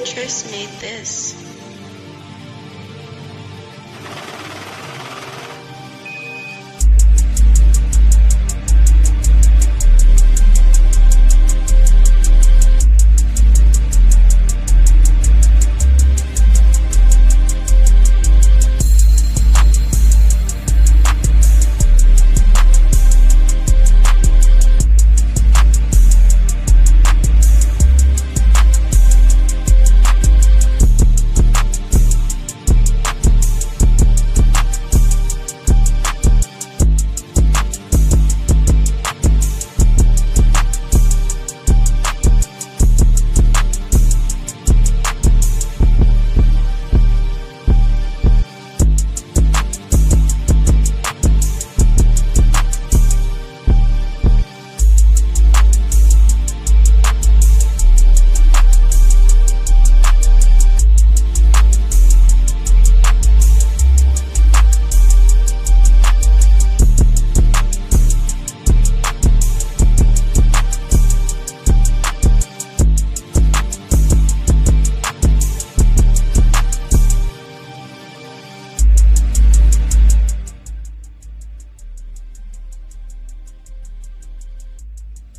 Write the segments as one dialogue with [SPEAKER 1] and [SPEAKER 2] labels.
[SPEAKER 1] Tris made this.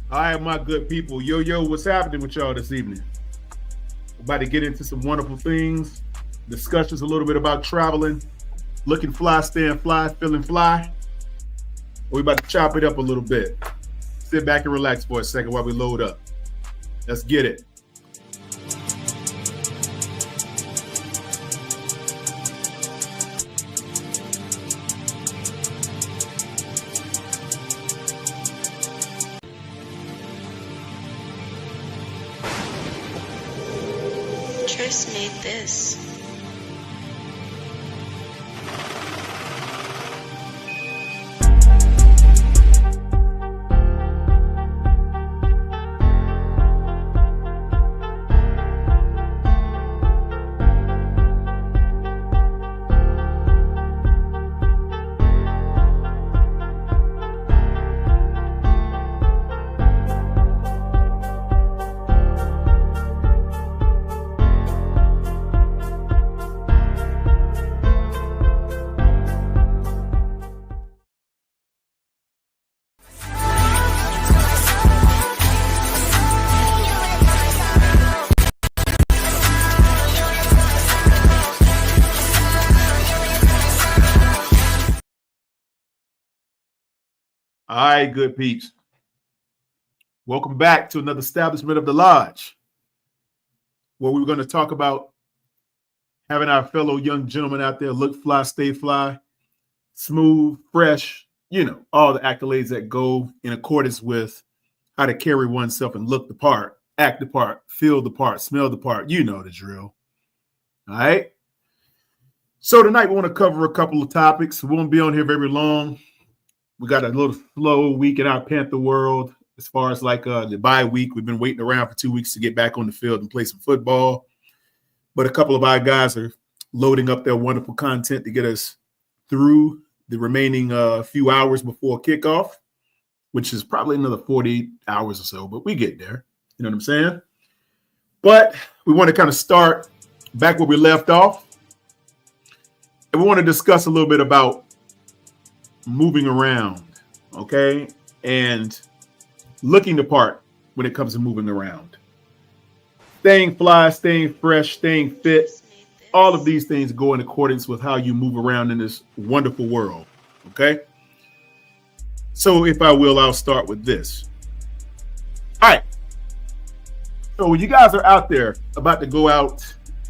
[SPEAKER 2] All right, my good people. Yo, what's happening with y'all this evening? About to get into some wonderful things, discussions a little bit about traveling, looking fly, staying fly, feeling fly. We're about to chop it up a little bit. Sit back and relax for a second while we load up. Let's get it.
[SPEAKER 1] Tris made this.
[SPEAKER 2] All right, good peeps. Welcome back to another establishment of the Lodge, where we're going to talk about having our fellow young gentlemen out there look fly, stay fly, smooth, fresh, all the accolades that go in accordance with how to carry oneself and look the part, act the part, feel the part, smell the part. You know the drill. All right. So tonight we want to cover a couple of topics. We won't be on here very long. We got a little slow week in our Panther world as far as like the bye week. We've been waiting around for 2 weeks to get back on the field and play some football. But a couple of our guys are loading up their wonderful content to get us through the remaining few hours before kickoff, which is probably another 48 hours or so, but we get there. You know what I'm saying? But we want to kind of start back where we left off. And we want to discuss a little bit about moving around, okay, and looking the part when it comes to moving around. Staying fly, staying fresh, staying fit, all of these things go in accordance with how you move around in this wonderful world, okay? So if I will, I'll start with this. All right. So when you guys are out there about to go out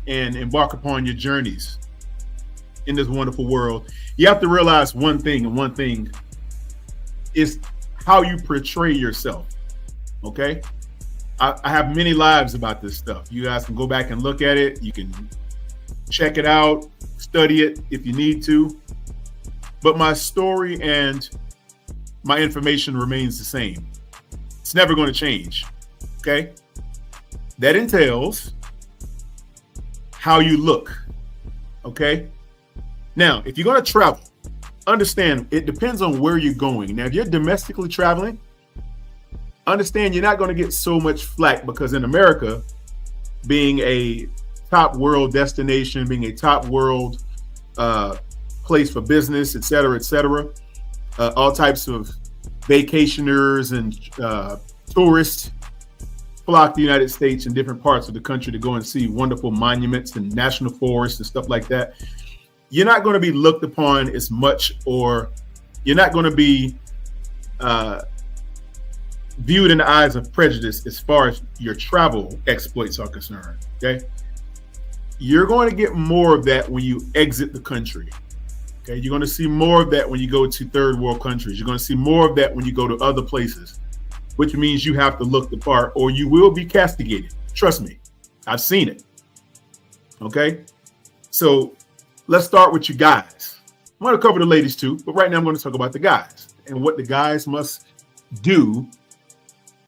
[SPEAKER 2] and embark upon your journeys in this wonderful world, you have to realize one thing, and one thing is how you portray yourself, okay? I have many lives about this stuff. You guys can go back and look at it. You can check it out, study it if you need to. But my story and my information remains the same. It's never going to change, okay? That entails how you look, okay? Now, if you're going to travel, understand it depends on where you're going. Now, if you're domestically traveling, understand you're not going to get so much flack because in America, being a top world destination, being a top world place for business, et cetera, all types of vacationers and tourists flock to the United States and different parts of the country to go and see wonderful monuments and national forests and stuff like that. You're not going to be looked upon as much, or you're not going to be viewed in the eyes of prejudice as far as your travel exploits are concerned. Okay, you're going to get more of that when you exit the country. Okay, you're going to see more of that when you go to third world countries. You're going to see more of that when you go to other places, which means you have to look the part or you will be castigated. Trust me, I've seen it. Okay, so let's start with you guys. I'm going to cover the ladies too, but right now I'm going to talk about the guys and what the guys must do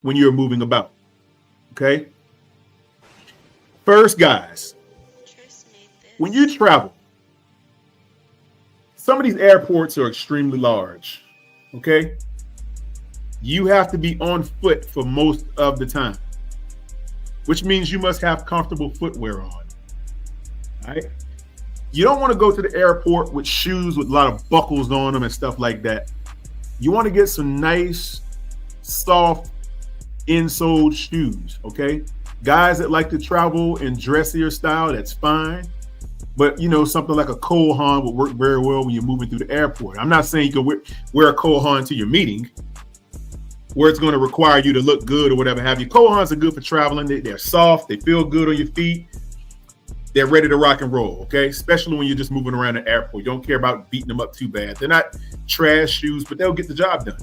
[SPEAKER 2] when you're moving about. Okay, first, guys, when you travel, some of these airports are extremely large. Okay, you have to be on foot for most of the time, which means you must have comfortable footwear on. All right, you don't want to go to the airport with shoes with a lot of buckles on them and stuff like that. You want to get some nice, soft, insoled shoes. Okay, guys that like to travel in dressier style, that's fine. But, you know, something like a Cole Haan would work very well when you're moving through the airport. I'm not saying you can wear a Cole Haan to your meeting where it's going to require you to look good or whatever have you. Cole Haans are good for traveling. They're soft. They feel good on your feet. They're ready to rock and roll, okay? Especially when you're just moving around the airport. You don't care about beating them up too bad. They're not trash shoes, but they'll get the job done.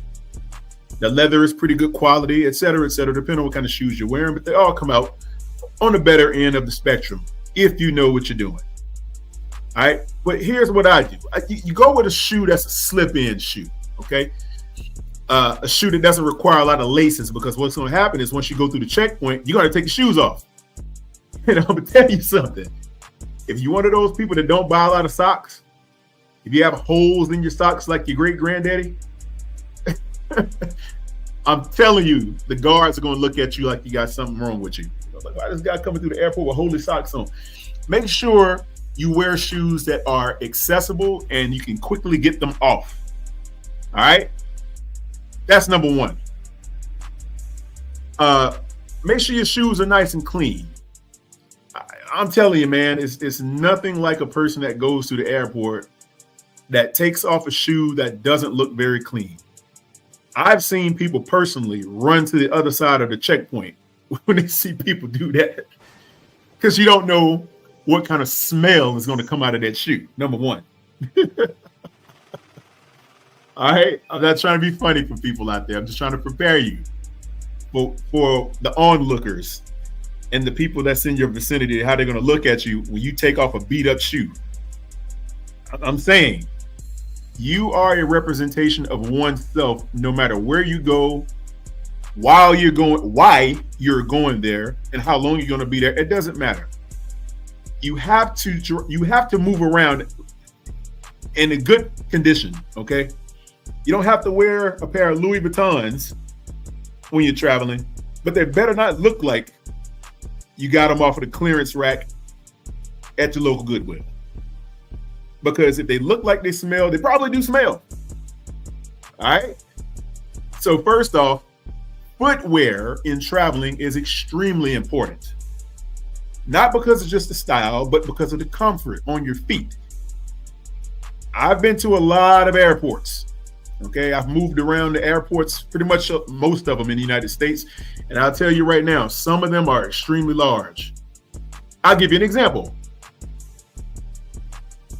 [SPEAKER 2] The leather is pretty good quality, et cetera, depending on what kind of shoes you're wearing. But they all come out on the better end of the spectrum if you know what you're doing. All right, but here's what I do. You go with a shoe that's a slip-in shoe, okay? A shoe that doesn't require a lot of laces, because what's going to happen is once you go through the checkpoint, you're going to take your shoes off. And I'm going to tell you something. If you're one of those people that don't buy a lot of socks, if you have holes in your socks like your great-granddaddy, I'm telling you, the guards are going to look at you like you got something wrong with you. Like, why is this guy coming through the airport with holy socks on? Make sure you wear shoes that are accessible and you can quickly get them off. All right? That's number one. Make sure your shoes are nice and clean. I'm telling you, man, it's nothing like a person that goes to the airport that takes off a shoe that doesn't look very clean. I've seen people personally run to the other side of the checkpoint when they see people do that, because you don't know what kind of smell is going to come out of that shoe, number one. All right, I'm not trying to be funny for people out there. I'm just trying to prepare you for the onlookers and the people that's in your vicinity, how they're going to look at you when you take off a beat up shoe. I'm saying you are a representation of oneself, no matter where you go, why you're going there, and how long you're going to be there. It doesn't matter. You have to move around in a good condition, okay? You don't have to wear a pair of Louis Vuittons when you're traveling, but they better not look like you got them off of the clearance rack at your local Goodwill. Because if they look like they smell, they probably do smell. All right? So first off, footwear in traveling is extremely important. Not because it's just the style, but because of the comfort on your feet. I've been to a lot of airports. Okay, I've moved around the airports, pretty much most of them in the United States. And I'll tell you right now, some of them are extremely large. I'll give you an example.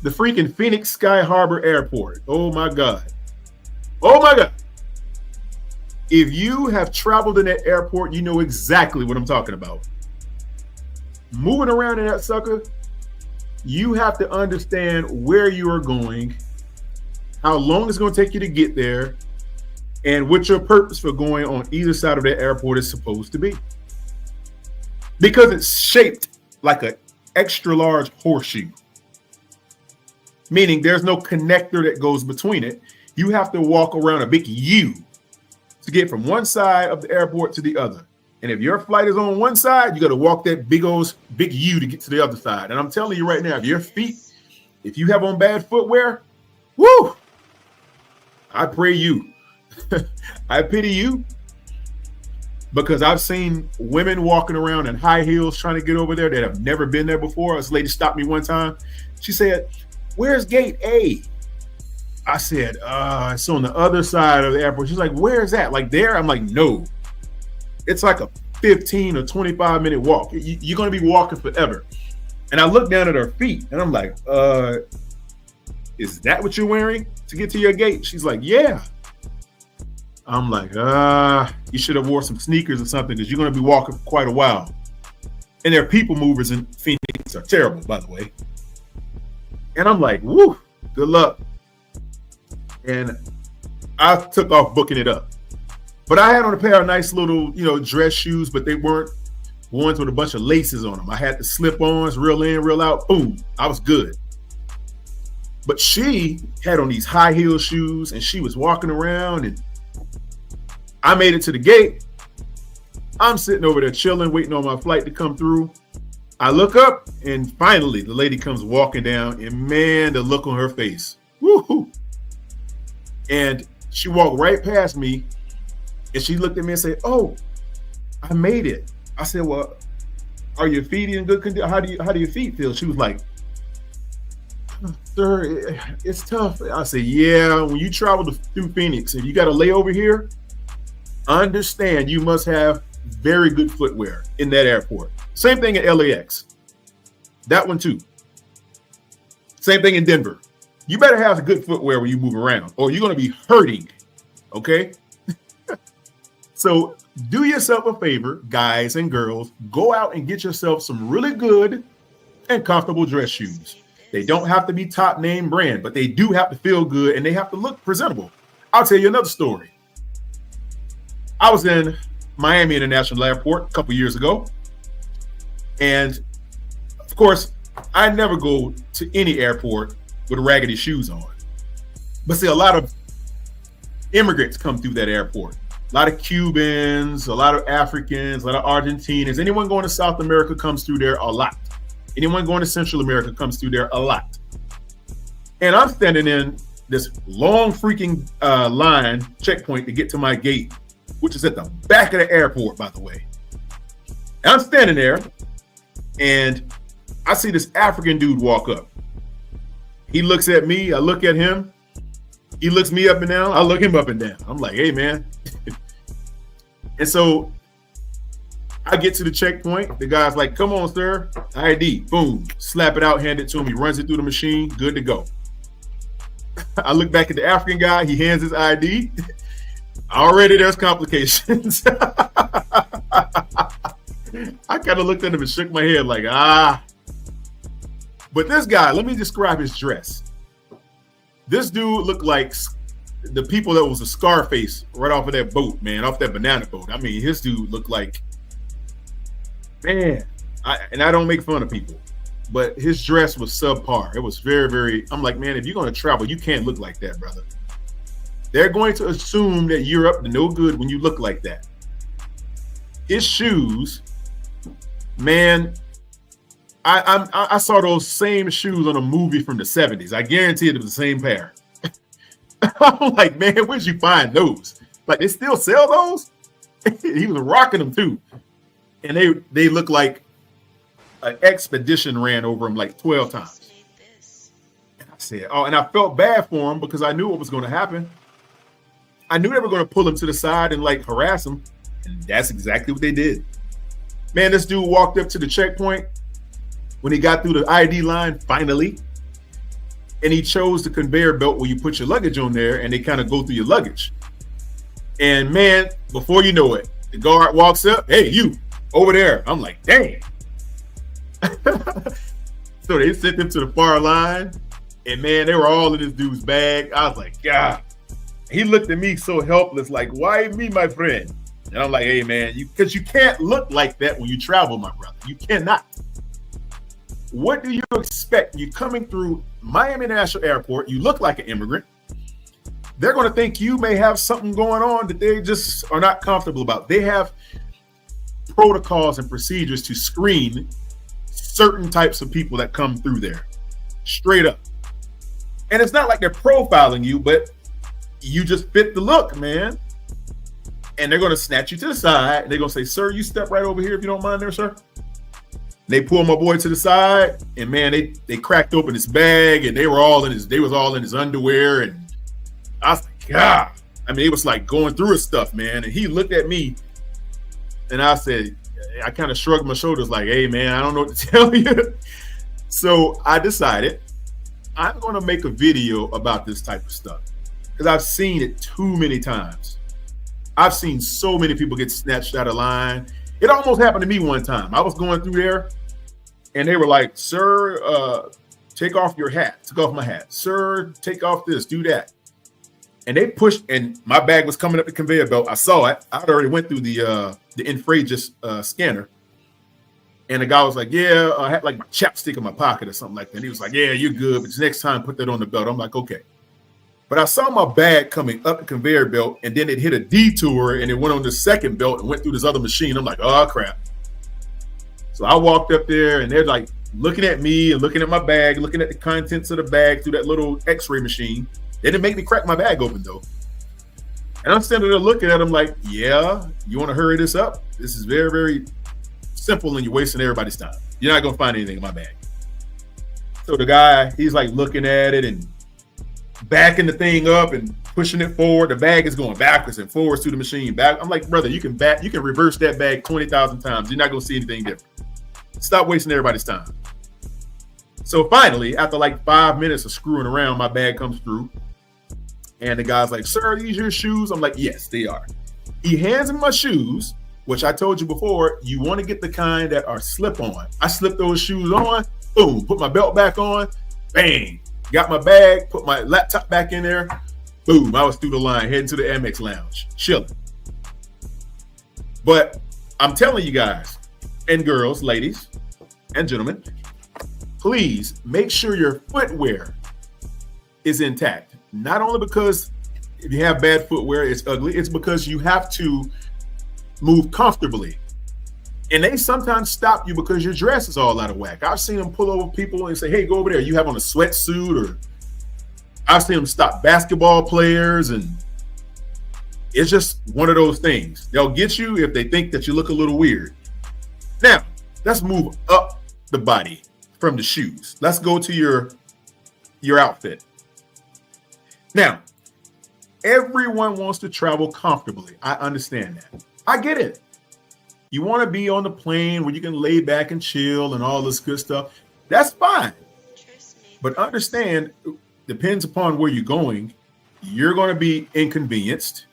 [SPEAKER 2] The freaking Phoenix Sky Harbor Airport. Oh my God. Oh my God. If you have traveled in that airport, you know exactly what I'm talking about. Moving around in that sucker, you have to understand where you are going, how long it's going to take you to get there, and what your purpose for going on either side of that airport is supposed to be. Because it's shaped like an extra large horseshoe, meaning there's no connector that goes between it. You have to walk around a big U to get from one side of the airport to the other. And if your flight is on one side, you got to walk that big U to get to the other side. And I'm telling you right now, if you have on bad footwear, whoo, I pray you. I pity you, because I've seen women walking around in high heels trying to get over there that have never been there before. This lady stopped me one time. She said, "Where's gate A?" I said, "It's on the other side of the airport." She's like, "Where is that? Like there?" I'm like, "No. It's like a 15 or 25 minute walk. You're going to be walking forever." And I look down at her feet and I'm like, "Is that what you're wearing to get to your gate?" She's like, "Yeah." I'm like, you should have wore some sneakers or something, because you're going to be walking for quite a while. And their people movers in Phoenix are terrible, by the way. And I'm like, woo, good luck. And I took off booking it up. But I had on a pair of nice little, dress shoes, but they weren't ones with a bunch of laces on them. I had the slip-ons, real in, real out. Boom, I was good. But she had on these high heel shoes, and she was walking around, and I made it to the gate. I'm sitting over there chilling, waiting on my flight to come through. I look up, and finally the lady comes walking down, and man, the look on her face. Woo-hoo. And she walked right past me, and she looked at me and said, "Oh, I made it." I said, "Well, are your feet in good condition? How do your feet feel?" She was like, "Sir, it's tough." I said, "Yeah, when you travel through Phoenix, if you got a layover here, understand you must have very good footwear in that airport." Same thing at LAX. That one too. Same thing in Denver. You better have good footwear when you move around, or you're going to be hurting. Okay? So do yourself a favor, guys and girls. Go out and get yourself some really good and comfortable dress shoes. They don't have to be top name brand, but they do have to feel good, and they have to look presentable. I'll tell you another story. I was in Miami International Airport a couple years ago. And of course, I never go to any airport with raggedy shoes on. But see, a lot of immigrants come through that airport. A lot of Cubans, a lot of Africans, a lot of Argentinians. Anyone going to South America comes through there a lot. Anyone going to Central America comes through there a lot. And I'm standing in this long freaking line checkpoint to get to my gate, which is at the back of the airport, by the way. And I'm standing there, and I see this African dude walk up. He looks at me, I look at him. He looks me up and down, I look him up and down. I'm like, "Hey, man." And so I get to the checkpoint. The guy's like, "Come on, sir, ID." Boom, slap it out, hand it to him. He runs it through the machine, good to go. I look back at the African guy, he hands his ID. Already there's complications. I kind of looked at him and shook my head like, But this guy, let me describe his dress. This dude looked like the people that was a Scarface right off of that boat, man, off that banana boat. I mean, his dude looked like, man, and I don't make fun of people, but his dress was subpar. It was very, very, I'm like, man, if you're going to travel, you can't look like that, brother. They're going to assume that you're up to no good when you look like that. His shoes, man, I saw those same shoes on a movie from the 70s. I guarantee it was the same pair. I'm like, man, where'd you find those? Like, they still sell those? He was rocking them too. And they look like an expedition ran over him like 12 times. And I said, and I felt bad for him because I knew what was going to happen. I knew they were going to pull him to the side and like harass him. And that's exactly what they did. Man, this dude walked up to the checkpoint when he got through the ID line, finally. And he chose the conveyor belt where you put your luggage on there and they kind of go through your luggage. And man, before you know it, the guard walks up, "Hey, you over there." I'm like, dang. So they sent him to the far line, and man, they were all in this dude's bag. I was like, God. He looked at me so helpless, like, "Why me, my friend?" And I'm like, "Hey, man, because you can't look like that when you travel, my brother. You cannot." What do you expect? You're coming through Miami International Airport. You look like an immigrant. They're going to think you may have something going on that they just are not comfortable about. They have protocols and procedures to screen certain types of people that come through there, straight up. And it's not like they're profiling you, but you just fit the look, man. And they're going to snatch you to the side. And they're going to say, sir, you step right over here if you don't mind there, sir. They pull my boy to the side, and man, they cracked open his bag, and they was all in his underwear. And I was like, God. I mean, it was like going through his stuff, man. And he looked at me, and I said, I kind of shrugged my shoulders like, hey, man, I don't know what to tell you. So I decided I'm going to make a video about this type of stuff because I've seen it too many times. I've seen so many people get snatched out of line. It almost happened to me one time. I was going through there, and they were like, sir, take off your hat. Took off my hat. Sir, take off this, do that. And they pushed, and my bag was coming up the conveyor belt. I saw it. I already went through the Infragus scanner. And the guy was like, yeah, I had like my chapstick in my pocket or something like that. And he was like, yeah, you're good, but next time put that on the belt. I'm like, okay. But I saw my bag coming up the conveyor belt, and then it hit a detour, and it went on the second belt and went through this other machine. I'm like, oh, crap. So I walked up there, and they're like looking at me and looking at my bag, looking at the contents of the bag through that little x-ray machine. They didn't make me crack my bag open, though. And I'm standing there looking at them like, yeah, you want to hurry this up? This is very, very simple, and you're wasting everybody's time. You're not going to find anything in my bag. So the guy, he's like looking at it and backing the thing up and pushing it forward. The bag is going backwards and forwards through the machine. Back. I'm like, brother, you can reverse that bag 20,000 times. You're not going to see anything different. Stop wasting everybody's time. So finally, after like 5 minutes of screwing around, my bag comes through. And the guy's like, sir, are these your shoes? I'm like, yes, they are. He hands me my shoes, which I told you before, you want to get the kind that are slip-on. I slipped those shoes on, boom, put my belt back on, bang. Got my bag, put my laptop back in there, boom, I was through the line, heading to the Amex Lounge, chilling. But I'm telling you guys, and girls, ladies, and gentlemen, please make sure your footwear is intact. Not only because if you have bad footwear, it's ugly, it's because you have to move comfortably. And they sometimes stop you because your dress is all out of whack. I've seen them pull over people and say, hey, go over there. You have on a sweatsuit, or I've seen them stop basketball players. And it's just one of those things. They'll get you if they think that you look a little weird. Now, let's move up the body from the shoes. Let's go to your outfit. Now, everyone wants to travel comfortably. I understand that. I get it. You want to be on the plane where you can lay back and chill and all this good stuff. That's fine. But understand, depends upon where you're going. You're going to be inconvenienced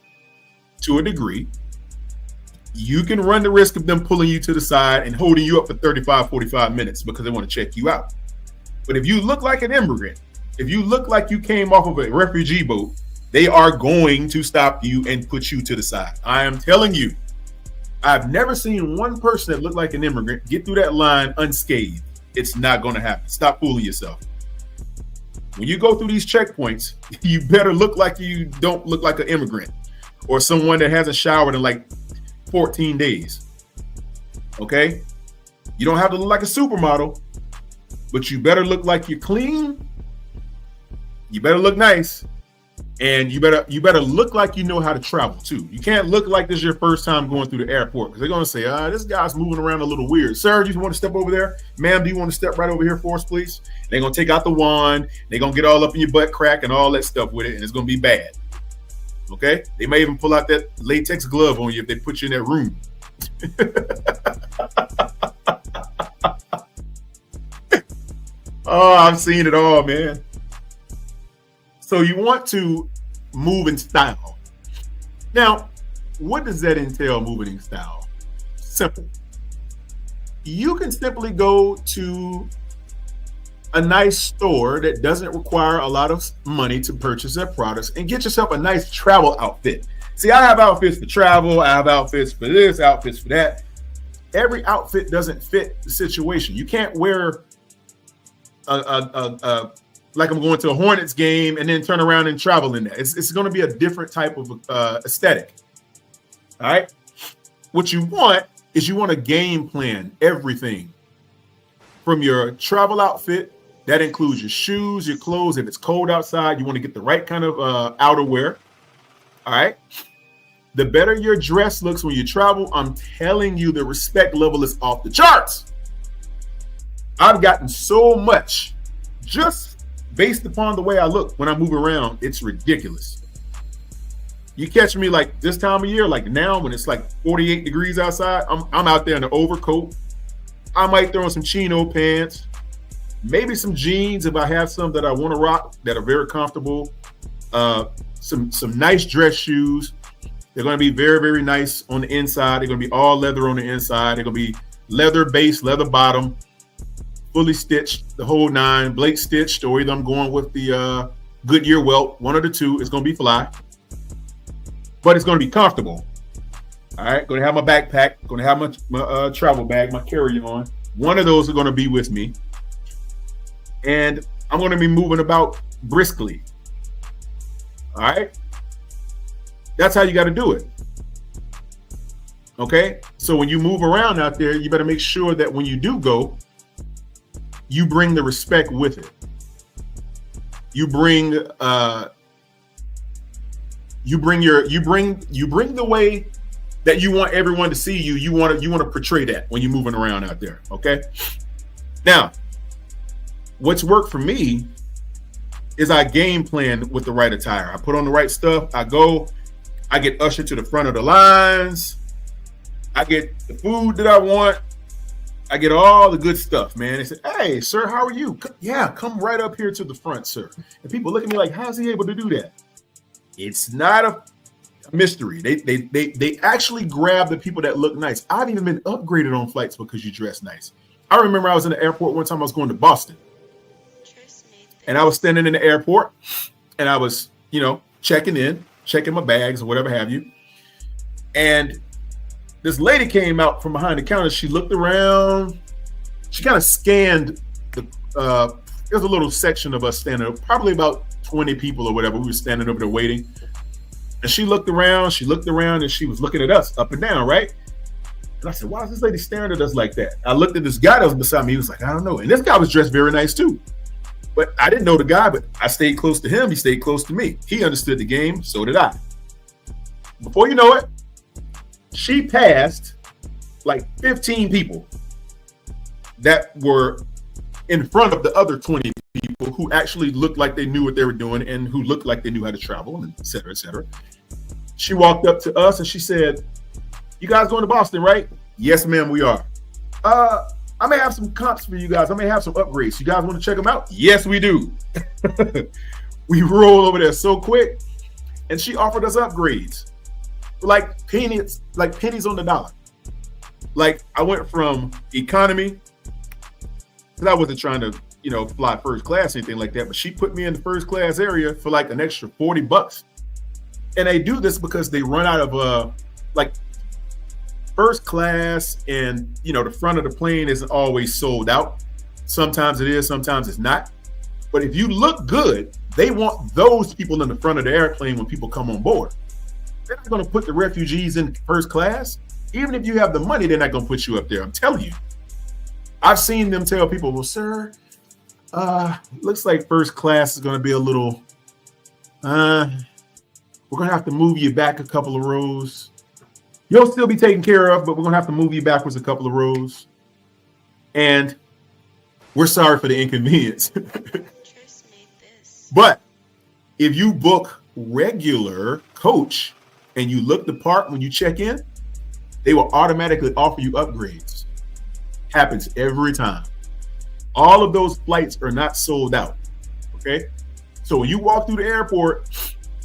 [SPEAKER 2] to a degree. You can run the risk of them pulling you to the side and holding you up for 35, 45 minutes because they want to check you out. But if you look like an immigrant, if you look like you came off of a refugee boat, they are going to stop you and put you to the side. I am telling you. I've never seen one person that looked like an immigrant get through that line unscathed. It's not going to happen. Stop fooling yourself. When you go through these checkpoints, you better look like you don't look like an immigrant or someone that hasn't showered in like 14 days. Okay? You don't have to look like a supermodel, but you better look like you're clean. You better look nice. And you better look like you know how to travel too. You can't look like this is your first time going through the airport because they're going to say, this guy's moving around a little weird. Sir, do you want to step over there? Ma'am, do you want to step right over here for us, please? They're going to take out the wand. They're going to get all up in your butt crack and all that stuff with it, and it's going to be bad. Okay? They may even pull out that latex glove on you if they put you in that room. Oh, I've seen it all, man. So you want to move in style. Now, what does that entail, moving in style? Simple. You can simply go to a nice store that doesn't require a lot of money to purchase their products and get yourself a nice travel outfit. See, I have outfits for travel. I have outfits for this, outfits for that. Every outfit doesn't fit the situation. You can't wear like I'm going to a Hornets game and then turn around and travel in that. It's going to be a different type of aesthetic. All right. What you want is you want to game plan everything from your travel outfit. That includes your shoes, your clothes. If it's cold outside, you want to get the right kind of outerwear. All right. The better your dress looks when you travel, I'm telling you, the respect level is off the charts. I've gotten so much just based upon the way I look when I move around. It's ridiculous. You catch me like this time of year, like now when it's like 48 degrees outside, I'm out there in an overcoat. I might throw on some chino pants, maybe some jeans if I have some that I want to rock that are very comfortable. Some nice dress shoes. They're going to be very, very nice on the inside. They're going to be all leather on the inside. They're going to be leather base, leather bottom, fully stitched, the whole nine, Blake stitched, or either I'm going with the Goodyear welt. One of the two. It's going to be fly, but it's going to be comfortable. All right, going to have my backpack, going to have my travel bag, my carry-on. One of those are going to be with me. And I'm going to be moving about briskly. All right? That's how you got to do it. Okay? So when you move around out there, you better make sure that when you do go, you bring the respect with it. You bring the way that you want everyone to see you. You want to portray that when you're moving around out there. Okay. Now, what's worked for me is I game plan with the right attire. I put on the right stuff. I get ushered to the front of the lines. I get the food that I want. I get all the good stuff, man. They say, "Hey, sir, how are you?" Yeah, come right up here to the front, sir. And people look at me like, "How's he able to do that?" It's not a mystery. They actually grab the people that look nice. I've even been upgraded on flights because you dress nice. I remember I was in the airport one time. I was going to Boston, and I was standing in the airport, and I was, checking my bags or whatever have you. And this lady came out from behind the counter. She looked around. She kind of scanned there's a little section of us standing up, probably about 20 people or whatever. We were standing over there waiting. And she looked around, and she was looking at us up and down, right? And I said, why is this lady staring at us like that? I looked at this guy that was beside me. He was like, I don't know. And this guy was dressed very nice too. But I didn't know the guy, but I stayed close to him. He stayed close to me. He understood the game. So did I. Before you know it, she passed like 15 people that were in front of the other 20 people who actually looked like they knew what they were doing and who looked like they knew how to travel, and et cetera, et cetera. She walked up to us and she said, "You guys going to Boston, right?" "Yes, ma'am, we are." I may have some comps for you guys. I may have some upgrades. You guys want to check them out?" "Yes, we do." We roll over there so quick, and she offered us upgrades like pennies on the dollar. Like I went from economy, because I wasn't trying to, fly first class or anything like that, but she put me in the first class area for like an extra $40. And they do this because they run out of first class, and the front of the plane isn't always sold out. Sometimes it is, sometimes it's not. But if you look good, they want those people in the front of the airplane when people come on board. They're not going to put the refugees in first class. Even if you have the money, they're not going to put you up there. I'm telling you. I've seen them tell people, "Well, sir, looks like first class is going to be a little, we're going to have to move you back a couple of rows. You'll still be taken care of, but we're going to have to move you backwards a couple of rows. And we're sorry for the inconvenience." But if you book regular coach and you look the part when you check in, they will automatically offer you upgrades. Happens every time. All of those flights are not sold out. Okay. So when you walk through the airport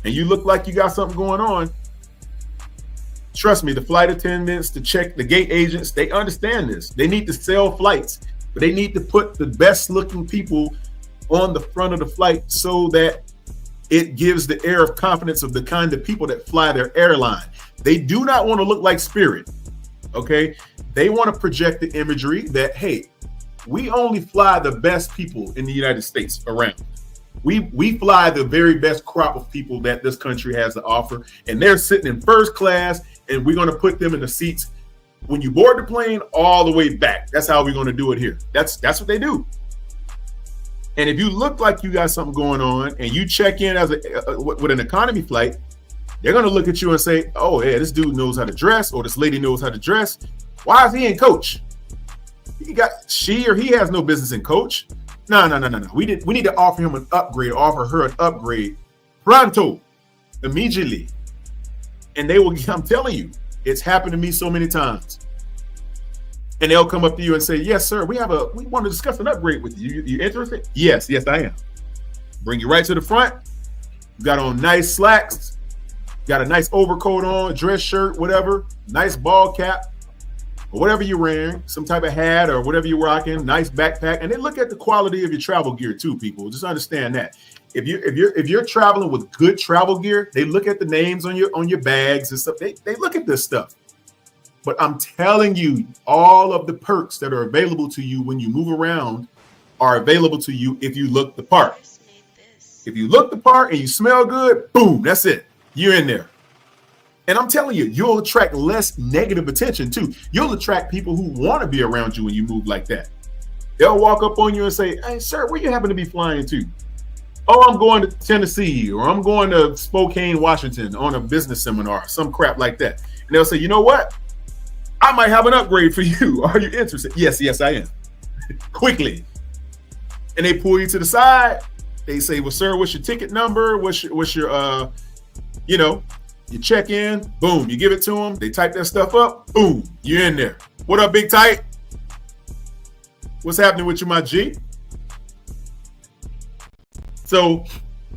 [SPEAKER 2] and you look like you got something going on, trust me, the flight attendants, the gate agents, they understand this. They need to sell flights, but they need to put the best looking people on the front of the flight so that it gives the air of confidence of the kind of people that fly their airline. They do not want to look like Spirit. Okay. They want to project the imagery that, hey, we only fly the best people in the United States around. We fly the very best crop of people that this country has to offer, and they're sitting in first class, and we're going to put them in the seats when you board the plane, all the way back. That's how we're going to do it here. That's what they do. And if you look like you got something going on and you check in as with an economy flight, they're going to look at you and say, oh, yeah, this dude knows how to dress, or this lady knows how to dress. Why is he in coach? She or he has no business in coach. No. We need to offer him an upgrade, offer her an upgrade pronto, immediately. And they will, I'm telling you, it's happened to me so many times. And they'll come up to you and say, yes, sir, we want to discuss an upgrade with you. You interested? Yes, I am. Bring you right to the front. You got on nice slacks, got a nice overcoat on, dress shirt, whatever, nice ball cap, or whatever you're wearing, some type of hat or whatever you're rocking, nice backpack. And they look at the quality of your travel gear too, people. Just understand that. If you're traveling with good travel gear, they look at the names on your bags and stuff. They look at this stuff. But I'm telling you, all of the perks that are available to you when you move around are available to you if you look the part. If you look the part and you smell good, boom, that's it. You're in there. And I'm telling you, you'll attract less negative attention too. You'll attract people who want to be around you when you move like that. They'll walk up on you and say, hey, sir, where you happen to be flying to? Oh, I'm going to Tennessee, or I'm going to Spokane, Washington on a business seminar, some crap like that. And they'll say, you know what? I might have an upgrade for you. Are you interested? Yes, I am. Quickly. And they pull you to the side. They say, well, sir, what's your ticket number? What's your you check in, boom, you give it to them. They type that stuff up, boom, you're in there. What up, big tight? What's happening with you, my G? So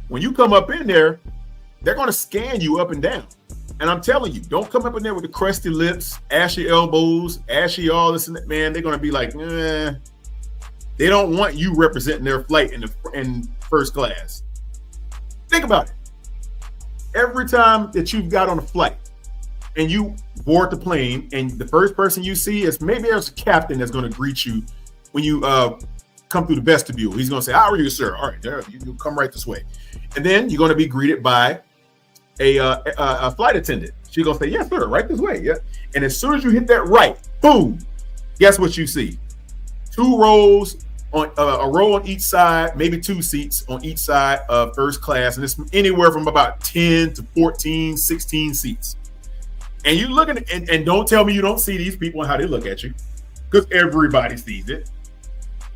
[SPEAKER 2] when you come up in there, they're going to scan you up and down. And I'm telling you, don't come up in there with the crusty lips, ashy elbows, ashy all this and that, man. They're going to be like, They don't want you representing their flight in first class. Think about it. Every time that you've got on a flight and you board the plane and the first person you see is maybe there's a captain that's going to greet you when you come through the vestibule. He's going to say, how are you, sir? All right, there, you come right this way. And then you're going to be greeted by a flight attendant. She's going to say, yes, sir, right this way. Yeah. And as soon as you hit that right, boom, guess what you see? Two rows on a row on each side, maybe two seats on each side of first class. And it's anywhere from about 10 to 14, 16 seats. And you look at it, and don't tell me you don't see these people and how they look at you, because everybody sees it.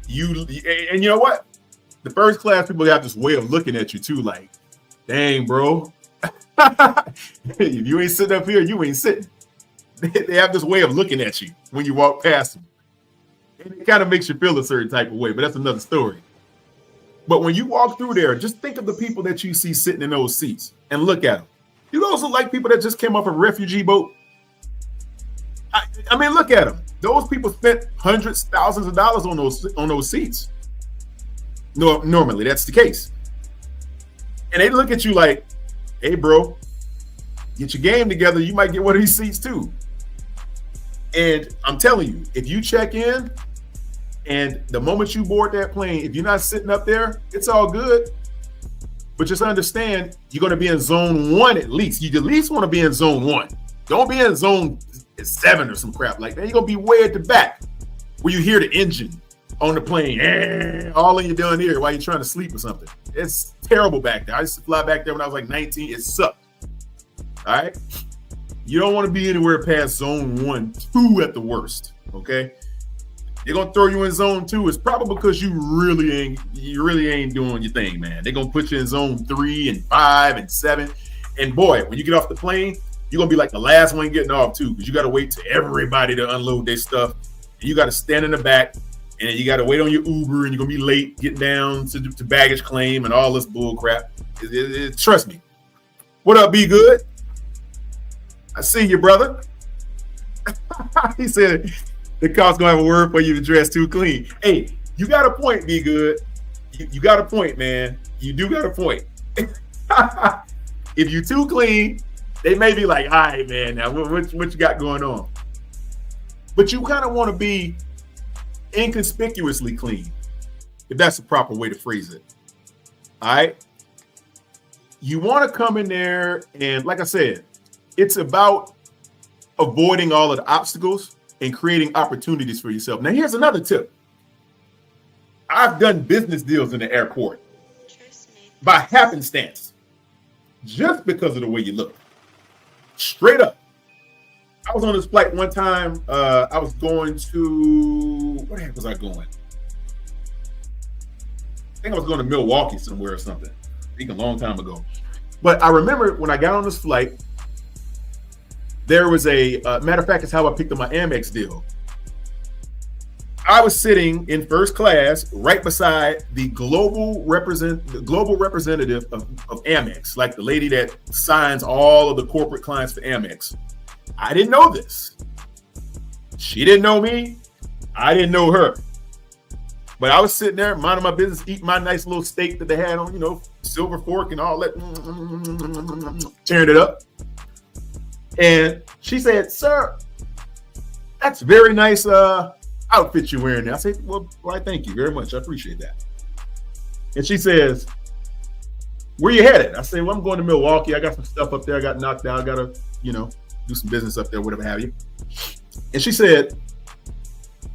[SPEAKER 2] And you know what? The first class people have this way of looking at you too, like, dang, bro. If you ain't sitting up here, you ain't sitting. They have this way of looking at you when you walk past them. And it kind of makes you feel a certain type of way, but that's another story. But when you walk through there, just think of the people that you see sitting in those seats and look at them. You also like people that just came off a refugee boat. I mean, look at them. Those people spent hundreds, thousands of dollars on those seats. No, normally that's the case. And they look at you like, hey, bro, get your game together. You might get one of these seats too. And I'm telling you, if you check in and the moment you board that plane, if you're not sitting up there, it's all good. But just understand, you're going to be in zone 1 at least. You at least want to be in zone 1. Don't be in zone 7 or some crap like that. You're going to be way at the back where you hear the engine on the plane, all in your down here while you're trying to sleep or something. It's terrible back there. I used to fly back there when I was like 19. It sucked. All right. You don't want to be anywhere past zone 1, 2 at the worst. Okay. They're going to throw you in zone 2. It's probably because you really ain't doing your thing, man. They're going to put you in zone 3 and 5 and 7. And boy, when you get off the plane, you're going to be like the last one getting off too, because you got to wait till everybody to unload their stuff. And you got to stand in the back, and then you got to wait on your Uber, and you're going to be late getting down to baggage claim and all this bull crap. Trust me. What up, Be Good? I see you, brother. He said the cop's gonna have a word for you to dress too clean. Hey, you got a point, Be Good. You got a point, man. You do got a point. If you too clean, they may be like, all right, man, now what you got going on? But you kind of want to be inconspicuously clean, if that's the proper way to phrase it. All right. You want to come in there, and like I said, it's about avoiding all of the obstacles and creating opportunities for yourself. Now, here's another tip. I've done business deals in the airport by happenstance, just because of the way you look. Straight up. I was on this flight one time. I was going to, where the heck was I going? I think I was going to Milwaukee somewhere or something. I think a long time ago. But I remember when I got on this flight, there was a matter of fact, it's how I picked up my Amex deal. I was sitting in first class right beside the global representative of Amex, like the lady that signs all of the corporate clients for Amex. I didn't know this. She didn't know me. I didn't know her. But I was sitting there minding my business, eating my nice little steak that they had on, silver fork and all that, tearing it up. And she said, "Sir, that's very nice outfit you're wearing there." I said, well, thank you very much. I appreciate that. And she says, "Where you headed?" I say, "Well, I'm going to Milwaukee. I got some stuff up there. I got knocked out. I got to, do some business up there, whatever have you." And she said,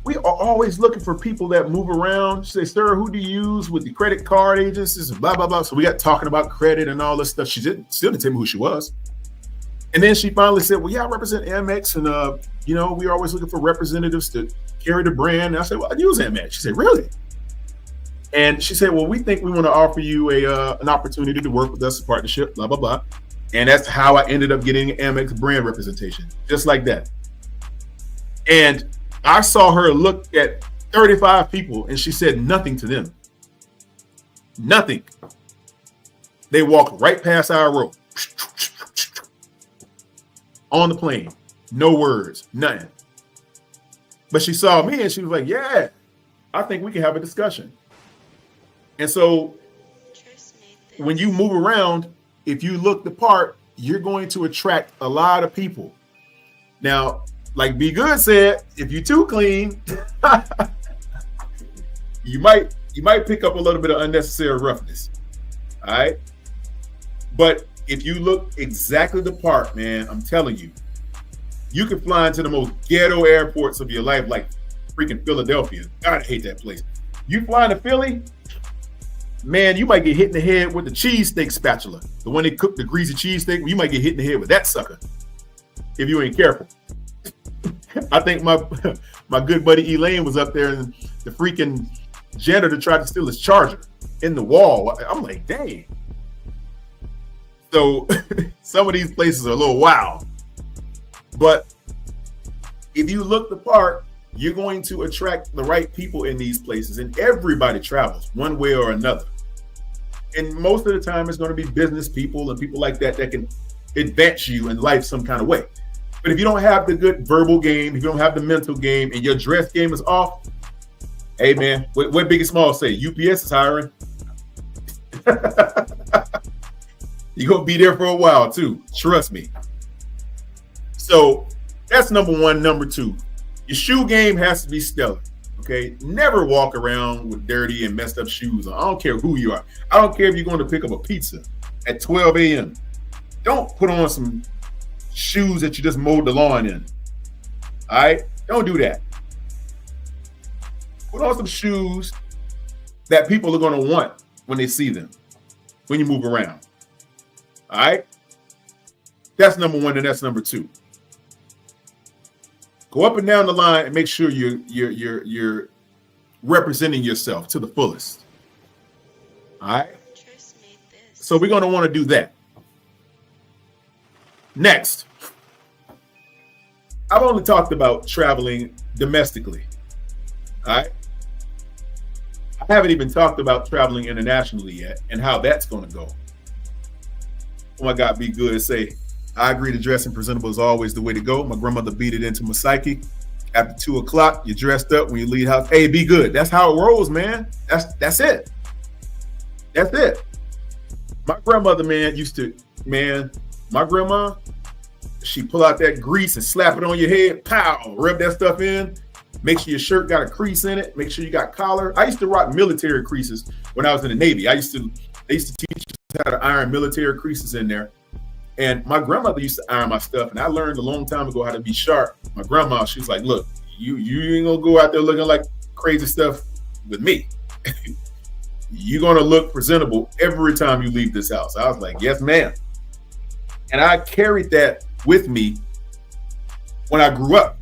[SPEAKER 2] "We are always looking for people that move around." She said, "Sir, who do you use with the credit card agencies and blah, blah, blah." So we got talking about credit and all this stuff. She still didn't tell me who she was. And then she finally said, "Well, yeah, I represent Amex, and we're always looking for representatives to carry the brand." And I said, "Well, I use Amex." She said, "Really?" And she said, "Well, we think we want to offer you an opportunity to work with us, a partnership, blah, blah, blah." And that's how I ended up getting Amex brand representation, just like that. And I saw her look at 35 people, and she said nothing to them. Nothing. They walked right past our row. On the plane. No words. Nothing. But she saw me, and she was like, "Yeah, I think we can have a discussion." And so when you move around, if you look the part, you're going to attract a lot of people. Now, like Be Good said, if you're too clean, you might pick up a little bit of unnecessary roughness. All right. But if you look exactly the part, man, I'm telling you, you can fly into the most ghetto airports of your life, like freaking Philadelphia. God, I hate that place. You fly into Philly, man, you might get hit in the head with the cheesesteak spatula. The one they cook the greasy cheesesteak, you might get hit in the head with that sucker if you ain't careful. I think my good buddy Elaine was up there, and the freaking janitor tried to steal his charger in the wall. I'm like, dang. So some of these places are a little wild. But if you look the part, you're going to attract the right people in these places, and everybody travels one way or another. And most of the time, it's going to be business people and people like that can advance you in life some kind of way. But if you don't have the good verbal game, if you don't have the mental game, and your dress game is off, hey man, what Big and Small say? UPS is hiring. You're going to be there for a while too. Trust me. So that's number one. Number two, your shoe game has to be stellar. Okay. Never walk around with dirty and messed up shoes on. I don't care who you are. I don't care if you're going to pick up a pizza at 12 a.m. Don't put on some shoes that you just mowed the lawn in. All right. Don't do that. Put on some shoes that people are going to want when they see them, when you move around. All right. That's number one, and that's number two. Go up and down the line and make sure you're representing yourself to the fullest. All right. So we're going to want to do that. Next, I've only talked about traveling domestically. All right. I haven't even talked about traveling internationally yet and how that's going to go. Oh my God, Be Good say, "I agree, the dressing presentable is always the way to go. My grandmother beat it into my psyche. After 2 o'clock, you're dressed up when you leave house. Hey, Be Good. That's how it rolls, man. That's it. That's it. My grandmother, my grandma, she pull out that grease and slap it on your head. Pow, rub that stuff in. Make sure your shirt got a crease in it. Make sure you got collar. I used to rock military creases when I was in the Navy. They used to teach us how to iron military creases in there. And my grandmother used to iron my stuff, and I learned a long time ago how to be sharp. My grandma, she's like, look, you ain't gonna go out there looking like crazy stuff with me. You're gonna look presentable every time you leave this house. I was like, yes, ma'am. And I carried that with me when I grew up.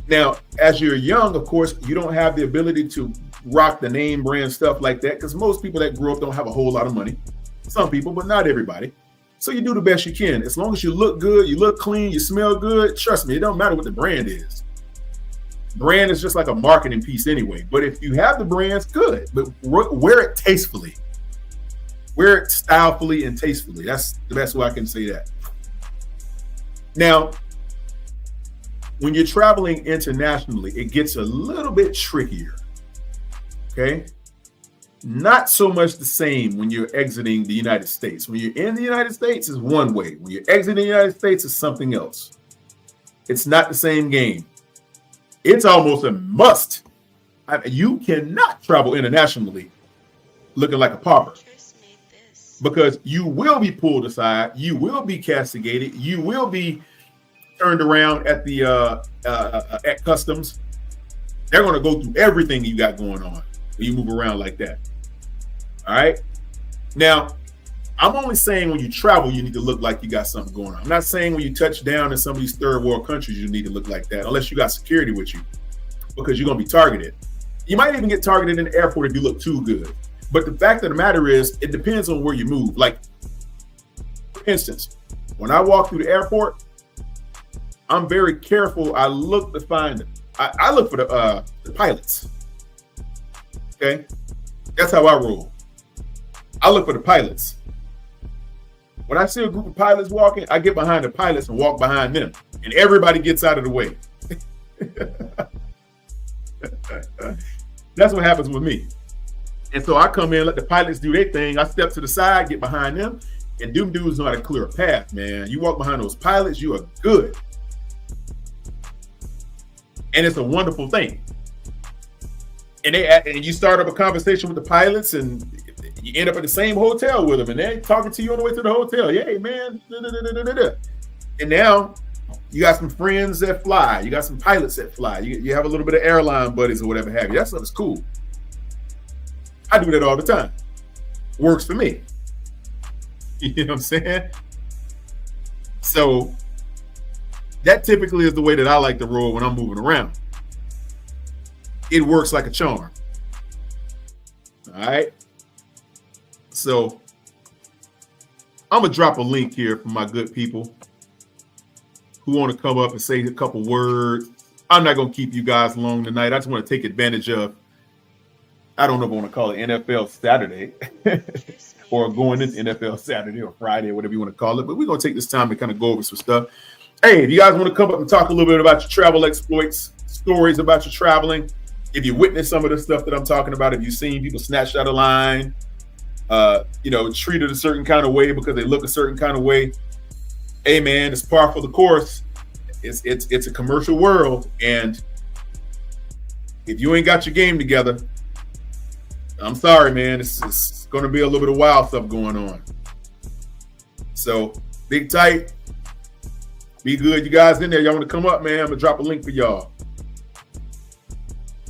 [SPEAKER 2] Now, as you're young, of course, you don't have the ability to rock the name brand stuff like that, because most people that grew up don't have a whole lot of money. Some people, but not everybody. So you do the best you can. As long as you look good, you look clean, you smell good, trust me, it don't matter what the brand is. Brand is just like a marketing piece anyway. But if you have the brands, good. But wear it tastefully. Wear it stylefully and tastefully. That's the best way I can say that. Now, when you're traveling internationally, it gets a little bit trickier. Okay? Not so much the same when you're exiting the United States. When you're in the United States, it's one way. When you're exiting the United States, it's something else. It's not the same game. It's almost a must. You cannot travel internationally looking like a pauper, because you will be pulled aside. You will be castigated. You will be turned around at the at customs. They're going to go through everything you got going on when you move around like that. All right. Now, I'm only saying when you travel, you need to look like you got something going on. I'm not saying when you touch down in some of these third world countries, you need to look like that, unless you got security with you, because you're going to be targeted. You might even get targeted in the airport if you look too good. But the fact of the matter is, it depends on where you move. Like, for instance, when I walk through the airport, I'm very careful. I look to find them. I look for the pilots. Okay, that's how I roll. I look for the pilots. When I see a group of pilots walking, I get behind the pilots and walk behind them, and everybody gets out of the way. That's what happens with me. And so I come in, let the pilots do their thing. I step to the side, get behind them, and them dudes know how to clear a path, man. You walk behind those pilots, you are good. And it's a wonderful thing. And you start up a conversation with the pilots, and you end up at the same hotel with them, and they're talking to you on the way to the hotel. Hey, man. And now you got some friends that fly. You got some pilots that fly. You have a little bit of airline buddies or whatever have you. That stuff is cool. I do that all the time. Works for me. You know what I'm saying? So that typically is the way that I like to roll when I'm moving around. It works like a charm. All right. So I'm going to drop a link here for my good people who want to come up and say a couple words. I'm not going to keep you guys long tonight. I just want to take advantage of, I don't know if I want to call it NFL Saturday or going into NFL Saturday or Friday or whatever you want to call it. But we're going to take this time to kind of go over some stuff. Hey, if you guys want to come up and talk a little bit about your travel exploits, stories about your traveling, if you witnessed some of the stuff that I'm talking about, if you've seen people snatched out of line, treated a certain kind of way because they look a certain kind of way. Hey, man, it's par for the course. It's a commercial world. And if you ain't got your game together, I'm sorry, man. It's going to be a little bit of wild stuff going on. So, Big Tight, be good. You guys in there, y'all want to come up, man? I'm going to drop a link for y'all.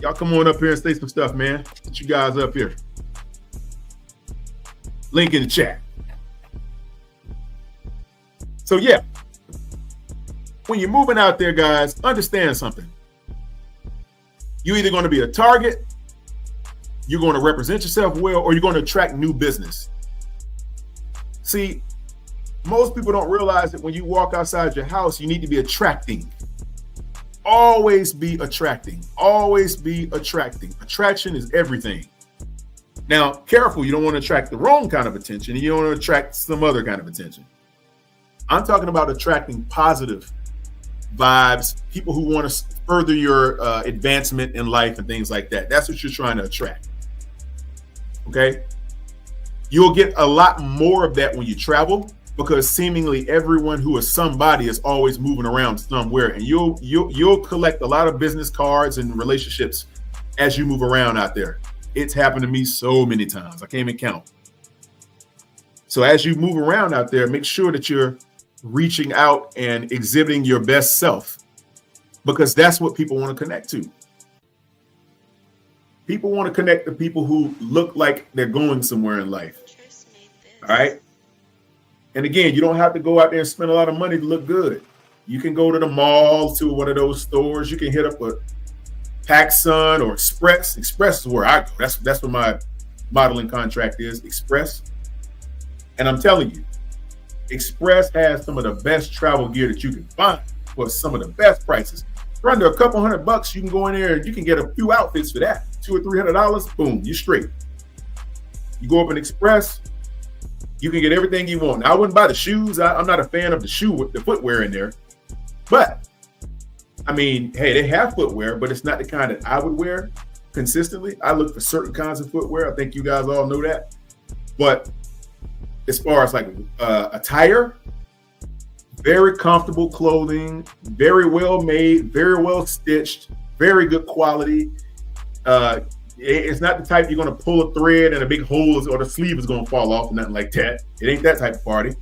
[SPEAKER 2] Y'all come on up here and say some stuff, man. Get you guys up here. Link in the chat. So, yeah. When you're moving out there, guys, understand something. You're either going to be a target, you're going to represent yourself well, or you're going to attract new business. See, most people don't realize that when you walk outside your house, you need to be attracting. Always be attracting. Always be attracting. Attraction is everything. Now, careful, you don't want to attract the wrong kind of attention, and you don't want to attract some other kind of attention. I'm talking about attracting positive vibes, people who want to further your advancement in life and things like that. That's what you're trying to attract. Okay? You'll get a lot more of that when you travel, because seemingly everyone who is somebody is always moving around somewhere, and you'll collect a lot of business cards and relationships as you move around out there. It's happened to me so many times. I can't even count. So as you move around out there, make sure that you're reaching out and exhibiting your best self, because that's what people want to connect to. People want to connect to people who look like they're going somewhere in life. All right. And again, you don't have to go out there and spend a lot of money to look good. You can go to the mall, to one of those stores. You can hit up a PacSun or Express. Express is where I go. That's where my modeling contract is, Express. And I'm telling you, Express has some of the best travel gear that you can find for some of the best prices. For under a couple $100, you can go in there and you can get a few outfits for that. $200 or $300, boom, you're straight. You go up in Express, you can get everything you want. Now, I wouldn't buy the shoes. I'm not a fan of the footwear in there. But, I mean, hey, they have footwear, but it's not the kind that I would wear consistently. I look for certain kinds of footwear. I think you guys all know that. But as far as like attire, very comfortable clothing, very well made, very well stitched, very good quality. It's not the type you're going to pull a thread and a big hole or the sleeve is going to fall off, nothing like that. It ain't that type of party.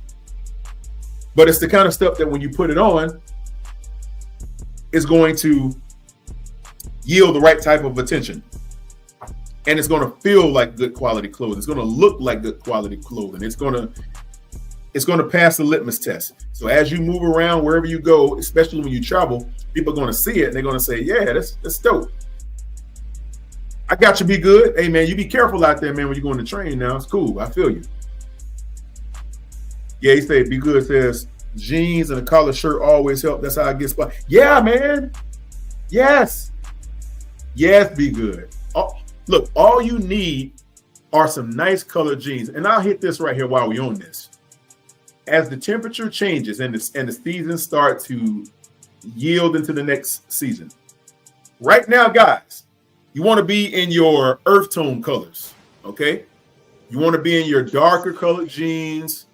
[SPEAKER 2] But it's the kind of stuff that when you put it on, is going to yield the right type of attention. And it's going to feel like good quality clothing. It's going to look like good quality clothing. It's going to pass the litmus test. So as you move around wherever you go, especially when you travel, people are going to see it and they're going to say, yeah, that's dope. I got you, be good. Hey, man, you be careful out there, man, when you're going to train now. It's cool. I feel you. Yeah, he said, be good says, jeans and a collared shirt always help. That's how I get spot. Yeah, man. Yes. Yes, be good. Oh, look, all you need are some nice colored jeans. And I'll hit this right here while we on this. As the temperature changes and the season starts to yield into the next season. Right now, guys, you want to be in your earth tone colors, okay? You want to be in your darker colored jeans,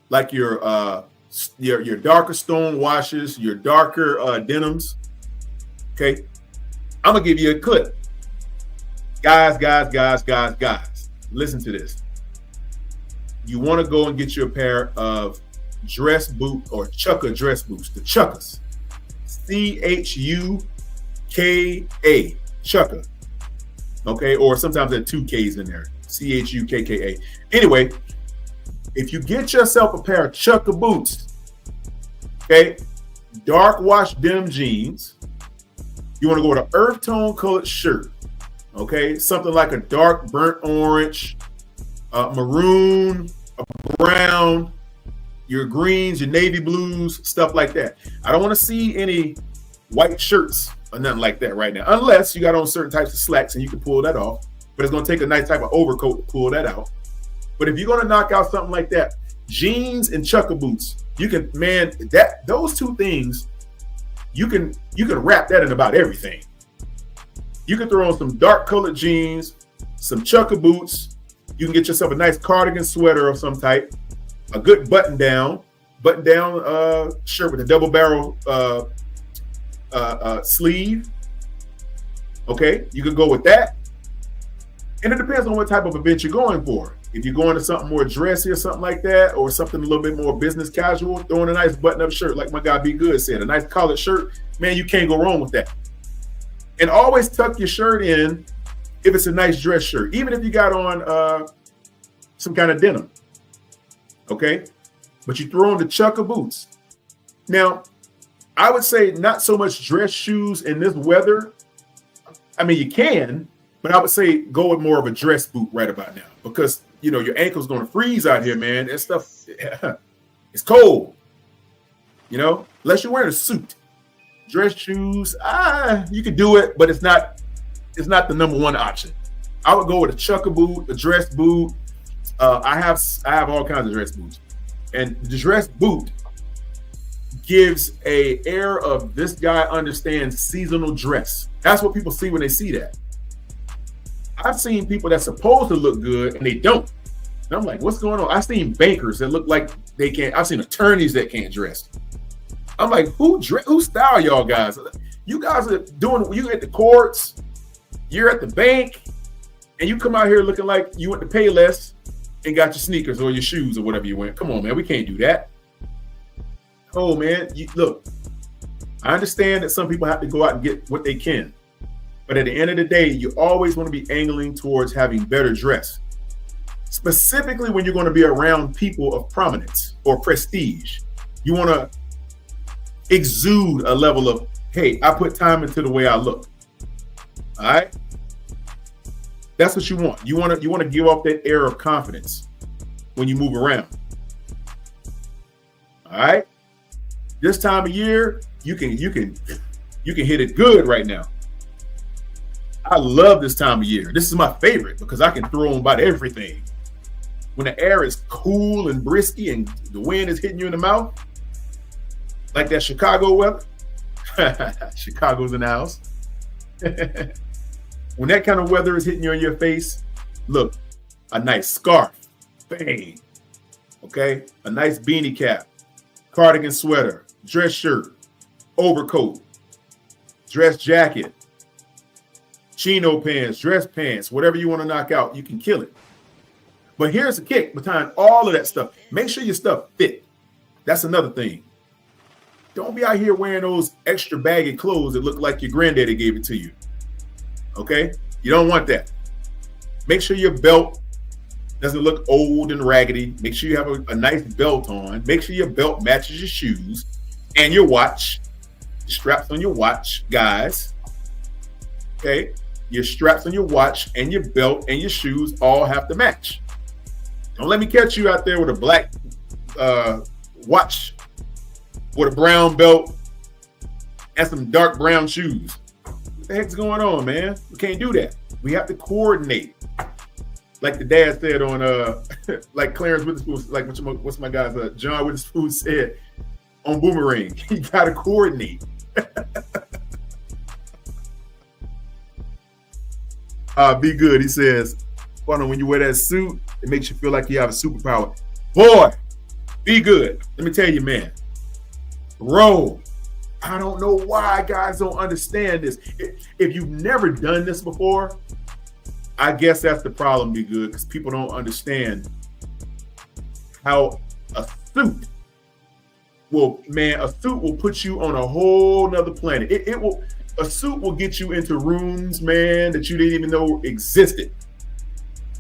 [SPEAKER 2] like your darker stone washes, your darker denims, okay? I'm going to give you a clip. Guys, listen to this. You want to go and get you a pair of dress boot or chukka dress boots, the chukkas. C-H-U-K-A, chukka. Okay, or sometimes there are 2 K's in there. C-H-U-K-K-A. Anyway, if you get yourself a pair of chukka boots, okay, dark wash denim jeans, you want to go with an earth tone colored shirt, okay, something like a dark burnt orange, maroon, a brown, your greens, your navy blues, stuff like that. I don't want to see any white shirts or nothing like that right now, unless you got on certain types of slacks and you can pull that off. But it's going to take a nice type of overcoat to pull that out. But if you're going to knock out something like that, jeans and chukka boots, you can, man, those 2 things, you can wrap that in about everything. You can throw on some dark colored jeans, some chukka boots. You can get yourself a nice cardigan sweater of some type, a good button down shirt with a double barrel sleeve. Okay, you can go with that. And it depends on what type of event you're going for. If you're going to something more dressy or something like that, or something a little bit more business casual, throwing a nice button-up shirt, like my guy Be Good said, a nice collared shirt, man, you can't go wrong with that. And always tuck your shirt in if it's a nice dress shirt, even if you got on some kind of denim. Okay, but you throw on the chukka boots. Now, I would say not so much dress shoes in this weather. I mean, you can, but I would say go with more of a dress boot right about now, because you know your ankle's going to freeze out here, man. That stuff, it's cold. You know, unless you're wearing a suit. Dress shoes, you could do it, but it's not the number one option. I would go with a chukka boot, a dress boot. I have all kinds of dress boots, and the dress boot gives a air of this guy understands seasonal dress. That's what people see when they see that. I've seen people that's supposed to look good and they don't. And I'm like, what's going on? I've seen bankers that look like they can't. I've seen attorneys that can't dress. I'm like, who style y'all guys? You guys are doing, you at the courts, you're at the bank, and you come out here looking like you went to Payless, and got your sneakers or your shoes or whatever you went. Come on, man. We can't do that. Oh, man. Look, I understand that some people have to go out and get what they can. But at the end of the day, you always want to be angling towards having better dress. Specifically when you're going to be around people of prominence or prestige. You want to exude a level of, hey, I put time into the way I look. All right? That's what you want. You want to give off that air of confidence when you move around. All right? This time of year, you can hit it good right now. I love this time of year. This is my favorite because I can throw on about everything. When the air is cool and brisky and the wind is hitting you in the mouth, like that Chicago weather. Chicago's in the house. When that kind of weather is hitting you in your face, look, a nice scarf, bang, okay? A nice beanie cap, cardigan sweater, dress shirt, overcoat, dress jacket, chino pants, dress pants, whatever you want to knock out, you can kill it. But here's the kick behind all of that stuff. Make sure your stuff fit. That's another thing. Don't be out here wearing those extra baggy clothes that look like your granddaddy gave it to you. Okay? You don't want that. Make sure your belt doesn't look old and raggedy. Make sure you have a nice belt on. Make sure your belt matches your shoes and your watch. The straps on your watch, guys. Okay? Your straps on your watch and your belt and your shoes all have to match. Don't let me catch you out there with a black watch with a brown belt and some dark brown shoes. What the heck's going on, man? We can't do that. We have to coordinate. Like the dad said on, like Clarence Witherspoon, like what's my guy's, John Witherspoon said on Boomerang. You got to coordinate. Be good. He says, when you wear that suit, it makes you feel like you have a superpower. Boy, be good. Let me tell you, man. Bro, I don't know why guys don't understand this. If you've never done this before, I guess that's the problem, Be good, because people don't understand how a suit will put you on a whole nother planet. A suit will get you into rooms, man, that you didn't even know existed.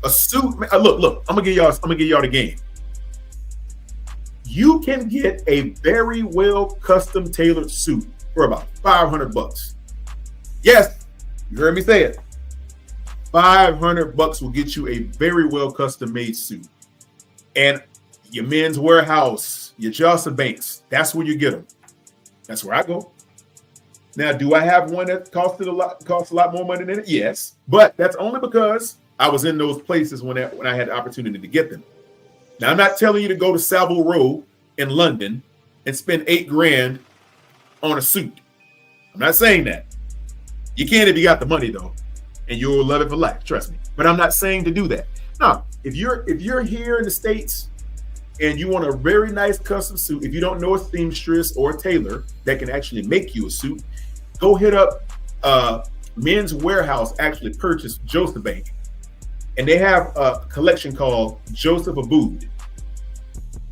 [SPEAKER 2] A suit, man, look, I'm gonna give y'all the game. You can get a very well custom tailored suit for about $500. Yes, you heard me say it. $500 will get you a very well custom made suit. And your Men's Warehouse, your Johnson Banks, that's where you get them. That's where I go. Now, do I have one that costs a lot more money than it? Yes, but that's only because I was in those places when I had the opportunity to get them. Now, I'm not telling you to go to Savile Row in London and spend $8,000 on a suit. I'm not saying that. You can if you got the money though, and you'll love it for life. Trust me. But I'm not saying to do that. No, if you're here in the States and you want a very nice custom suit, if you don't know a seamstress or a tailor that can actually make you a suit, go hit up Men's Warehouse. Actually purchased Joseph Bank. And they have a collection called Joseph Abood.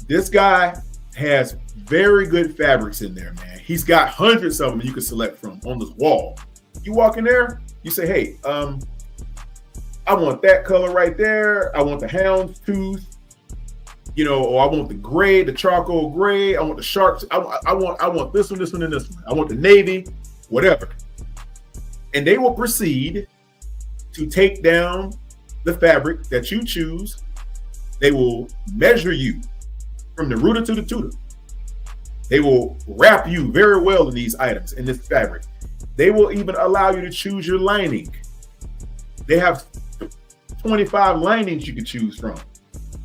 [SPEAKER 2] This guy has very good fabrics in there, man. He's got hundreds of them you can select from on this wall. You walk in there, you say, hey, I want that color right there. I want the houndstooth, or I want the gray, the charcoal gray. I want the sharks. I want this one, and this one. I want the navy, whatever. And they will proceed to take down the fabric that you choose. They will measure you from the rooter to the tutor. They will wrap you very well in these items, in this fabric. They will even allow you to choose your lining. They have 25 linings you can choose from.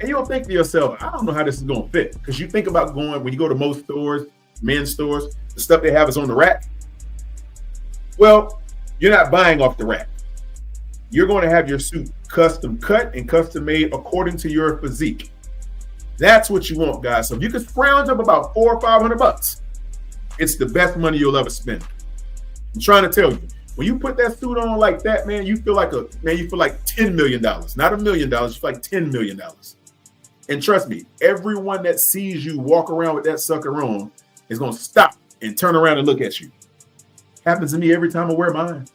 [SPEAKER 2] And you'll think to yourself, I don't know how this is going to fit. Because you think about when you go to most stores, men's stores, the stuff they have is on the rack. Well, you're not buying off the rack. You're going to have your suit custom cut and custom made according to your physique. That's what you want, guys. So if you can scrounge up about $400 or $500, it's the best money you'll ever spend. I'm trying to tell you, when you put that suit on like that, man, you feel like $10 million. Not $1 million, you feel like $10 million. And trust me, everyone that sees you walk around with that sucker on is going to stop and turn around and look at you. Happens to me every time I wear mine.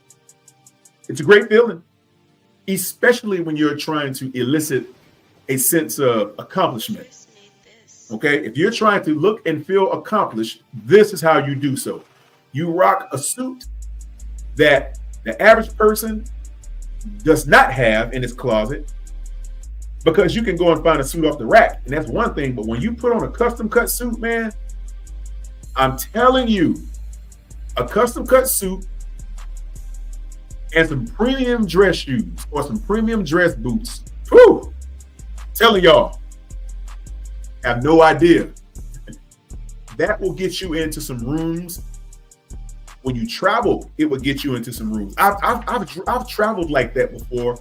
[SPEAKER 2] It's a great feeling, especially when you're trying to elicit a sense of accomplishment. Okay, if you're trying to look and feel accomplished, this is how you do so. You rock a suit that the average person does not have in his closet, because you can go and find a suit off the rack, and that's one thing. But when you put on a custom cut suit, man, I'm telling you, a custom cut suit and some premium dress shoes or some premium dress boots, whew, telling y'all, have no idea. That will get you into some rooms. When you travel, it will get you into some rooms. I've traveled like that before,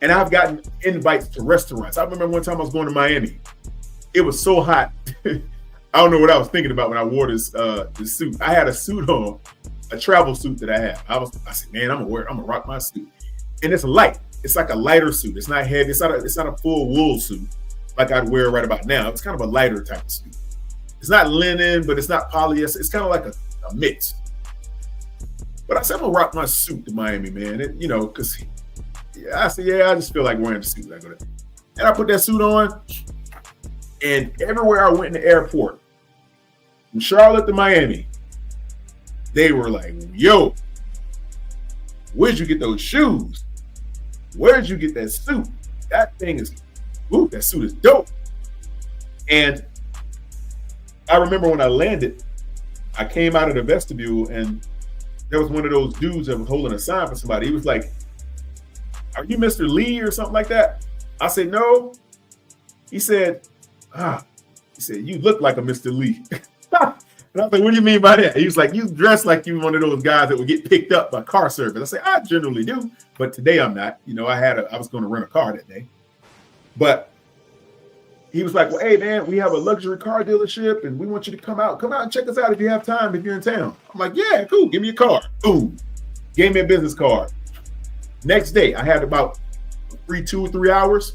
[SPEAKER 2] and I've gotten invites to restaurants. I remember one time I was going to Miami. It was so hot. I don't know what I was thinking about when I wore this suit. I had a suit on, a travel suit that I had. I said, man, I'm gonna rock my suit. And it's light. It's like a lighter suit. It's not heavy. It's not a full wool suit like I'd wear right about now. It's kind of a lighter type of suit. It's not linen, but it's not polyester. It's kind of like a mix. But I said, I'm gonna rock my suit to Miami, man. Because I said, I just feel like wearing a suit. I go there. And I put that suit on, and everywhere I went in the airport, from Charlotte to Miami, they were like, yo, where'd you get those shoes? Where'd you get that suit? That suit is dope. And I remember when I landed, I came out of the vestibule, and there was one of those dudes that was holding a sign for somebody. He was like, are you Mr. Lee or something like that? I said, no. He said, you look like a Mr. Lee. And I was like, what do you mean by that? He was like, you dress like you one of those guys that would get picked up by car service. I said, I generally do, but today I'm not. I was going to rent a car that day. But he was like, well, hey, man, we have a luxury car dealership, and we want you to come out and check us out if you have time, if you're in town. I'm like, yeah, cool. Give me a card. Boom. Gave me a business card. Next day, I had about 2 or 3 hours,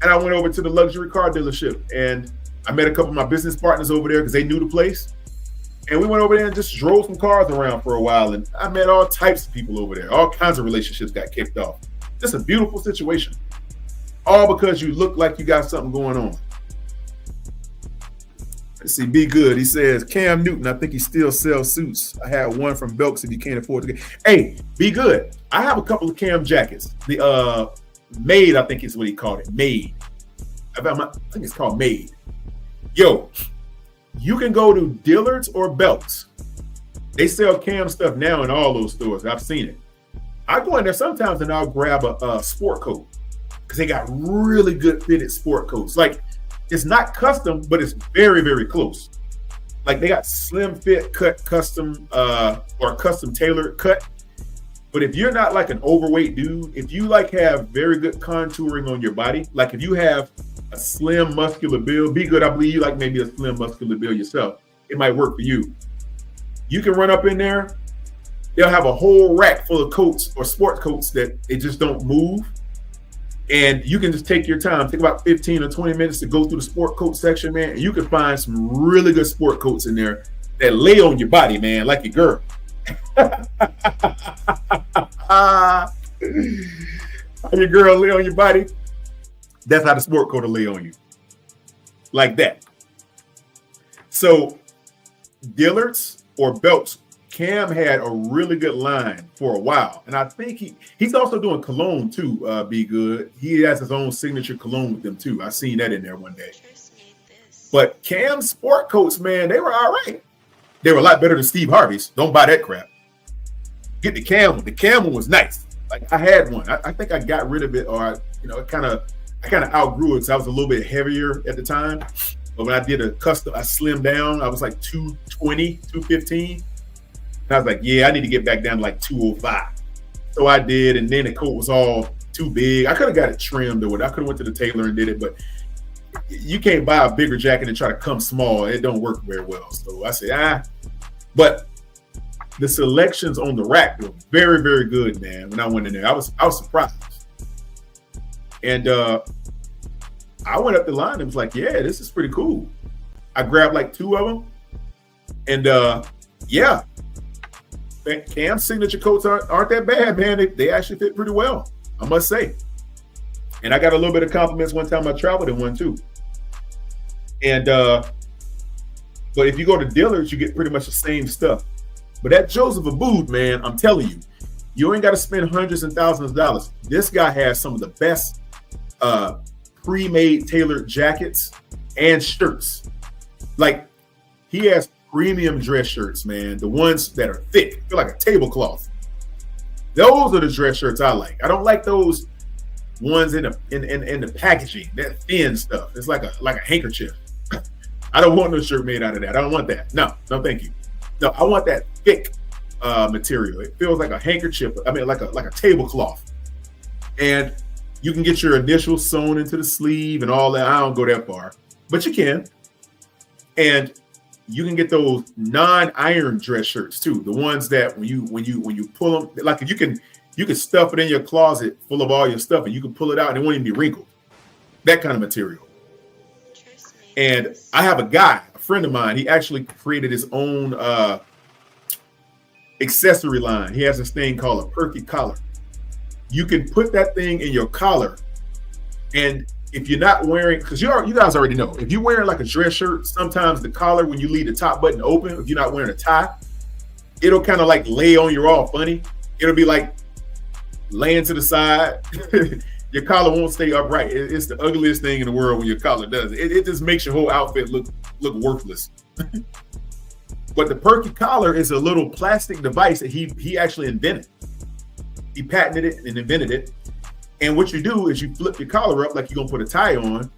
[SPEAKER 2] and I went over to the luxury car dealership, and I met a couple of my business partners over there because they knew the place. And we went over there and just drove some cars around for a while, and I met all types of people over there. All kinds of relationships got kicked off. Just a beautiful situation. All because you look like you got something going on. Let's see, Be Good. He says, Cam Newton, I think he still sells suits. I had one from Belks if you can't afford to get. Hey, Be Good. I have a couple of Cam jackets. The Made, I think is what he called it. Made. I think it's called Made. Yo, you can go to Dillard's or Belks. They sell Cam stuff now in all those stores. I've seen it. I go in there sometimes and I'll grab a sport coat because they got really good fitted sport coats. Like, it's not custom, but it's very, very close. Like, they got slim fit cut custom or custom tailored cut. But if you're not like an overweight dude, if you like have very good contouring on your body, like if you have a slim muscular build, Be Good, I believe you like maybe a slim muscular build yourself, it might work for you. You can run up in there. They'll have a whole rack full of coats or sport coats that they just don't move. And you can just take your time, take about 15 or 20 minutes to go through the sport coat section, man. And you can find some really good sport coats in there that lay on your body, man, like your girl. How your girl lay on your body? That's how the sport coat will lay on you. Like that. So Dillard's or Belks, Cam had a really good line for a while. And I think he's also doing cologne too, Be Good. He has his own signature cologne with them too. I seen that in there one day. But Cam sport coats, man, they were all right. They were a lot better than Steve Harvey's. Don't buy that crap. Get the Cam one. The Cam one was nice. Like, I had one. I think I got rid of it, or I kind of outgrew it because I was a little bit heavier at the time. But when I did a custom, I slimmed down. I was like 220, 215. And I was like, yeah, I need to get back down to like 205. So I did, and then the coat was all too big. I could have got it trimmed or whatever. I could have went to the tailor and did it, but you can't buy a bigger jacket and try to come small. It don't work very well. So I said, but the selections on the rack were very, very good, man. When I went in there, I was surprised. And I went up the line and was like, yeah, this is pretty cool. I grabbed like 2 of them. And yeah, Cam's signature coats aren't that bad, man. They actually fit pretty well, I must say. And I got a little bit of compliments one time I traveled in one too. And but if you go to Dillard's, you get pretty much the same stuff. But that Joseph Abboud, man, I'm telling you, you ain't got to spend hundreds and thousands of dollars. This guy has some of the best pre-made tailored jackets and shirts. Like, he has premium dress shirts, man. The ones that are thick, feel like a tablecloth. Those are the dress shirts I like. I don't like those ones in the packaging, that thin stuff. It's like a handkerchief. I don't want no shirt made out of that. I don't want that. No, thank you. No, I want that thick material. It feels like a handkerchief. I mean, like a tablecloth. And you can get your initials sewn into the sleeve and all that. I don't go that far, but you can. And you can get those non-iron dress shirts too. The ones that when you pull them, like you can stuff it in your closet full of all your stuff, and you can pull it out and it won't even be wrinkled. That kind of material. And I have a friend of mine. He actually created his own accessory line. He has this thing called a Perky collar. You can put that thing in your collar, and if you're not wearing, because you guys already know, if you're wearing like a dress shirt, sometimes the collar, when you leave the top button open, if you're not wearing a tie, it'll kind of like lay on you all funny. It'll be like laying to the side. Your collar won't stay upright. It's the ugliest thing in the world when your collar does it. It just makes your whole outfit look worthless. But the Perky collar is a little plastic device that he actually invented. He patented it and invented it. And what you do is you flip your collar up like you're gonna put a tie on.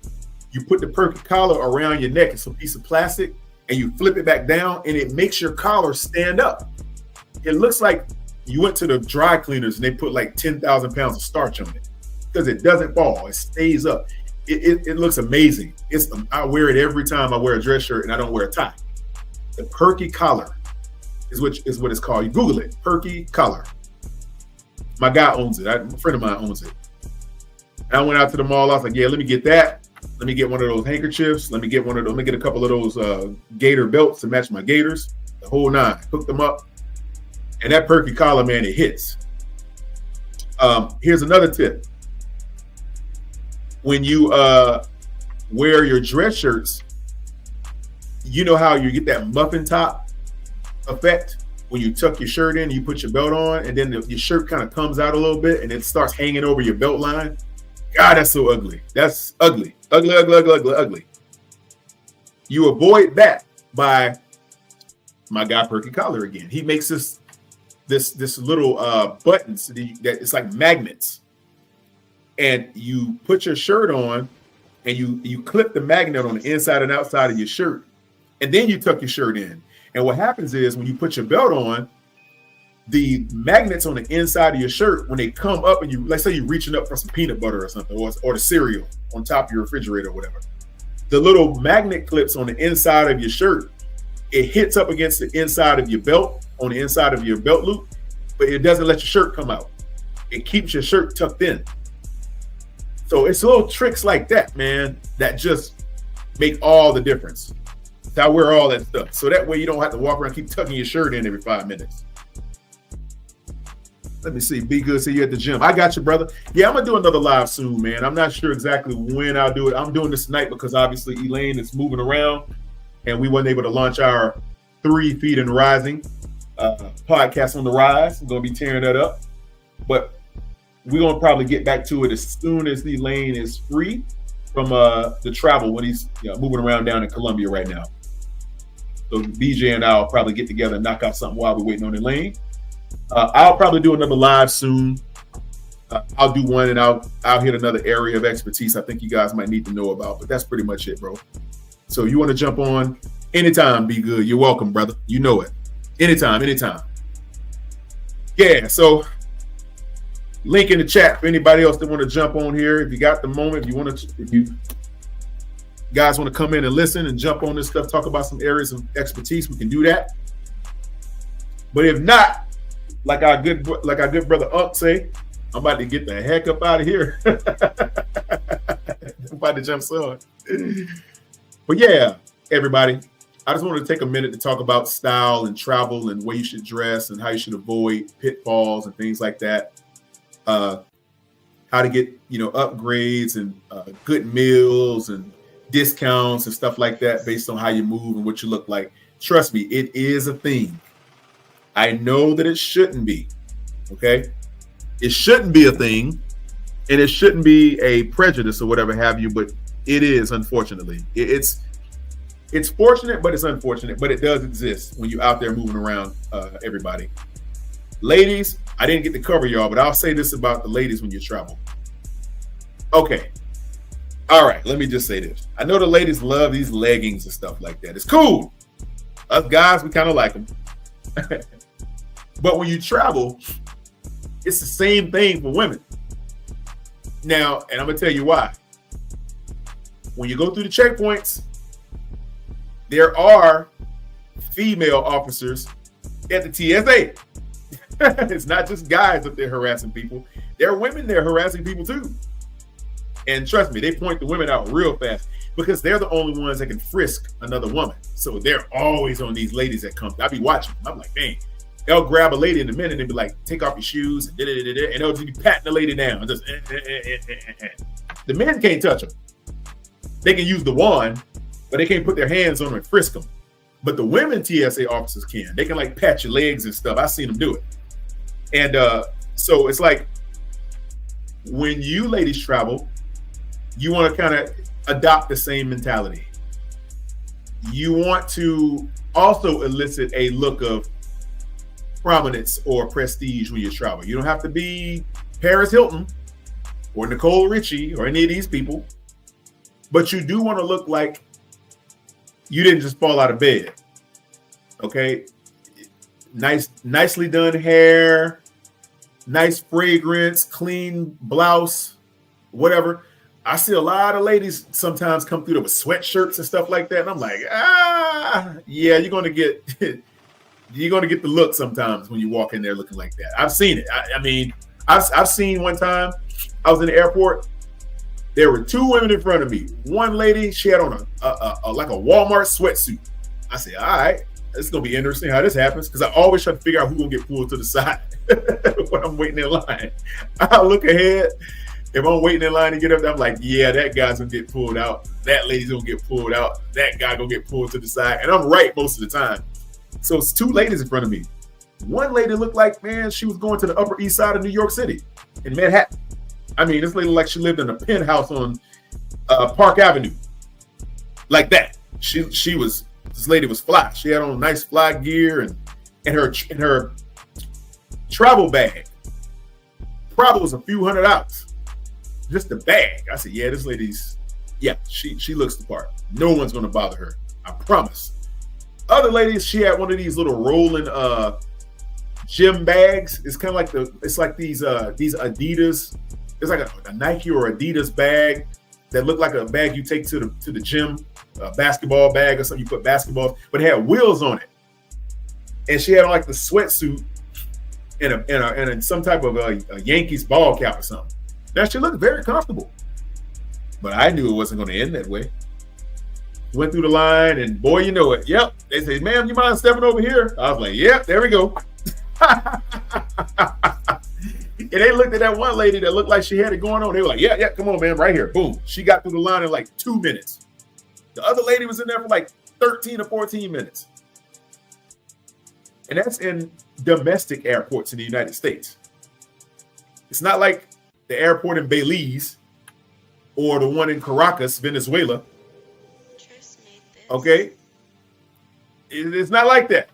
[SPEAKER 2] You put the Perky collar around your neck. It's a piece of plastic, and you flip it back down, and it makes your collar stand up. It looks like you went to the dry cleaners and they put like 10,000 pounds of starch on it, because it doesn't fall. It stays up. It looks amazing. I wear it every time I wear a dress shirt and I don't wear a tie. The Perky collar is what it's called. You Google it, Perky collar. My guy owns it. A friend of mine owns it. And I went out to the mall. I was like, yeah, let me get that. Let me get one of those handkerchiefs. Let me get a couple of those gator belts to match my gators. The whole 9. Hooked them up. And that Perky collar, man, it hits. Here's another tip. When you wear your dress shirts, you know how you get that muffin top effect when you tuck your shirt in, you put your belt on, and then your shirt kind of comes out a little bit and it starts hanging over your belt line. God, that's so ugly. That's ugly. Ugly. You avoid that by my guy Perky collar again. He makes this little buttons that it's like magnets. And you put your shirt on and you clip the magnet on the inside and outside of your shirt, and then you tuck your shirt in. And what happens is when you put your belt on, the magnets on the inside of your shirt, when they come up and let's say you're reaching up for some peanut butter or something, or the cereal on top of your refrigerator or whatever, the little magnet clips on the inside of your shirt, it hits up against the inside of your belt, on the inside of your belt loop, but it doesn't let your shirt come out. It keeps your shirt tucked in. So it's little tricks like that, man, that just make all the difference. So I wear all that stuff. So that way you don't have to walk around, keep tucking your shirt in every 5 minutes. Let me see. Be good. See you at the gym. I got you, brother. Yeah, I'm going to do another live soon, man. I'm not sure exactly when I'll do it. I'm doing this tonight because obviously Elaine is moving around and we weren't able to launch our 3 Feet and Rising podcast on the rise. I'm going to be tearing that up. But we're going to probably get back to it as soon as Elaine is free from the travel when he's moving around down in Colombia right now. So BJ and I'll probably get together and knock out something while we're waiting on Elaine. I'll probably do another live soon. I'll do one and I'll hit another area of expertise I think you guys might need to know about, but that's pretty much it, bro. So you want to jump on anytime, Be Good. You're welcome, brother. You know it. Anytime. Yeah, so link in the chat for anybody else that want to jump on here. If you got the moment, if you guys want to come in and listen and jump on this stuff, talk about some areas of expertise, we can do that. But if not, like our good brother Unc say, I'm about to get the heck up out of here. about to jump on. But yeah, everybody, I just wanted to take a minute to talk about style and travel and where you should dress and how you should avoid pitfalls and things like that. How to get, upgrades and good meals and discounts and stuff like that based on how you move and what you look like. Trust me, it is a thing. I know that it shouldn't be. Okay. It shouldn't be a thing, and it shouldn't be a prejudice or whatever have you, but it is, unfortunately. It's fortunate, but it's unfortunate, but it does exist when you're out there moving around, everybody. Ladies, I didn't get to cover y'all, but I'll say this about the ladies when you travel. Okay. All right, let me just say this. I know the ladies love these leggings and stuff like that. It's cool. Us guys, we kind of like them. But when you travel, it's the same thing for women. Now, and I'm going to tell you why. When you go through the checkpoints, there are female officers at the TSA. It's not just guys up there harassing people. There are women there harassing people too. And trust me, they point the women out real fast because they're the only ones that can frisk another woman. So they're always on these ladies that come. I be watching. I'm like, dang. They'll grab a lady in a minute and be like, take off your shoes, and they'll just be patting the lady down. Just, The men can't touch them. They can use the wand, but they can't put their hands on them and frisk them. But the women TSA officers can. They can like pat your legs and stuff. I've seen them do it. And so it's like when you ladies travel, you want to kind of adopt the same mentality. You want to also elicit a look of prominence or prestige when you travel. You don't have to be Paris Hilton or Nicole Richie or any of these people, but you do want to look like you didn't just fall out of bed. Okay. Nicely done hair, nice fragrance, clean blouse, whatever. I see a lot of ladies sometimes come through there with sweatshirts and stuff like that. And I'm like, yeah, you're going to get the look sometimes when you walk in there looking like that. I've seen it. I mean, I've seen one time I was in the airport. There were two women in front of me. One lady, she had on a like a Walmart sweatsuit. I said, all right, it's going to be interesting how this happens because I always try to figure out who's going to get pulled to the side when I'm waiting in line. I look ahead. If I'm waiting in line to get up there, I'm like, yeah, that guy's going to get pulled out. That lady's going to get pulled out. That guy going to get pulled to the side. And I'm right most of the time. So it's two ladies in front of me. One lady looked like, man, she was going to the Upper East Side of New York City in Manhattan. I mean, this lady looked like she lived in a penthouse on Park Avenue. Like that. This lady was fly. She had on nice fly gear and her travel bag probably was a few $100. Just the bag. I said, yeah, this lady's, yeah, she looks the part. No one's going to bother her. I promise. Other ladies, she had one of these little rolling gym bags. It's kind of like it's like these Adidas. It's like a Nike or Adidas bag that looked like a bag you take to the gym, a basketball bag or something. You put basketballs, but it had wheels on it. And she had on like the sweatsuit and some type of a Yankees ball cap or something. Now she looked very comfortable, but I knew it wasn't going to end that way. Went through the line, and boy, you know it. Yep. They say, ma'am, you mind stepping over here? I was like, yep, there we go. And they looked at that one lady that looked like she had it going on. They were like, yeah, come on, man, right here. Boom. She got through the line in like 2 minutes. The other lady was in there for like 13 or 14 minutes. And that's in domestic airports in the United States. It's not like the airport in Belize or the one in Caracas, Venezuela. Okay? It's not like that.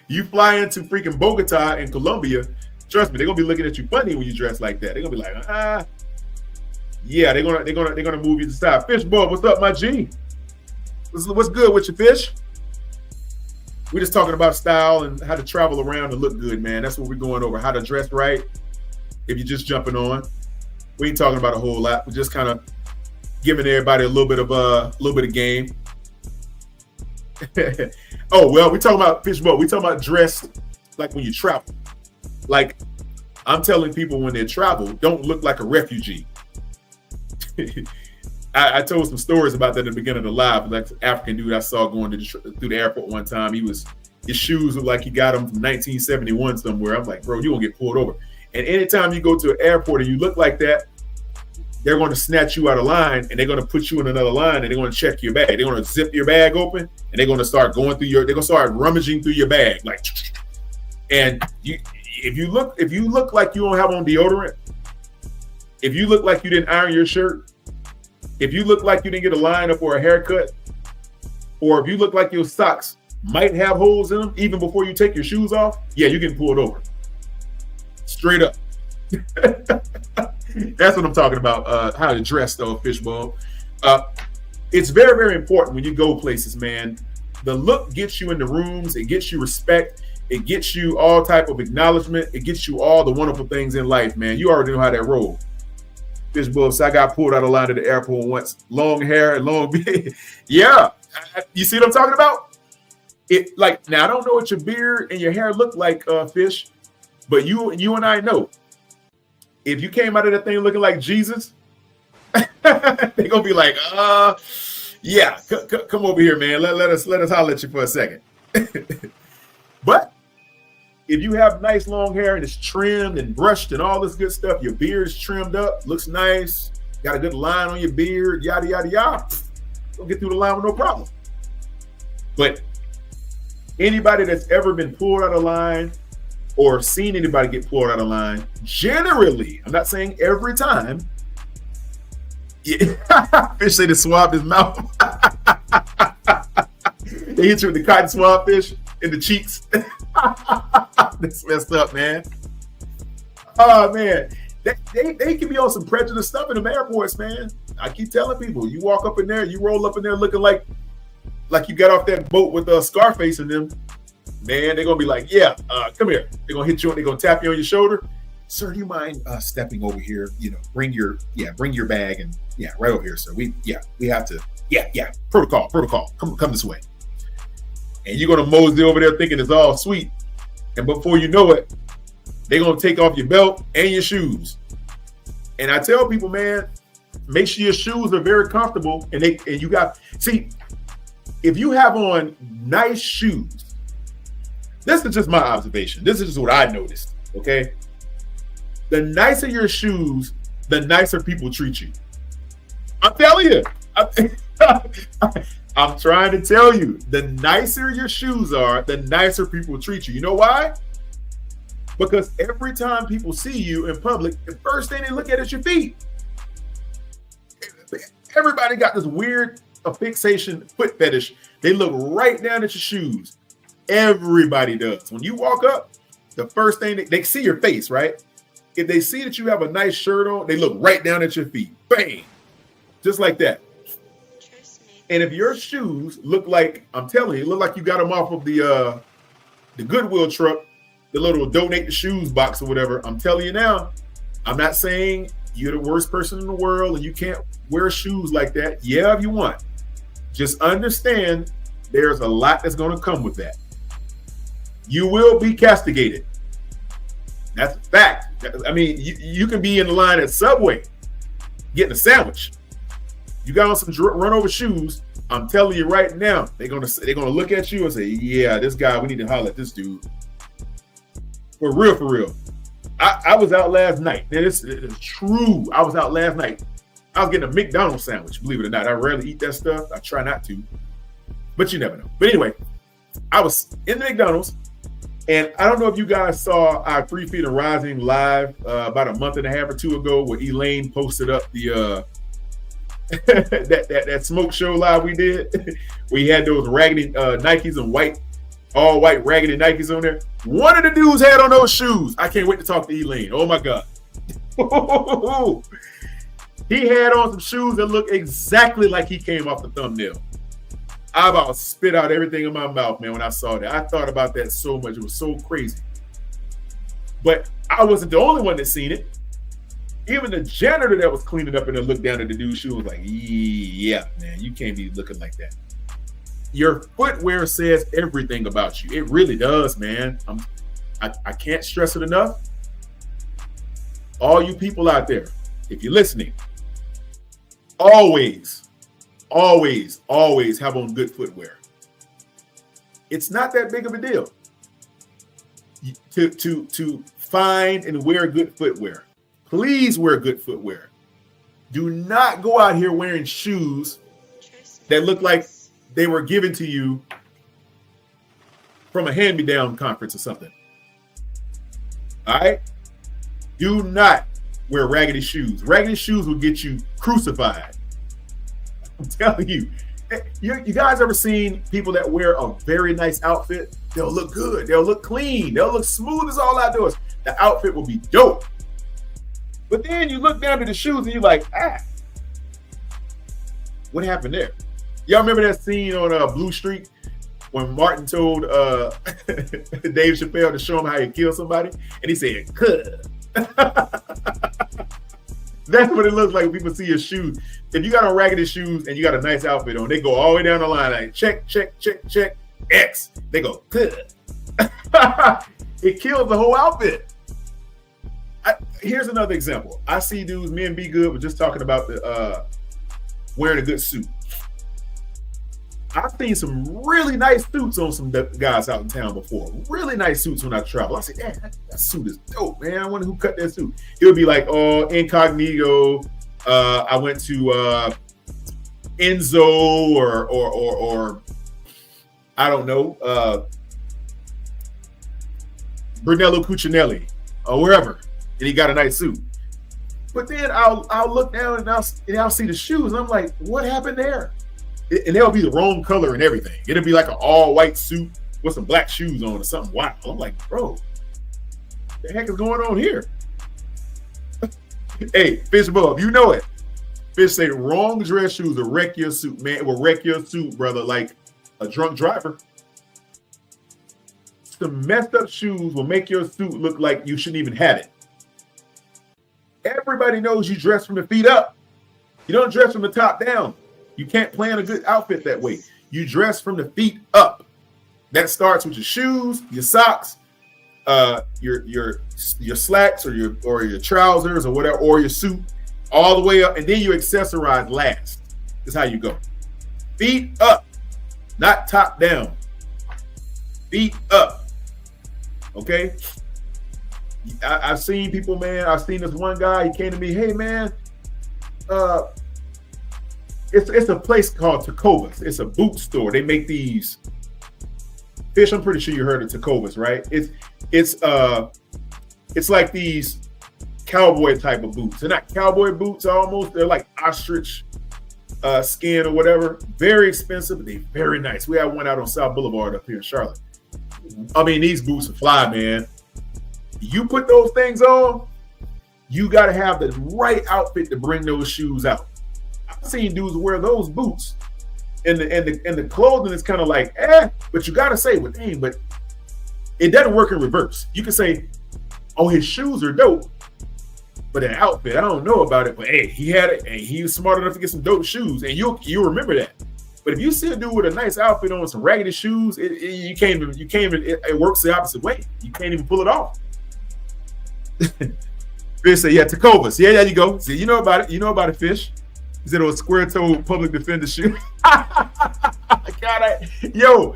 [SPEAKER 2] You fly into freaking Bogota in Colombia, trust me, they're gonna be looking at you funny when you dress like that. They're gonna be like, yeah, they're gonna move you to the side. Fishboy, what's up, my G? What's good with your fish? We're just talking about style and how to travel around and look good, man. That's what we're going over. How to dress right. If you're just jumping on, we ain't talking about a whole lot. We're just kind of giving everybody a little bit of game. Oh, well, we're talking about Fishboy. We're talking about dress like when you travel. Like, I'm telling people when they travel, don't look like a refugee. I told some stories about that in the beginning of the live. Like the African dude I saw going through the airport one time. His shoes looked like he got them from 1971 somewhere. I'm like, bro, you won't get pulled over. And anytime you go to an airport and you look like that, they're going to snatch you out of line and they're going to put you in another line and they're going to check your bag. They're going to zip your bag open and they're going to start they're going to start rummaging through your bag. Like, and if you look like you don't have on deodorant, if you look like you didn't iron your shirt, if you look like you didn't get a line up or a haircut, or if you look like your socks might have holes in them even before you take your shoes off, yeah, you're getting pulled over. Straight up. That's what I'm talking about, how to dress, though, Fishbowl. It's very, very important when you go places, man. The look gets you in the rooms. It gets you respect. It gets you all type of acknowledgement. It gets you all the wonderful things in life, man. You already know how that rolls. Fishbowl, so I got pulled out of line at the airport once. Long hair and long beard. Yeah. You see what I'm talking about? Now, I don't know what your beard and your hair look like, Fish, but you and I know. If you came out of that thing looking like Jesus, they're gonna be like, yeah, come over here, man. Let us holler at you for a second. But if you have nice long hair and it's trimmed and brushed and all this good stuff, your beard is trimmed up, looks nice, got a good line on your beard, yada yada yada, you'll get through the line with no problem. But anybody that's ever been pulled out of line or seen anybody get pulled out of line, generally, I'm not saying every time. Yeah. Fish say to swab his mouth. They hit you with the cotton swab, Fish, in the cheeks. That's messed up, man. Oh, man. They can be on some prejudice stuff in the airports, man. I keep telling people, you walk up in there, you roll up in there looking like you got off that boat with Scarface in them. Man, they're gonna be like, yeah, come here. They're gonna hit you, they're gonna tap you on your shoulder. Sir, do you mind stepping over here? Bring your bag and right over here, sir. We have to, protocol. Come this way. And you're gonna mosey over there thinking it's all sweet. And before you know it, they're gonna take off your belt and your shoes. And I tell people, man, make sure your shoes are very comfortable. And if you have on nice shoes, this is just my observation. This is just what I noticed, okay? The nicer your shoes, the nicer people treat you. I'm telling you. I'm trying to tell you. The nicer your shoes are, the nicer people treat you. You know why? Because every time people see you in public, the first thing they look at is your feet. Everybody got this weird fixation, foot fetish. They look right down at your shoes. Everybody does. When you walk up, the first thing they see your face, right? If they see that you have a nice shirt on, they look right down at your feet. Bang! Just like that. And if your shoes look like, I'm telling you, look like you got them off of the Goodwill truck, the little donate the shoes box or whatever, I'm telling you now, I'm not saying you're the worst person in the world and you can't wear shoes like that. Yeah, if you want. Just understand there's a lot that's going to come with that. You will be castigated. That's a fact. I mean, you can be in the line at Subway getting a sandwich. You got on some run over shoes. I'm telling you right now, they're gonna look at you and say, "Yeah, this guy. We need to holler at this dude." For real. I was out last night. It's true. I was out last night. I was getting a McDonald's sandwich. Believe it or not, I rarely eat that stuff. I try not to, but you never know. But anyway, I was in the McDonald's. And I don't know if you guys saw our 3 Feet and Rising live about a month and a half or two ago, where Elaine posted up the that smoke show live we did. We had those raggedy Nikes and all white raggedy Nikes on there. One of the dudes had on those shoes. I can't wait to talk to Elaine. Oh my God. He had on some shoes that looked exactly like he came off the thumbnail. I about spit out everything in my mouth, man, when I saw that. I thought about that so much. It was so crazy. But I wasn't the only one that seen it. Even the janitor that was cleaning up and then looked down at the dude's shoe was like, yeah, man, you can't be looking like that. Your footwear says everything about you. It really does, man. I can't stress it enough. All you people out there, if you're listening, always have on good footwear. It's not that big of a deal to find and wear good footwear. Please wear good footwear. Do not go out here wearing shoes that look like they were given to you from a hand-me-down conference or something. All right? Do not wear raggedy shoes. Raggedy shoes will get you crucified. I'm telling you. You guys ever seen people that wear a very nice outfit? They'll look good. They'll look clean. They'll look smooth as all outdoors. The outfit will be dope. But then you look down to the shoes and you're like, what happened there? Y'all remember that scene on Blue Streak when Martin told Dave Chappelle to show him how he killed somebody? And he said, That's what it looks like when people see your shoes. If you got on raggedy shoes and you got a nice outfit on, they go all the way down the line like check, check, check, check, X. They go, It kills the whole outfit. Here's another example. I see dudes, me and Be Good were just talking about the wearing a good suit. I've seen some really nice suits on some guys out in town before. Really nice suits when I travel. I say, that suit is dope, man. I wonder who cut that suit. It would be like, Incognito. I went to Enzo or I don't know, Brunello Cucinelli or wherever, and he got a nice suit. But then I'll look down and I'll see the shoes, and I'm like, what happened there? And they'll be the wrong color and everything. It'll be like an all-white suit with some black shoes on or something wild. I'm like, bro, what the heck is going on here? Hey, Fish Bub, you know it. Fish say wrong dress shoes will wreck your suit, man. It will wreck your suit, brother, like a drunk driver. Some messed up shoes will make your suit look like you shouldn't even have it. Everybody knows you dress from the feet up. You don't dress from the top down. You can't plan a good outfit that way. You dress from the feet up. That starts with your shoes, your socks, your slacks or your trousers or whatever, or your suit, all the way up, and then you accessorize last. That's how you go. Feet up, not top down. Feet up. Okay? I've seen people, man. I've seen this one guy. He came to me, hey, man, it's a place called Tecovas. It's a boot store. They make these. Fish, I'm pretty sure you heard of Tecovas, right? It's like these cowboy type of boots. They're not cowboy boots almost. They're like ostrich skin or whatever. Very expensive, but they're very nice. We have one out on South Boulevard up here in Charlotte. I mean, these boots are fly, man. You put those things on, you got to have the right outfit to bring those shoes out. I've seen dudes wear those boots, and the clothing is kind of like, but you got to say, well, dang, but it doesn't work in reverse. You can say, oh, his shoes are dope, but an outfit, I don't know about it, but hey, he had it, and he was smart enough to get some dope shoes, and you'll remember that. But if you see a dude with a nice outfit on, some raggedy shoes, it works the opposite way. You can't even pull it off. Fish said, yeah, Tecovas. Yeah, there you go. See, you know about it. You know about it, Fish. He said it was square-toed public defender shoe. Yo,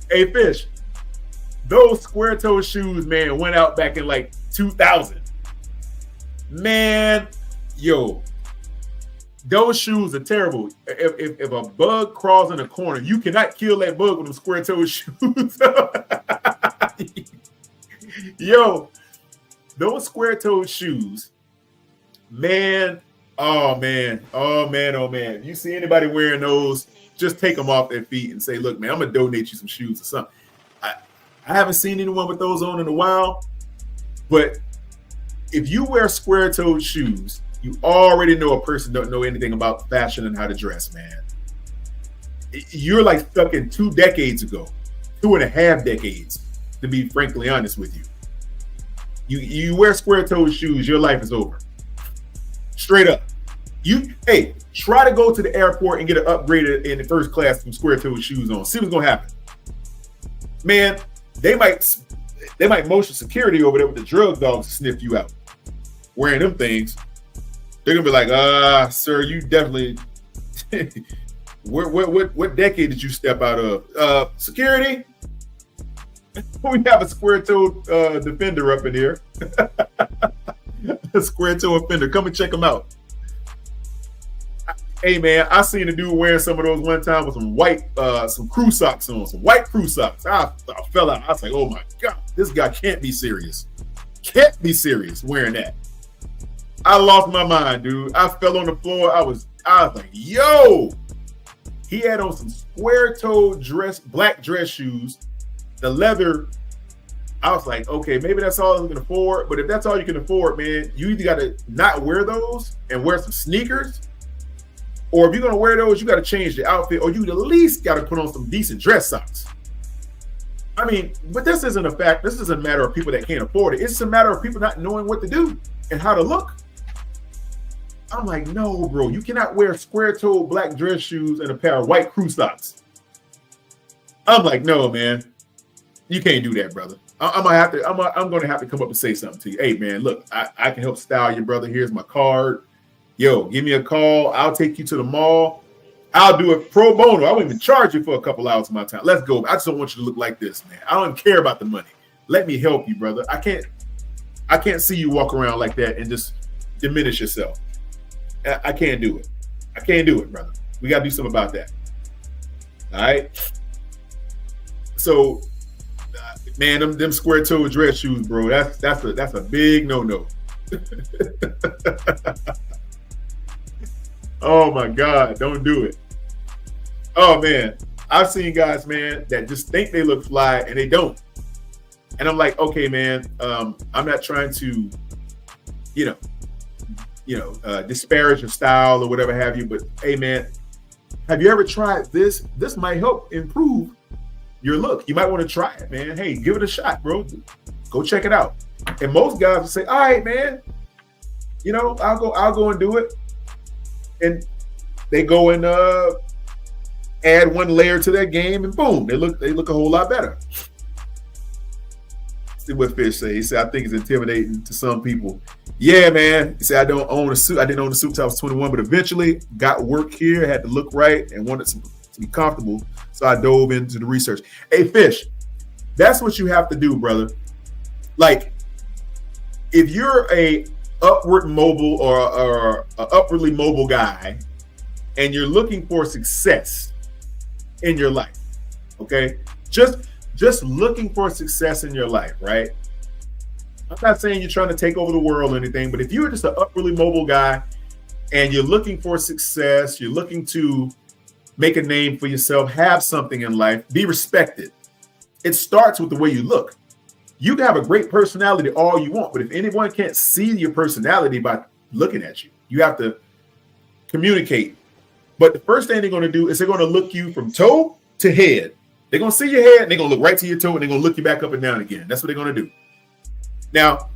[SPEAKER 2] hey, Fish, those square-toed shoes, man, went out back in like 2000. Man, yo, those shoes are terrible. If a bug crawls in a corner, you cannot kill that bug with them square-toed shoes. Yo, those square-toed shoes, man, oh man. If you see anybody wearing those, just take them off their feet and say, look, man, I'm going to donate you some shoes or something. I haven't seen anyone with those on in a while, but if you wear square-toed shoes, you already know a person don't know anything about fashion and how to dress, man. You're like stuck in 2 decades ago, 2.5 decades, to be frankly honest with you. You wear square-toed shoes, your life is over. Straight up. Try to go to the airport and get an upgrade in the first class from square-toed shoes on. See what's gonna happen. Man, they might motion security over there with the drug dogs to sniff you out. Wearing them things. They're gonna be like, sir, you definitely. What decade did you step out of? Security. We have a square-toed defender up in here. A square-toed offender. Come and check him out. Hey man, I seen a dude wearing some of those one time with some white, some crew socks on, some white crew socks. I fell out. I was like, oh my God, this guy can't be serious. Can't be serious wearing that. I lost my mind, dude. I fell on the floor. I was like, yo. He had on some square-toed black dress shoes. The leather, I was like, okay, maybe that's all I can afford. But if that's all you can afford, man, you either got to not wear those and wear some sneakers, or if you're going to wear those, you got to change the outfit, or you at least got to put on some decent dress socks. I mean, but this isn't a fact. This isn't a matter of people that can't afford it. It's a matter of people not knowing what to do and how to look. I'm like, no, bro, you cannot wear square-toed black dress shoes and a pair of white crew socks. I'm like, no, man, you can't do that, brother. I'm gonna have to come up and say something to you. Hey, man, look, I can help style you, brother. Here's my card. Yo, give me a call. I'll take you to the mall. I'll do it pro bono. I won't even charge you for a couple hours of my time. Let's go. I just don't want you to look like this, man. I don't care about the money. Let me help you, brother. I can't see you walk around like that and just diminish yourself. I can't do it. I can't do it, brother. We got to do something about that. All right. So, man, them square-toed dress shoes, bro. That's a big no-no. Oh my God, don't do it. Oh man, I've seen guys, man, that just think they look fly and they don't. And I'm like, okay, man, I'm not trying to, disparage your style or whatever have you. But hey, man, have you ever tried this? This might help improve your look. You might want to try it, man. Hey, give it a shot, bro. Go check it out. And most guys will say, all right, man, I'll go and do it. And they go and add one layer to their game, and boom, they look a whole lot better. See what Fish say. He said, I think it's intimidating to some people. Yeah, man. He said, I don't own a suit. I didn't own a suit until I was 21, but eventually got work here, had to look right, and wanted to be comfortable. So I dove into the research. Hey, Fish, that's what you have to do, brother. Like, if you're a upward mobile or a upwardly mobile guy, and you're looking for success in your life, okay? Just looking for success in your life, right? I'm not saying you're trying to take over the world or anything, but if you're just an upwardly mobile guy and you're looking for success, you're looking to make a name for yourself, have something in life, be respected. It starts with the way you look. You can have a great personality all you want, but if anyone can't see your personality by looking at you, you have to communicate. But the first thing they're going to do is they're going to look you from toe to head. They're going to see your head, and they're going to look right to your toe, and they're going to look you back up and down again. That's what they're going to do. Now,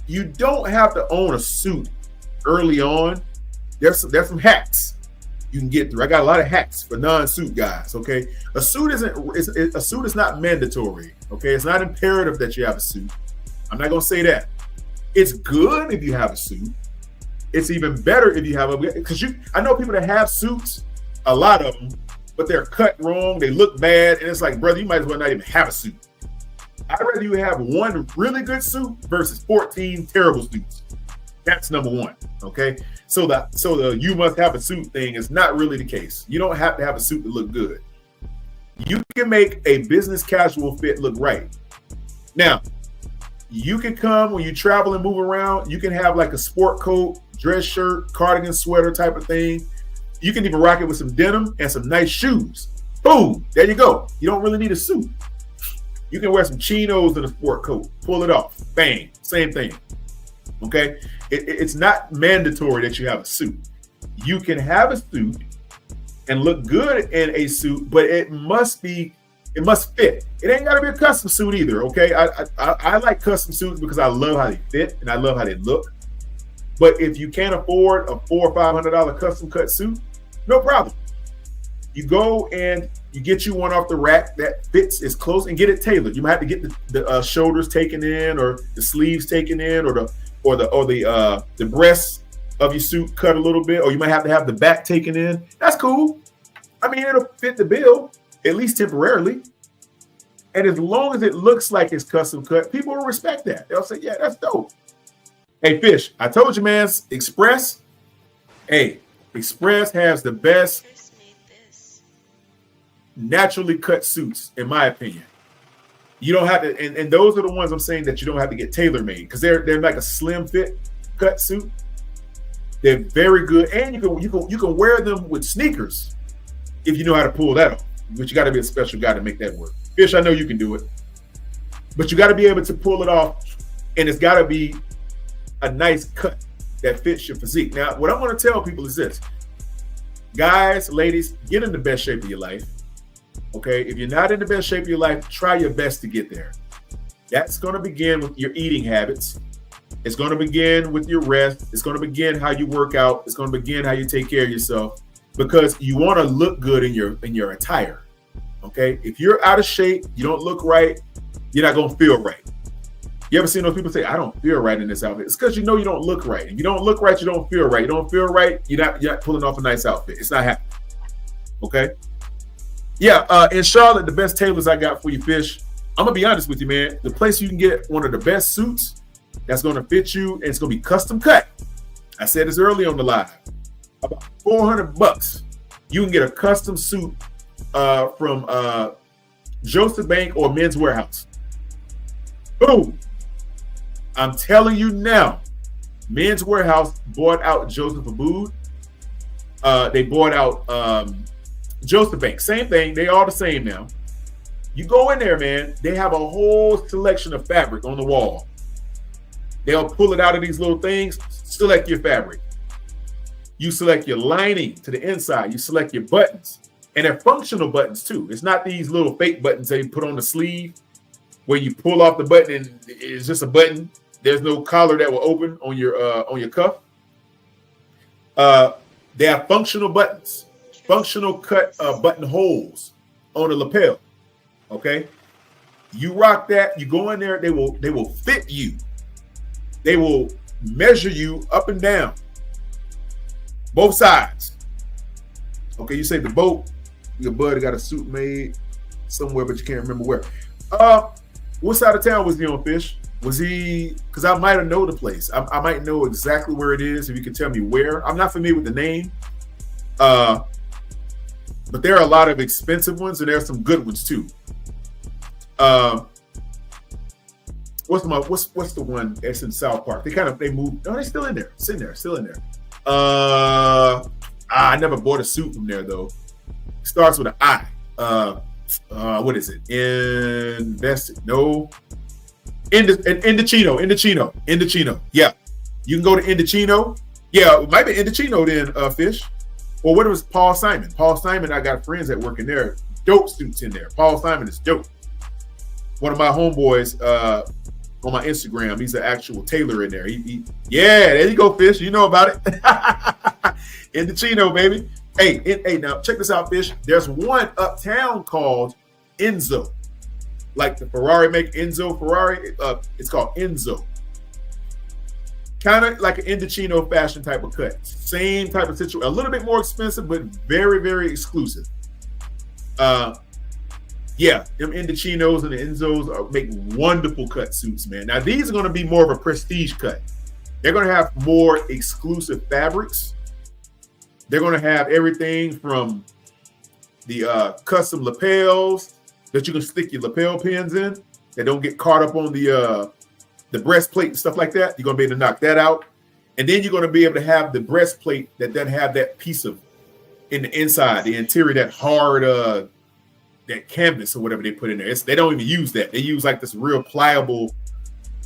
[SPEAKER 2] you don't have to own a suit early on. There's some hacks you can get through. I got a lot of hacks for non-suit guys, okay? A suit is not mandatory, okay? It's not imperative that you have a suit. I'm not going to say that. It's good if you have a suit. It's even better if you have because I know people that have suits, a lot of them, but they're cut wrong, they look bad, and it's like, brother, you might as well not even have a suit. I'd rather you have one really good suit versus 14 terrible suits. That's number one, okay? So the you must have a suit thing is not really the case. You don't have to have a suit to look good. You can make a business casual fit look right. Now, you can come when you travel and move around, you can have like a sport coat, dress shirt, cardigan, sweater type of thing. You can even rock it with some denim and some nice shoes. Boom, there you go. You don't really need a suit. You can wear some chinos and a sport coat, pull it off, bang, same thing. Okay, it's not mandatory that you have a suit. You can have a suit and look good in a suit, but it must fit. It ain't got to be a custom suit either. Okay, I like custom suits because I love how they fit and I love how they look. But if you can't afford a $400 or $500 custom cut suit, no problem. You go and you get you one off the rack that fits as close and get it tailored. You might have to get the shoulders taken in or the sleeves taken in or or the breast of your suit cut a little bit, or you might have to have the back taken in. That's cool. I mean, it'll fit the bill, at least temporarily. And as long as it looks like it's custom cut, people will respect that. They'll say, yeah, that's dope. Hey, Fish, I told you, man, Express. Hey, Express has the best
[SPEAKER 1] Chris made this.
[SPEAKER 2] naturally cut suits, in my opinion. You don't have to, and those are the ones I'm saying that you don't have to get tailor-made, because they're like a slim fit cut suit. They're very good, and you can wear them with sneakers if you know how to pull that off. But you got to be a special guy to make that work. Fish, I know you can do it, but you got to be able to pull it off, and it's got to be a nice cut that fits your physique. Now, what I want to tell people is this: guys, ladies, get in the best shape of your life. Okay, if you're not in the best shape of your life, try your best to get there. That's going to begin with your eating habits. It's going to begin with your rest. It's going to begin how you work out. It's going to begin how you take care of yourself, because you want to look good in your attire. Okay, if you're out of shape, you don't look right, you're not going to feel right. You ever seen those people say, I don't feel right in this outfit? It's because you know you don't look right. If you don't look right, you don't feel right. You don't feel right, you're not pulling off a nice outfit. It's not happening. Okay? Yeah, in Charlotte, the best tailors I got for you, Fish, I'm going to be honest with you, man. The place you can get one of the best suits that's going to fit you, and it's going to be custom cut. I said this early on the live. About $400, you can get a custom suit from Joseph Bank or Men's Warehouse. Boom. I'm telling you now, Men's Warehouse bought out Joseph Abboud. They bought out Joseph Bank. Same thing. They all the same now. You go in there, man. They have a whole selection of fabric on the wall. They'll pull it out of these little things. Select your fabric. You select your lining to the inside. You select your buttons. And they're functional buttons too. It's not these little fake buttons they put on the sleeve where you pull off the button and it's just a button. There's no collar that will open on your cuff. They have functional buttons, functional cut button holes on the lapel. Okay, you rock that. You go in there. They will fit you. They will measure you up and down, both sides. Okay, you say the boat. Your buddy got a suit made somewhere, but you can't remember where. What side of town was he on, Fish? Was he, because I might have known the place. I might know exactly where it is if you can tell me where. I'm not familiar with the name. But there are a lot of expensive ones and there are some good ones too. What's the one that's in South Park? They moved. No, they're still in there. Still in there. I never bought a suit from there though. Starts with an I. What is it? Invested? No. Indochino. Yeah. You can go to Indochino. Yeah, it might be Indochino then, Fish. Or what was Paul Simon? Paul Simon, I got friends that work in there. Dope suits in there. Paul Simon is dope. One of my homeboys on my Instagram, he's an actual tailor in there. Yeah, there you go, Fish. You know about it. Indochino, baby. Hey, now check this out, Fish. There's one uptown called Enzo. Like the Ferrari make Enzo Ferrari. It's called Enzo. Kind of like an Indochino fashion type of cut. Same type of situation. A little bit more expensive, but very, very exclusive. Yeah, them Indochinos and the Enzos make wonderful cut suits, man. Now, these are going to be more of a prestige cut. They're going to have more exclusive fabrics. They're going to have everything from the custom lapels that you can stick your lapel pins in that don't get caught up on the breastplate and stuff like that. You're going to be able to knock that out. And then you're going to be able to have the breastplate that doesn't have that piece of in the inside, the interior, that hard, that canvas or whatever they put in there. They don't even use that. They use like this real pliable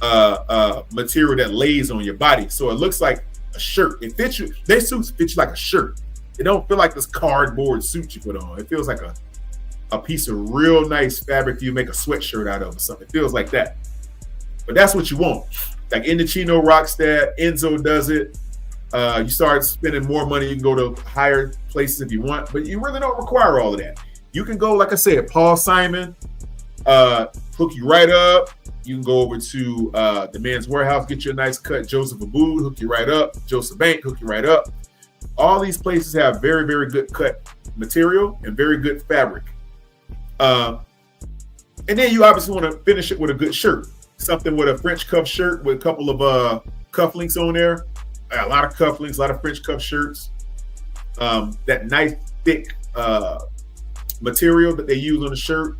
[SPEAKER 2] material that lays on your body. So it looks like a shirt. It fits you. Their suits fit you like a shirt. It don't feel like this cardboard suit you put on. It feels like a piece of real nice fabric you make a sweatshirt out of or something. It feels like that. But that's what you want. Like Indochino rocks that. Enzo does it. You start spending more money. You can go to higher places if you want, but you really don't require all of that. You can go, like I said, Paul Simon, hook you right up. You can go over to the Men's Warehouse, get you a nice cut. Joseph Abboud, hook you right up. Joseph Bank, hook you right up. All these places have very, very good cut material and very good fabric. And then you obviously want to finish it with a good shirt. Something with a French cuff shirt with a couple of cufflinks on there. A lot of cufflinks, a lot of French cuff shirts. That nice, thick material that they use on the shirt.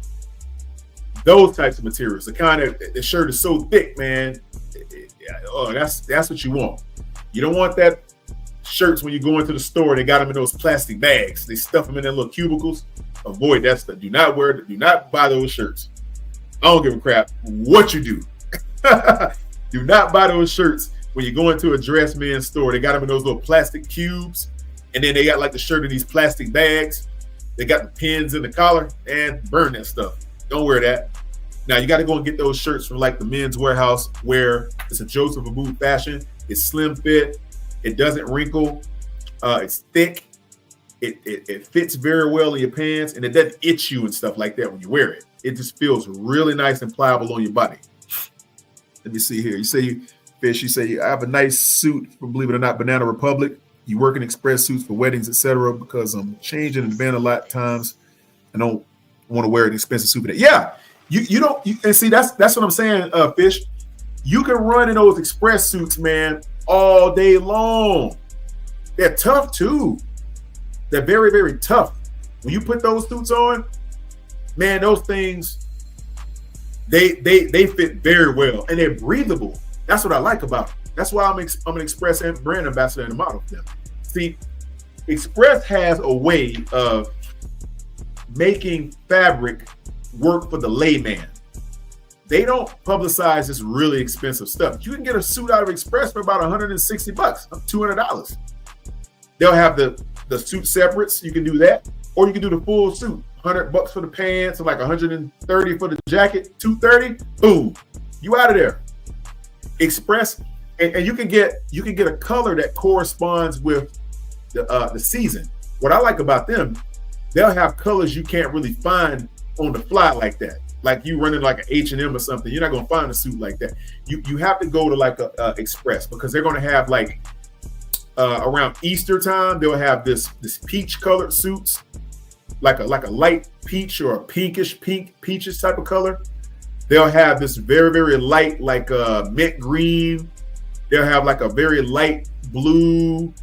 [SPEAKER 2] Those types of materials, the shirt is so thick, man. That's what you want. You don't want that shirts when you go into the store. They got them in those plastic bags. They stuff them in their little cubicles. Avoid that stuff. Do not buy those shirts. I don't give a crap what you do. Do not buy those shirts when you go into a dress man's store. They got them in those little plastic cubes, and then they got like the shirt in these plastic bags. They got the pins in the collar, and burn that stuff. Don't wear that. Now you got to go and get those shirts from like the Men's Warehouse, where it's a Joseph Abboud fashion. It's slim fit. It doesn't wrinkle. It's thick. It fits very well in your pants, and it doesn't itch you and stuff like that when you wear it. It just feels really nice and pliable on your body. Let me see here. You say, Fish, you say, I have a nice suit from, believe it or not, Banana Republic. You work in express suits for weddings, etc. because I'm changing and been a lot of times. I don't want to wear an expensive suit for that. Yeah, you don't. And see, that's what I'm saying, Fish. You can run in those express suits, man, all day long. They're tough too. They're very, very tough. When you put those suits on, man, those things, they fit very well, and they're breathable. That's what I like about them. That's why I'm an Express brand ambassador and a model for them. See, Express has a way of making fabric work for the layman. They don't publicize this really expensive stuff. You can get a suit out of Express for about $160, $200. They'll have the suit separates. You can do that, or you can do the full suit. $100 for the pants and like $130 for the jacket. $230. Boom, you out of there. Express, and you can get a color that corresponds with the season. What I like about them, they'll have colors you can't really find on the fly like that. Like you running like an H&M or something, you're not gonna find a suit like that. You have to go to like a Express, because they're gonna have like around Easter time, they'll have this peach colored suits, like a light peach or a peaches type of color. They'll have this very, very light, like mint green. They'll have like a very light blue.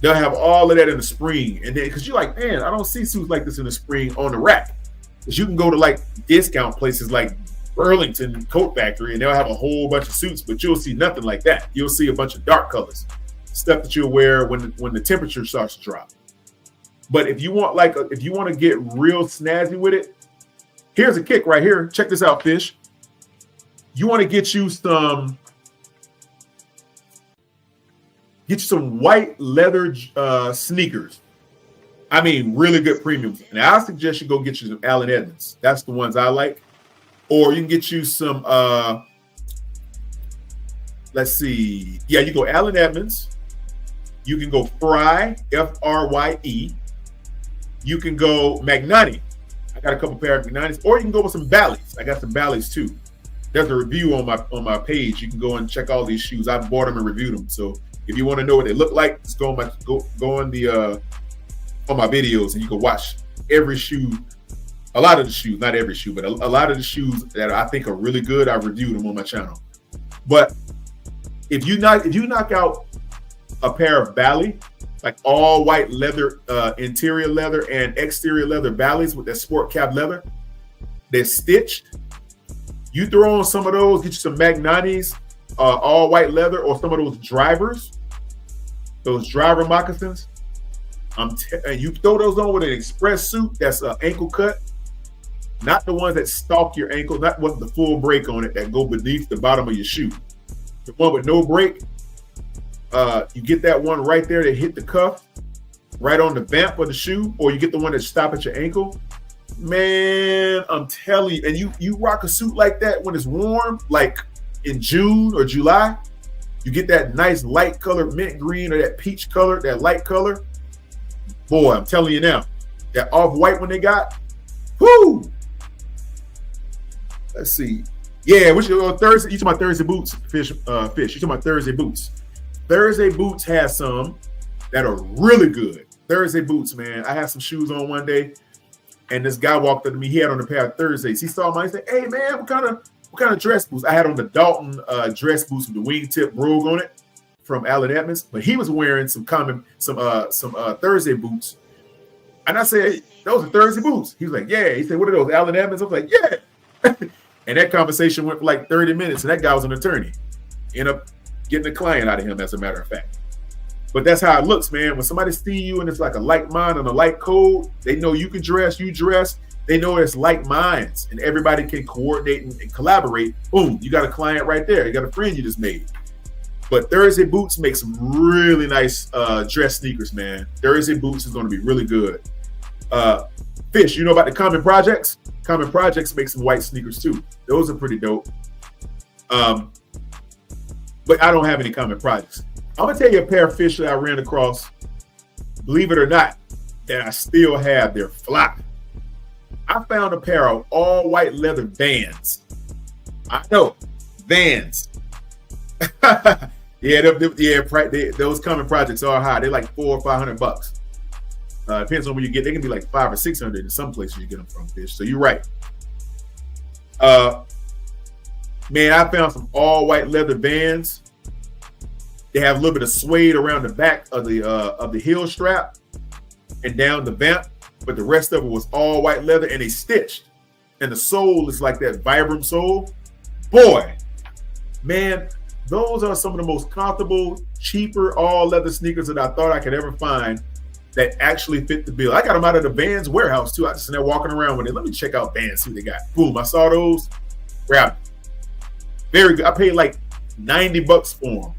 [SPEAKER 2] They'll have all of that in the spring. And then, because you're like, man, I don't see suits like this in the spring on the rack. Because you can go to like discount places like Burlington Coat Factory, and they'll have a whole bunch of suits, but you'll see nothing like that. You'll see a bunch of dark colors, stuff that you'll wear when the temperature starts to drop. But if you want to get real snazzy with it, here's a kick right here. Check this out, Fish. You want to get you some white leather sneakers. I mean, really good premium. And I suggest you go get you some Allen Edmonds. That's the ones I like. Or you can get you some, let's see. Yeah, you go Allen Edmonds. You can go Frye, Frye. You can go Magnani. I got a couple pair of Magnanis. Or you can go with some Bally's. I got some Bally's too. There's a review on my page. You can go and check all these shoes. I bought them and reviewed them. So if you want to know what they look like, just go on my videos, and you can watch every shoe. A lot of the shoes, not every shoe, but a lot of the shoes that I think are really good, I reviewed them on my channel. But if you knock out a pair of Bally, like all white leather, interior leather and exterior leather Ballys with that sport cap leather, they're stitched. You throw on some of those, get you some Magnanis, all white leather, or some of those driver moccasins. And you throw those on with an express suit that's ankle cut, not the ones that stalk your ankle, not with the full break on it that go beneath the bottom of your shoe. The one with no break, you get that one right there that hit the cuff, right on the vamp of the shoe, or you get the one that stop at your ankle. Man, I'm telling you, and you rock a suit like that when it's warm, like in June or July, you get that nice light color mint green or that peach color, that light color. Boy, I'm telling you now, that off-white one they got, whoo! Let's see. Yeah, which Thursday? You talking about Thursday boots, fish? You talking about Thursday boots? Thursday boots has some that are really good. Thursday boots, man. I had some shoes on one day, and this guy walked up to me. He had on a pair of Thursdays. He saw mine. He said, "Hey, man, what kind of dress boots?" I had on the Dalton dress boots with the wingtip brogue on it from Allen Edmonds, but he was wearing some Thursday boots. And I said, "Those are Thursday boots." He was like, "Yeah." He said, "What are those, Allen Edmonds?" I was like, "Yeah." And that conversation went for like 30 minutes, and that guy was an attorney. Ended up getting a client out of him, as a matter of fact. But that's how it looks, man. When somebody see you and it's like a like mind and a like code, they know you can dress, you dress. They know it's like minds, and everybody can coordinate and collaborate. Boom, you got a client right there. You got a friend you just made. But Thursday Boots make some really nice dress sneakers, man. Thursday Boots is going to be really good. Fish, you know about the Common Projects? Common Projects make some white sneakers too. Those are pretty dope. But I don't have any Common Projects. I'm going to tell you a pair of fish that I ran across, believe it or not, that I still have. They're fly. I found a pair of all white leather Vans. I know, Vans. Those Common Projects are high. They're like $400 or $500. Depends on where you get. They can be like $500 or $600 in some places you get them from, fish. So you're right. Man, I found some all white leather Vans. They have a little bit of suede around the back of the heel strap and down the vamp, but the rest of it was all white leather, and they stitched. And the sole is like that Vibram sole. Boy, man, those are some of the most comfortable, cheaper all leather sneakers that I thought I could ever find that actually fit the bill. I got them out of the Vans warehouse too. I just in there walking around with it. Let me check out Vans, see what they got. Boom, I saw those. Grabbed them. Very good. I paid like $90 for them.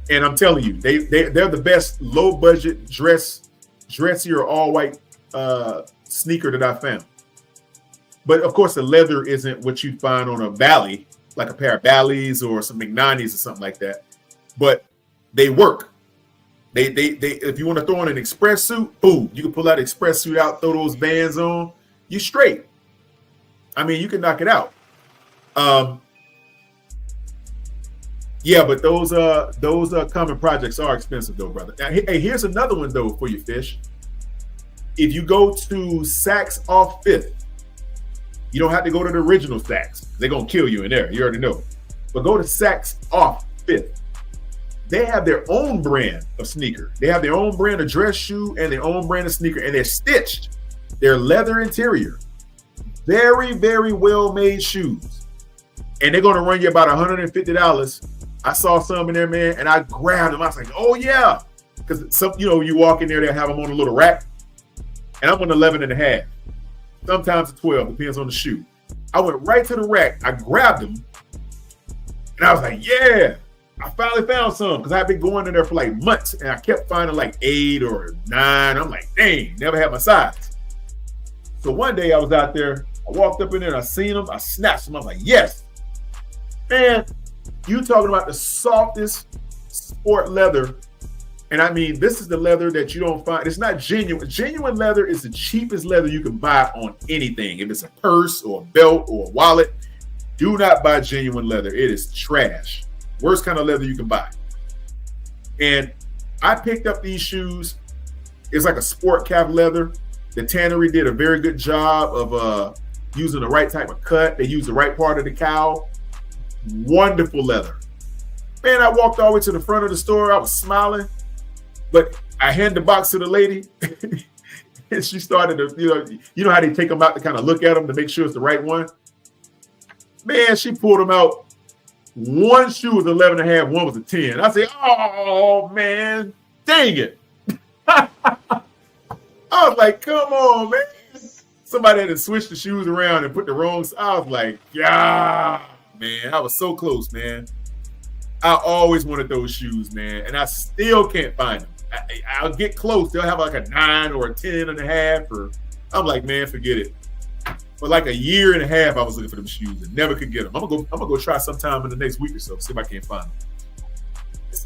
[SPEAKER 2] And I'm telling you, they're the best low budget dressier all white sneaker that I found. But of course, the leather isn't what you find on a Valley, like a pair of Valleys or some McNanies or something like that. But they work. They if you want to throw on an express suit, boom, you can pull that express suit out, throw those Vans on, you straight. I mean, you can knock it out. Yeah, but those Common Projects are expensive though, brother. Now, hey, here's another one though for you, fish. If you go to Saks off 5th, you don't have to go to the original Saks. They're gonna kill you in there. You already know. But go to Saks off 5th. They have their own brand of sneaker. They have their own brand of dress shoe and their own brand of sneaker, and they're stitched. They're leather interior. Very, very well made shoes. And they're gonna run you about $150. I saw some in there, man, and I grabbed them. I was like, oh yeah. Because some, you walk in there, they'll have them on a little rack. And I'm on 11.5. Sometimes a 12, depends on the shoe. I went right to the rack. I grabbed them. And I was like, yeah, I finally found some. Because I've been going in there for like months. And I kept finding like 8 or 9. I'm like, dang, never had my size. So one day I was out there. I walked up in there and I seen them. I snatched them. I was like, yes. Man, you talking about the softest sport leather. And I mean, this is the leather that you don't find. It's not genuine. Genuine leather is the cheapest leather you can buy on anything. If it's a purse or a belt or a wallet, do not buy genuine leather. It is trash. Worst kind of leather you can buy. And I picked up these shoes. It's like a sport calf leather. The tannery did a very good job of using the right type of cut. They used the right part of the cow. Wonderful leather. Man, I walked all the way to the front of the store. I was smiling. But I handed the box to the lady, and she started to, you know how they take them out to kind of look at them to make sure it's the right one? Man, she pulled them out. One shoe was 11.5, one was a 10. I said, oh, man, dang it. I was like, come on, man. Somebody had to switch the shoes around and put the wrong. I was like, yeah, man, I was so close, man. I always wanted those shoes, man, and I still can't find them. I'll get close. They'll have like a 9 or a 10.5, or I'm like, man, forget it. For like a year and a half, I was looking for them shoes and never could get them. I'm gonna go try sometime in the next week or so, see if I can't find them.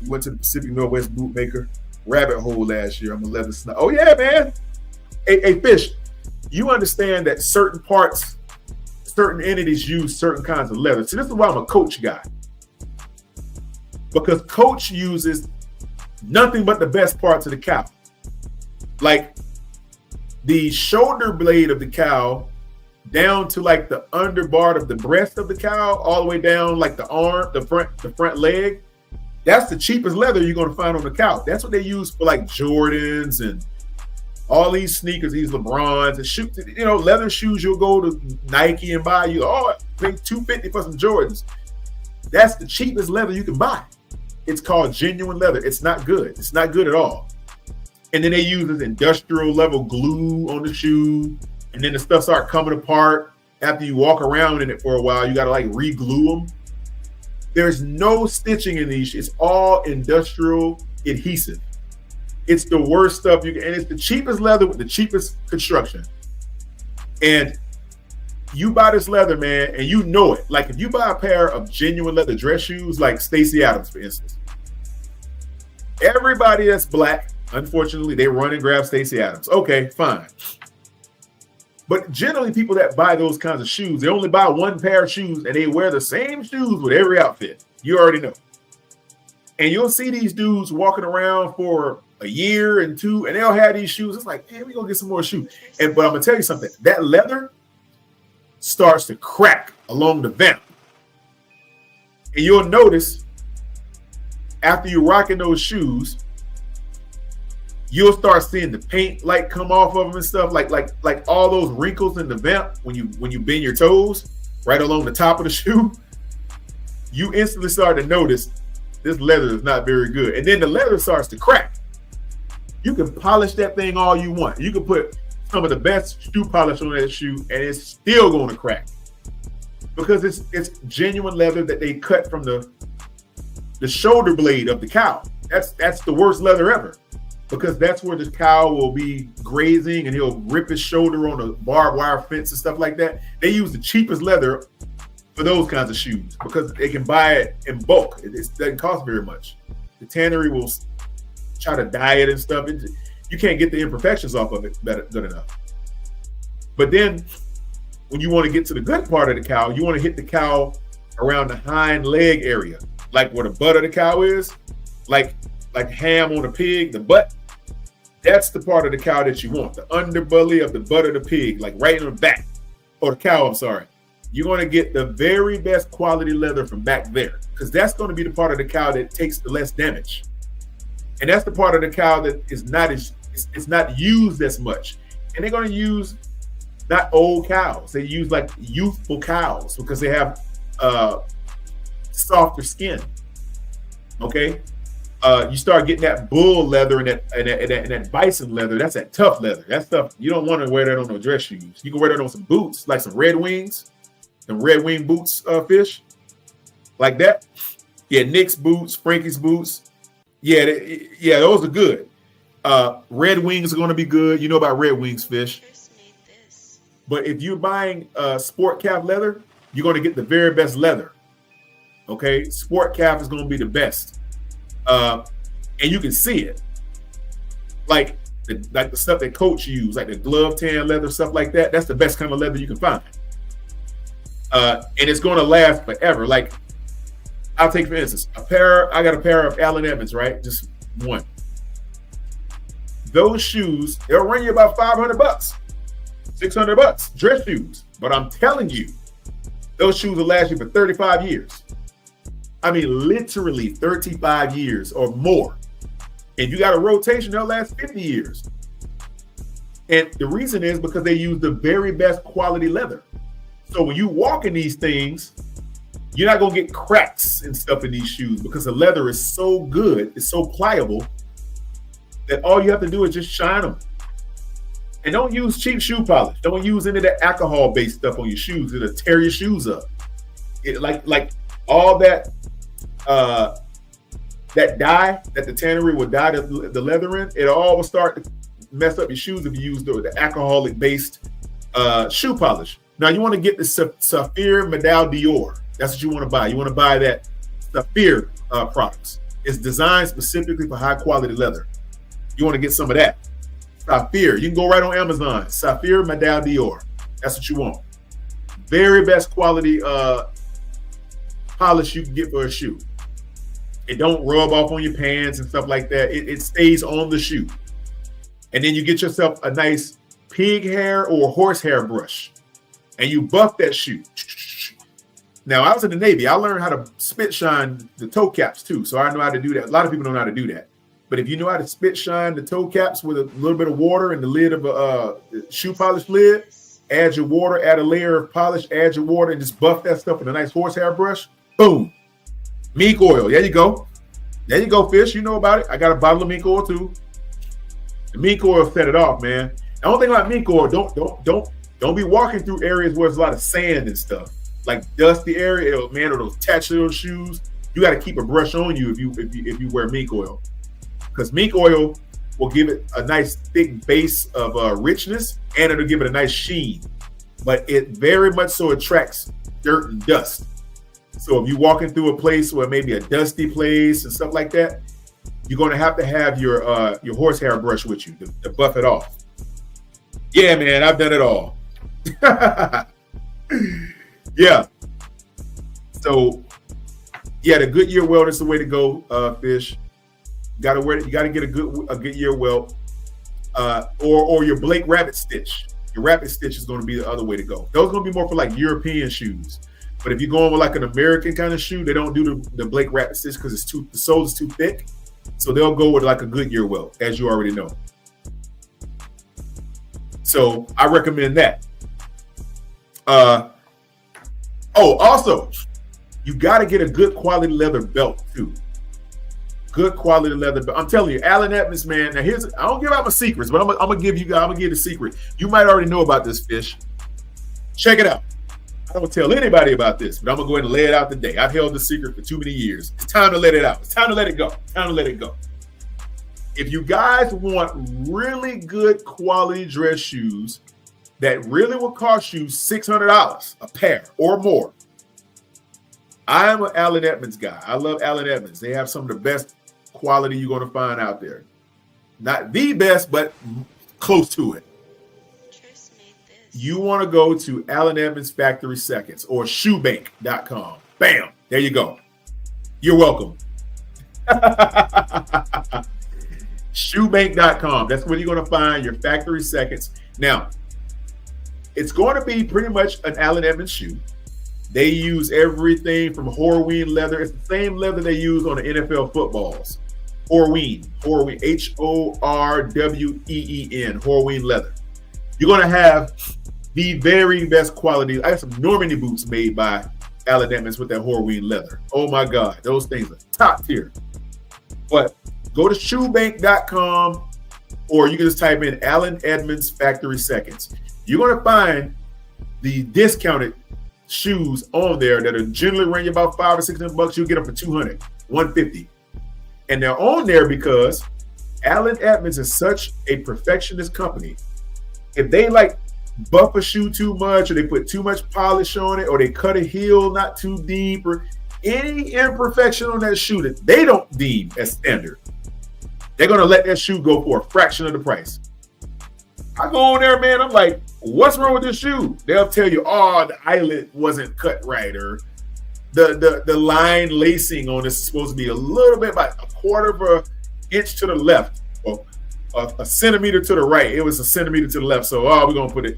[SPEAKER 2] We went to the Pacific Northwest Bootmaker rabbit hole last year. I'm a leather snob. Oh yeah, man. Hey, Fish, you understand that certain parts, certain entities use certain kinds of leather. So this is why I'm a Coach guy. Because Coach uses nothing but the best parts of the cow. Like the shoulder blade of the cow down to like the underbar of the breast of the cow, all the way down like the arm, the front leg. That's the cheapest leather you're going to find on the cow. That's what they use for like Jordans and all these sneakers, these LeBrons and shoes. You know, leather shoes. You'll go to Nike and buy you. Oh, pay $250 for some Jordans. That's the cheapest leather you can buy. It's called genuine leather. It's not good. It's not good at all. And then they use this industrial level glue on the shoe. And then the stuff start coming apart after you walk around in it for a while. You got to like re-glue them. There's no stitching in these. It's all industrial adhesive. It's the worst stuff you can, and it's the cheapest leather with the cheapest construction. And you buy this leather, man, and you know it. Like if you buy a pair of genuine leather dress shoes, like Stacey Adams, for instance, everybody that's black, unfortunately, they run and grab Stacey Adams. Okay, fine. But generally, people that buy those kinds of shoes, they only buy one pair of shoes and they wear the same shoes with every outfit. You already know. And you'll see these dudes walking around for a year and two, and they'll have these shoes. It's like, hey, we're going to get some more shoes. But I'm going to tell you something. That leather starts to crack along the vamp. And you'll notice after you're rocking those shoes, you'll start seeing the paint like come off of them and stuff, like all those wrinkles in the vamp when you bend your toes right along the top of the shoe. You instantly start to notice this leather is not very good. And then the leather starts to crack. You can polish that thing all you want. You can put some of the best shoe polish on that shoe and it's still going to crack. Because it's genuine leather that they cut from the shoulder blade of the cow. That's the worst leather ever. Because that's where the cow will be grazing and he'll rip his shoulder on a barbed wire fence and stuff like that. They use the cheapest leather for those kinds of shoes because they can buy it in bulk. It doesn't cost very much. The tannery will try to dye it and stuff. You can't get the imperfections off of it good enough. But then when you want to get to the good part of the cow, you want to hit the cow around the hind leg area, like where the butt of the cow is, like ham on a pig, the butt. That's the part of the cow that you want, the underbelly of the butt of the pig, like right in the back, or the cow, I'm sorry. You're going to get the very best quality leather from back there because that's going to be the part of the cow that takes the less damage. And that's the part of the cow that is not it's not used as much. And they're going to use not old cows. They use like youthful cows because they have softer skin. Okay? You start getting that bull leather and that bison leather. That's that tough leather. That stuff, you don't want to wear that on no dress shoes. You can wear that on some boots, like some Red Wings, some Red Wing boots, fish, like that. Yeah, Nick's boots, Frankie's boots. Yeah, those are good. Red Wings are going to be good. You know about Red Wings, fish. But if you're buying sport calf leather, you're going to get the very best leather. Okay, sport calf is going to be the best. And you can see it, like the stuff that Coach use, like the glove tan leather, stuff like that. That's the best kind of leather you can find, and it's going to last forever. Like I'll take for instance I got a pair of Allen Edmonds, right? Just one. Those shoes, they'll run you about $500, $600 dress shoes. But I'm telling you, those shoes will last you for 35 years. I mean, literally 35 years or more. And you got a rotation, they'll last 50 years. And the reason is because they use the very best quality leather. So when you walk in these things, you're not going to get cracks and stuff in these shoes because the leather is so good, it's so pliable that all you have to do is just shine them. And don't use cheap shoe polish. Don't use any of that alcohol-based stuff on your shoes. It'll tear your shoes up. Like all that that dye that the tannery will dye the leather in, it all will start to mess up your shoes if you use the alcoholic-based shoe polish. Now you want to get the Saphir Medal Dior. That's what you want to buy. You want to buy that Saphir products. It's designed specifically for high-quality leather. You want to get some of that. Saphir. You can go right on Amazon. Saphir Medal Dior. That's what you want. very best quality polish you can get for a shoe. It don't rub off on your pants and stuff like that. It stays on the shoe. And then you get yourself a nice pig hair or horsehair brush, and you buff that shoe. Now, I was in the Navy. I learned how to spit shine the toe caps too, so I know how to do that. A lot of people don't know how to do that. But if you know how to spit shine the toe caps with a little bit of water and the lid of a shoe polish lid, add your water, add a layer of polish, add your water, and just buff that stuff with a nice horsehair brush. Boom. Mink oil. There you go. There you go, Fish. You know about it. I got a bottle of mink oil too. The mink oil set it off, man. The only thing about mink oil, don't be walking through areas where there's a lot of sand and stuff, like dusty area, man, or those tatched shoes. You got to keep a brush on you if you wear mink oil, because mink oil will give it a nice thick base of richness, and it'll give it a nice sheen. But it very much so attracts dirt and dust. So if you're walking through a place where maybe a dusty place and stuff like that, you're going to have your horsehair brush with you to buff it off. Yeah, man, I've done it all. Yeah. So, yeah, the Goodyear welt is the way to go, Fish. You got to get a Goodyear welt, or your Blake Rabbit Stitch. Your Rabbit Stitch is going to be the other way to go. Those are going to be more for like European shoes. But if you're going with like an American kind of shoe, they don't do the Blake Rabbit Stitch because the sole is too thick. So they'll go with like a Goodyear welt, as you already know. So I recommend that. Also, you got to get a good quality leather belt too. Good quality leather belt. I'm telling you, Allen Edmonds, man. Now I don't give out my secrets, but I'm gonna give the secret. You might already know about this, Fish. Check it out. I don't tell anybody about this, but I'm gonna go ahead and lay it out today. I've held the secret for too many years. It's time to let it out. It's time to let it go. It's time to let it go. If you guys want really good quality dress shoes that really will cost you $600 a pair or more, I am an Allen Edmonds guy. I love Allen Edmonds. They have some of the best quality you're going to find out there. Not the best, but close to it. You want to go to Allen Edmonds Factory Seconds or shoebank.com. Bam. There you go. You're welcome. Shoebank.com. That's where you're going to find your factory seconds. Now, it's going to be pretty much an Allen Edmonds shoe. They use everything from Horween leather. It's the same leather they use on the NFL footballs. Horween, Horween, Horween, Horween leather. You're going to have the very best quality. I have some Normandy boots made by Allen Edmonds with that Horween leather. Oh my God, those things are top tier. But go to shoebank.com, or you can just type in Allen Edmonds Factory Seconds. You're going to find the discounted shoes on there that are generally range about $500 or $600. You'll get them for $200, $150. And they're on there because Allen Edmonds is such a perfectionist company. If they like buff a shoe too much, or they put too much polish on it, or they cut a heel not too deep, or any imperfection on that shoe that they don't deem as standard, they're going to let that shoe go for a fraction of the price. I go on there, man, I'm like, what's wrong with this shoe? They'll tell you, oh, the eyelet wasn't cut right, or the line lacing on this is supposed to be a little bit, about a quarter of an inch to the left, or a centimeter to the right. It was a centimeter to the left, so we're going to put it.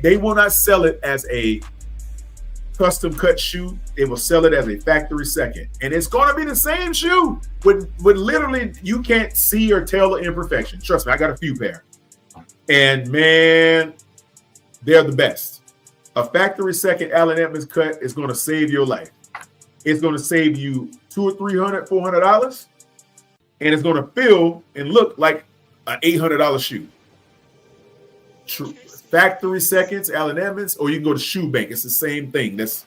[SPEAKER 2] They will not sell it as a custom cut shoe. They will sell it as a factory second, and it's going to be the same shoe with literally you can't see or tell the imperfection. Trust me, I got a few pair, and man, they're the best. A factory second Allen Edmonds cut is going to save your life. It's going to save you $200 or $300, $400, and it's going to feel and look like an $800 shoe. True. Factory seconds, Allen Edmonds, or you can go to Shoe Bank. It's the same thing. That's,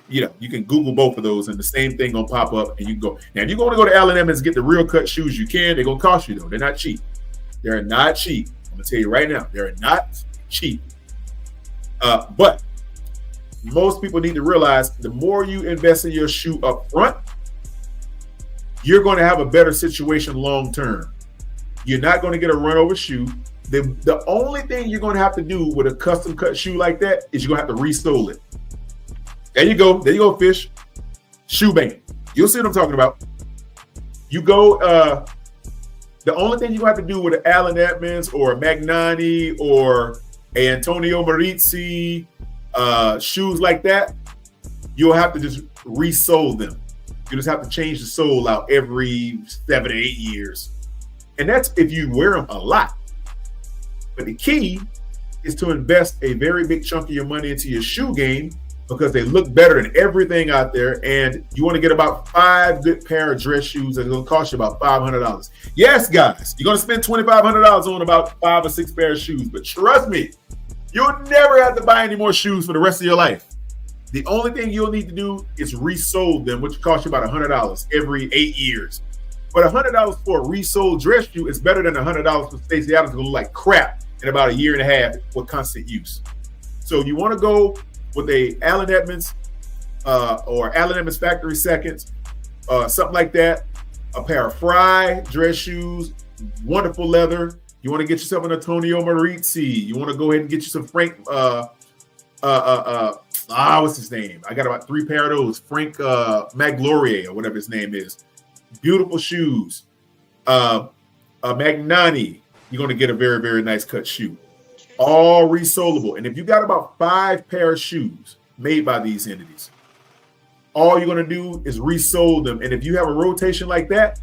[SPEAKER 2] you can Google both of those, and the same thing gonna pop up, and you can go. Now, if you're going to go to Allen Edmonds and get the real cut shoes, you can. They're gonna cost you though. They're not cheap. They're not cheap. I'm gonna tell you right now, they're not cheap. But most people need to realize the more you invest in your shoe up front, you're going to have a better situation long term. You're not going to get a run over shoe. The only thing you're going to have to do with a custom cut shoe like that is you're going to have to resole it. There you go. There you go, Fish. Shoe bank. You'll see what I'm talking about. You go, the only thing you're going to have to do with an Allen Edmonds or a Magnani or a Antonio Marizzi, shoes like that, you'll have to just resole them. You just have to change the sole out every 7 to 8 years. And that's if you wear them a lot. But the key is to invest a very big chunk of your money into your shoe game because they look better than everything out there. And you want to get about 5 good pair of dress shoes that's going to cost you about $500. Yes, guys, you're going to spend $2,500 on about 5 or 6 pairs of shoes. But trust me, you'll never have to buy any more shoes for the rest of your life. The only thing you'll need to do is resole them, which costs you about $100 every 8 years. But $100 for a resold dress shoe is better than $100 for Stacey Adams to look like crap in about a year and a half with constant use. So you want to go with a Allen Edmonds or Allen Edmonds Factory Seconds, something like that. A pair of Fry dress shoes, wonderful leather. You want to get yourself an Antonio Marizzi. You want to go ahead and get you some Frank. What's his name? I got about 3 pair of those. Frank Magloire or whatever his name is. Beautiful shoes. Magnani, you're going to get a very, very nice cut shoe. All resolable. And if you got about 5 pair of shoes made by these entities, all you're going to do is resole them. And if you have a rotation like that,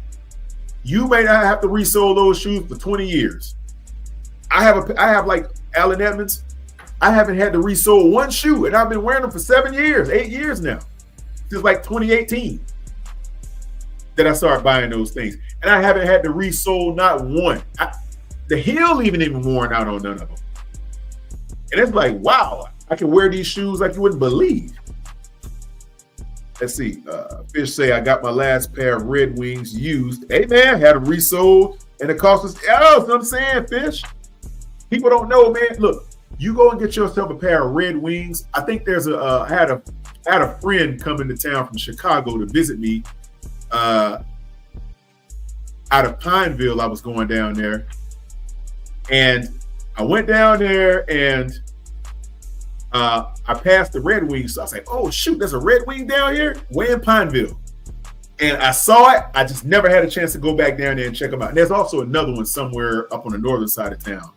[SPEAKER 2] you may not have to resole those shoes for 20 years. I have like Allen Edmonds. I haven't had to resole one shoe, and I've been wearing them for 7 years, 8 years now. Since like 2018 that I started buying those things. And I haven't had to resole not one. The heel even worn out on none of them. And it's like, wow, I can wear these shoes like you wouldn't believe. Let's see. Fish say, I got my last pair of Red Wings used. Hey, man, had them resold, and it cost us. Oh, that's what I'm saying, Fish. People don't know, man. Look, you go and get yourself a pair of Red Wings. I think there's I had a friend come into town from Chicago to visit me. Out of Pineville, I was going down there, and I went down there and I passed the Red Wings. So I was like, oh shoot, there's a Red Wing down here way in Pineville. And I saw it. I just never had a chance to go back down there and check them out. And there's also another one somewhere up on the northern side of town.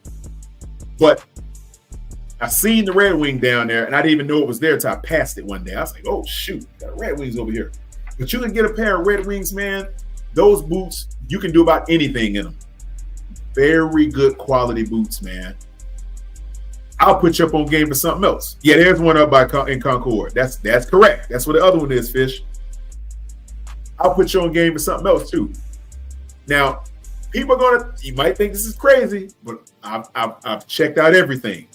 [SPEAKER 2] But I seen the Red Wing down there, and I didn't even know it was there until I passed it one day. I was like, oh shoot, got Red Wings over here. But you can get a pair of Red Wings, man. Those boots, you can do about anything in them. Very good quality boots, man. I'll put you up on game for something else. Yeah, there's one up in Concord. That's correct. That's what the other one is, Fish. I'll put you on game for something else too. Now, people are you might think this is crazy, but I've checked out everything.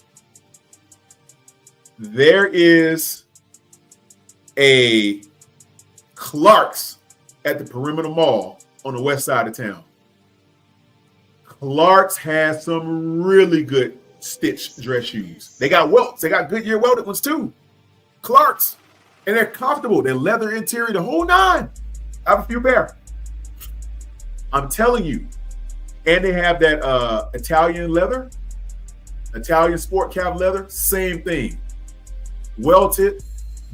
[SPEAKER 2] There is a Clark's at the Perimeter Mall on the west side of town. Clark's has some really good stitched dress shoes. They got welts. They got Goodyear welded ones too. Clark's. And they're comfortable. They're leather interior, the whole nine. I have a few pair. I'm telling you. And they have that Italian leather, Italian sport cap leather, same thing. Welted,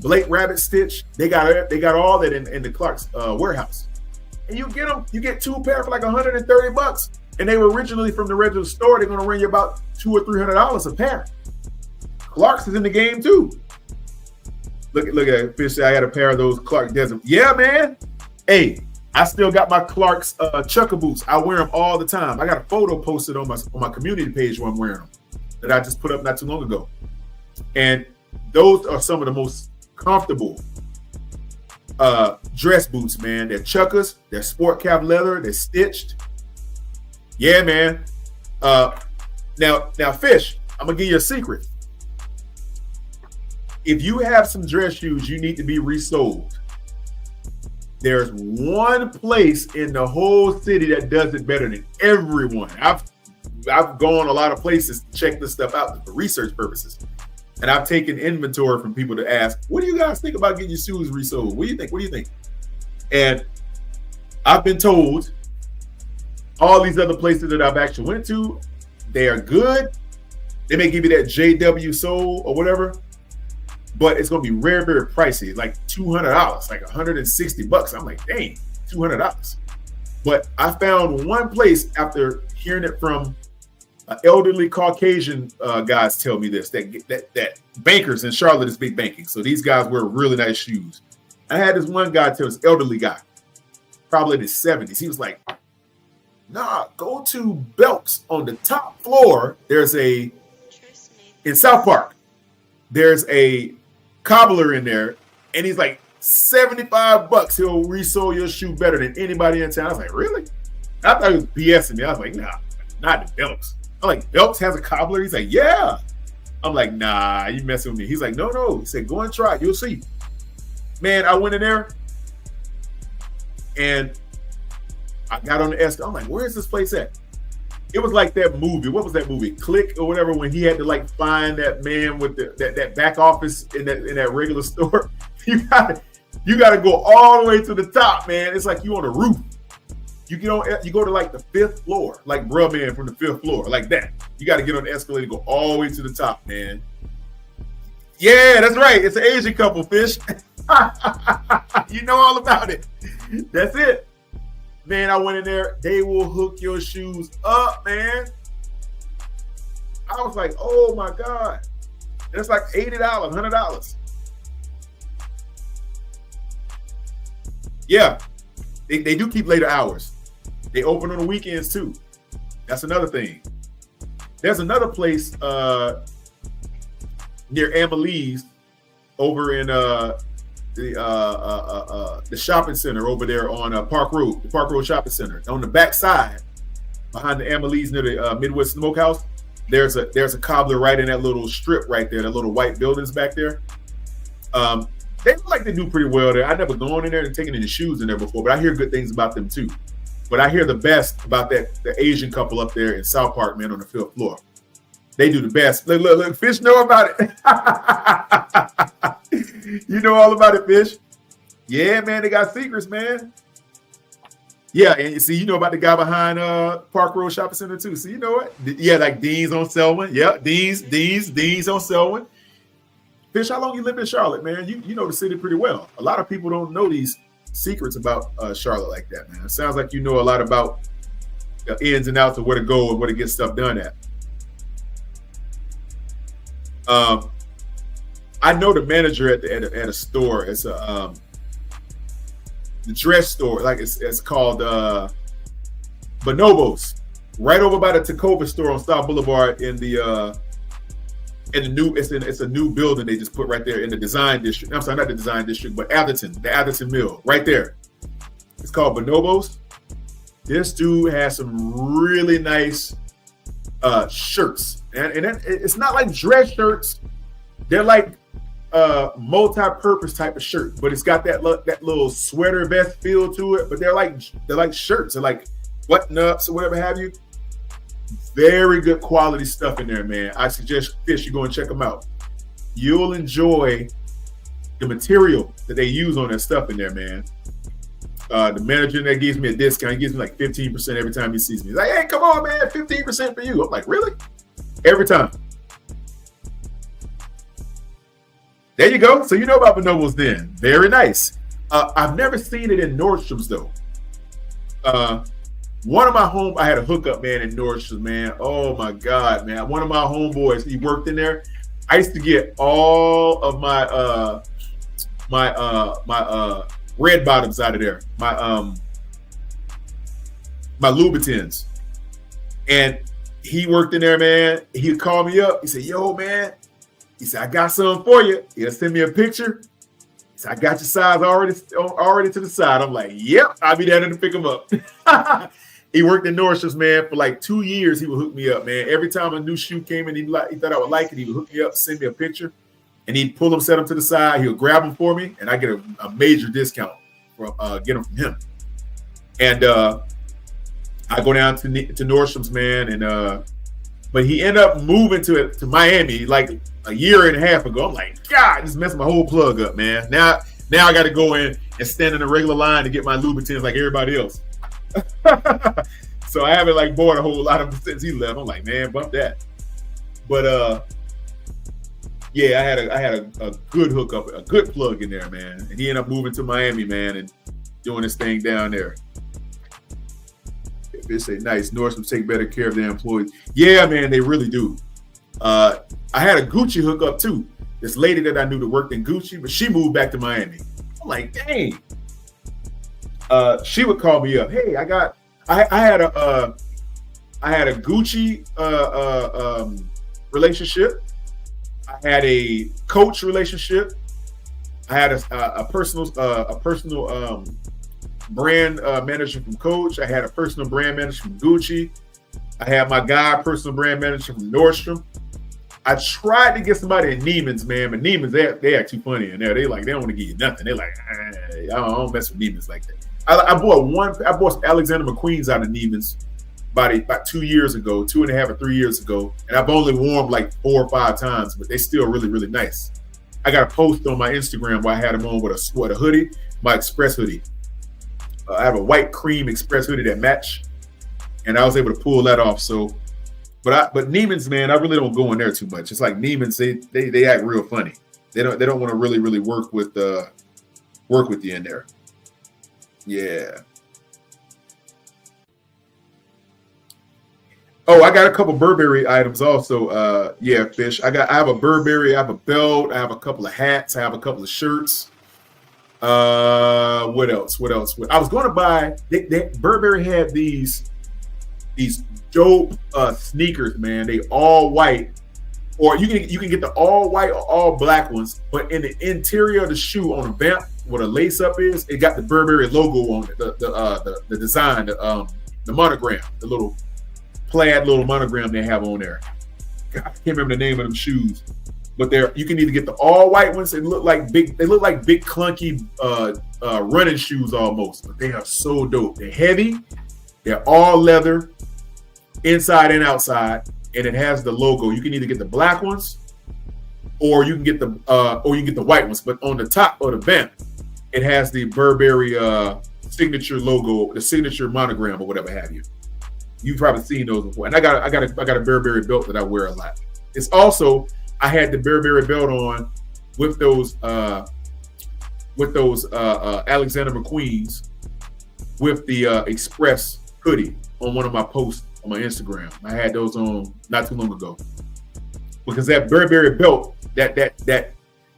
[SPEAKER 2] Blake Rabbit stitch. They got all that in the Clark's warehouse. And you get them, you get 2 pair for like $130. And they were originally from the regular store. They're gonna run you about $200 or $300 a pair. Clark's is in the game too. Look at it, Fish. I had a pair of those Clark Desert. Yeah, man. Hey, I still got my Clark's Chucker boots. I wear them all the time. I got a photo posted on my community page where I'm wearing them that I just put up not too long ago. And those are some of the most comfortable dress boots, man. They're Chuckers. They're sport cap leather. They're stitched. Yeah, man. Now, Fish, I'm gonna give you a secret. If you have some dress shoes you need to be resold, there's one place in the whole city that does it better than everyone. I've gone a lot of places to check this stuff out for research purposes. And I've taken inventory from people to ask, what do you guys think about getting your shoes resold? What do you think? What do you think? And I've been told all these other places that I've actually went to, They are good. They may give you that JW Soul or whatever, but it's gonna be very, very pricey, like $200, like $160. I'm like, dang, $200. But I found one place after hearing it from elderly Caucasian guys tell me this, that bankers in Charlotte is big banking. So these guys wear really nice shoes. I had this one guy tell this elderly guy, probably in his 70s. He was like, nah, go to Belk's on the top floor. In South Park, there's a cobbler in there, and he's like, $75. He'll resole your shoe better than anybody in town. I was like, really? I thought he was BSing me. I was like, nah, not the Belk's. I'm like, Belk's has a cobbler? He's like, yeah. I'm like, nah, you messing with me. He's like, no. He said, go and try it. You'll see. Man, I went in there, and I got on the escalator. I'm like, where's this place at? It was like that movie. What was that movie? Click or whatever, when he had to like find that man with that back office in that regular store. You gotta go all the way to the top, man. It's like you on a roof. You go to like the 5th floor, like bruh man from the 5th floor, like that. You got to get on the escalator and go all the way to the top, man. Yeah, that's right. It's an Asian couple, Fish. You know all about it. That's it. Man, I went in there. They will hook your shoes up, man. I was like, oh my God. And it's like $80, $100. Yeah, they do keep later hours. They open on the weekends too. That's another thing. There's another place near Amelie's over in the shopping center over there on Park Road, the Park Road Shopping Center. On the back side, behind the Amelie's near the Midwest Smokehouse, there's a cobbler right in that little strip right there, that little white buildings back there. They look like they do pretty well there. I've never gone in there and taken any shoes in there before, but I hear good things about them too. But I hear the best about the Asian couple up there in South Park, man, on the 5th floor. They do the best. Look, Fish know about it. You know all about it, Fish. Yeah, man, they got secrets, man. Yeah, and you see, you know about the guy behind Park Road Shopping Center too. So you know what? Yeah, like Dean's on Selwyn. Yeah, Dean's on Selwyn. Fish, how long you lived in Charlotte, man? You know the city pretty well. A lot of people don't know these secrets about Charlotte like that, man. It sounds like you know a lot about the ins and outs of where to go and where to get stuff done at. I know the manager at a store. It's the dress store, like it's called Bonobos, right over by the Tacoma store on South Boulevard in the new it's a new building they just put right there in the design district. I'm sorry, not the design district, but the Atherton Mill, right there. It's called Bonobos. This dude has some really nice shirts, and it's not like dress shirts. They're like multi-purpose type of shirt, but it's got that little sweater vest feel to it. But they're like shirts, they're like button-ups or whatever have you. Very good quality stuff in there, man. I suggest Fish, you go and check them out. You'll enjoy the material that they use on that stuff in there, man. The manager that gives me a discount, he gives me like 15% every time he sees me. He's like, hey, come on, man, 15% for you. I'm like, really? Every time. There you go. So you know about Bonobos then. Very nice. I've never seen it in Nordstrom's though. One of my I had a hookup, man, in Nordstrom's, man. Oh my God, man. One of my homeboys, he worked in there. I used to get all of my red bottoms out of there. My Louboutins. And he worked in there, man. He'd call me up. He said, yo, man. He said, I got something for you. He'll send me a picture. He said, I got your size already to the side. I'm like, yep, I'll be there to pick them up. He worked in Nordstrom's, man, for like 2 years. He would hook me up, man. Every time a new shoe came in, he thought I would like it. He would hook me up, send me a picture, and he'd pull them, set them to the side. He'll grab them for me, and I get a major discount from get them from him. And I go down to Nordstrom's, man, and but he ended up moving to Miami like a year and a half ago. I'm like, God, just messed my whole plug up, man. Now I got to go in and stand in a regular line to get my Louboutins like everybody else. So I haven't like bought a whole lot of them since he left. I'm like, man, bump that. But yeah, I had a good hookup, a good plug in there, man. And he ended up moving to Miami, man, and doing his thing down there. They say nice. Nordstrom take better care of their employees. Yeah, man, they really do. I had a Gucci hookup too. This lady that I knew that worked in Gucci, but she moved back to Miami. I'm like, dang. She would call me up. Hey, I had a Gucci relationship. I had a Coach relationship. I had a personal brand manager from Coach. I had a personal brand manager from Gucci. I had my guy personal brand manager from Nordstrom. I tried to get somebody in Neiman's, man, but Neiman's, they act too funny in there. They don't want to give you nothing. They're like, I don't mess with Neiman's like that. I bought Alexander McQueen's out of Neiman's about 2 years ago, 2.5 or 3 years ago, and I've only worn them like 4 or 5 times, but they're still really, really nice. I got a post on my Instagram where I had them on with a hoodie, my Express hoodie. I have a white cream Express hoodie that match, and I was able to pull that off. So, but Neiman's, man, I really don't go in there too much. It's like Neiman's, they act real funny. They don't want to really work with you in there. Yeah. Oh, I got a couple Burberry items also. Yeah, Fish. I have a Burberry. I have a belt. I have a couple of hats. I have a couple of shirts. What else? I was going to buy. Burberry had these dope sneakers, man. They all white, or you can get the all white or all black ones. But in the interior of the shoe, on the vamp, where the lace up is, it got the Burberry logo on it. The design, the monogram, the little plaid little monogram they have on there. God, I can't remember the name of them shoes, but you can either get the all white ones. They look like big clunky running shoes almost, but they are so dope. They're heavy. They're all leather, inside and outside, and it has the logo. You can either get the black ones, or you can get the white ones. But on the top of the vamp, it has the Burberry signature logo, the signature monogram, or whatever have you. You've probably seen those before. And I got a Burberry belt that I wear a lot. It's also, I had the Burberry belt on with those Alexander McQueen's with the Express hoodie on one of my posts on my Instagram. I had those on not too long ago. Because that Burberry belt, that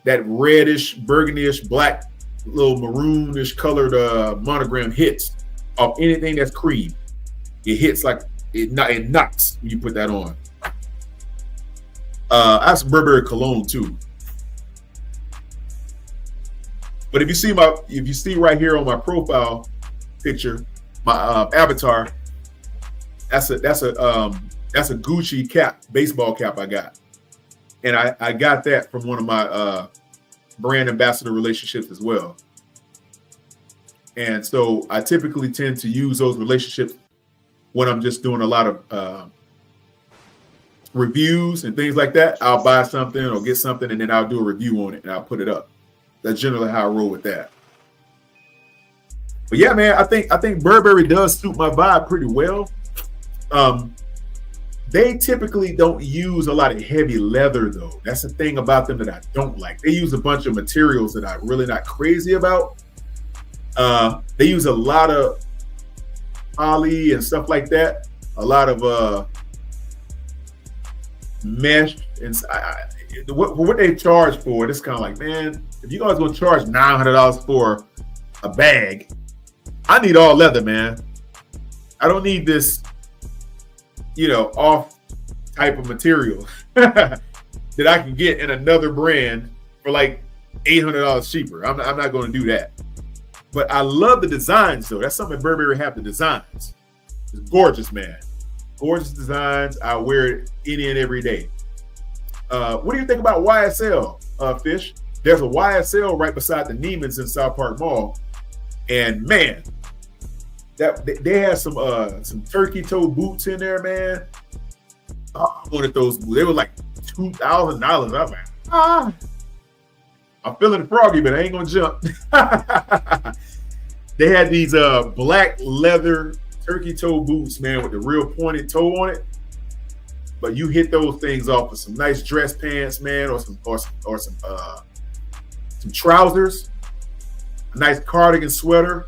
[SPEAKER 2] reddish, burgundy-ish, black, little maroonish colored monogram hits off anything that's cream. It hits like it knocks when you put that on. I have some Burberry cologne too. But if you see right here on my profile picture, my avatar, that's a Gucci cap, baseball cap I got, and I got that from one of my brand ambassador relationships as well. And so I typically tend to use those relationships when I'm just doing a lot of reviews and things like that. I'll buy something or get something, and then I'll do a review on it and I'll put it up. That's generally how I roll with that. But yeah, man, I think Burberry does suit my vibe pretty well. They typically don't use a lot of heavy leather though. That's the thing about them that I don't like. They use a bunch of materials that I'm really not crazy about. They use a lot of poly and stuff like that. A lot of mesh, and what they charge for it, it's kind of like, man, if you guys gonna charge $900 for a bag, I need all leather, man. I don't need this, off type of material that I can get in another brand for like $800 cheaper. I'm not going to do that. But I love the designs, though. That's something Burberry have, the designs. It's gorgeous, man. Gorgeous designs. I wear it any and every day. What do you think about YSL, Fish? There's a YSL right beside the Neiman's in South Park Mall. And, man, they had some turkey toe boots in there, man. Oh, I wanted those boots. They were like $2,000. I was like, I'm feeling froggy, but I ain't gonna jump. They had these black leather turkey toe boots, man, with the real pointed toe on it. But you hit those things off with some nice dress pants, man, or some trousers, a nice cardigan sweater.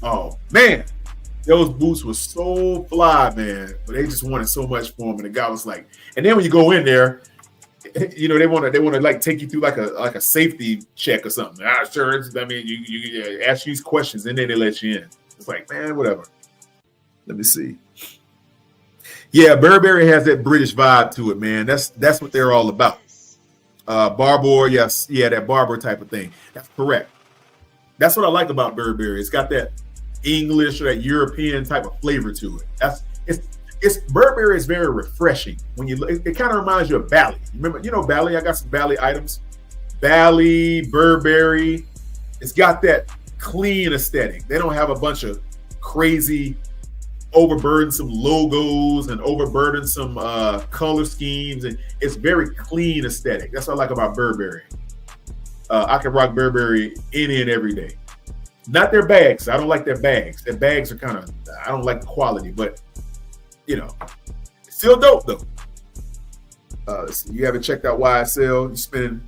[SPEAKER 2] Oh man, those boots were so fly, man. But they just wanted so much for them, and the guy was like, and then when you go in there, you know, they want to like take you through like a safety check or something. Sure. I mean, you ask these questions and then they let you in. It's like, man, whatever. Let me see. Yeah, Burberry has that British vibe to it, man. That's what they're all about. Barbour, yes, yeah, that Barbour type of thing. That's correct. That's what I like about Burberry. It's got that English or that European type of flavor to it. It's Burberry is very refreshing. When it kind of reminds you of Bally. Remember, you know Bally? I got some Bally items. Bally, Burberry. It's got that clean aesthetic. They don't have a bunch of crazy, overburdensome logos and overburdensome color schemes, and it's very clean aesthetic. That's what I like about Burberry. I can rock Burberry any and every day. Not their bags. I don't like their bags. Their bags are kind of, I don't like the quality, but you know, it's still dope though. You haven't checked out YSL? You spend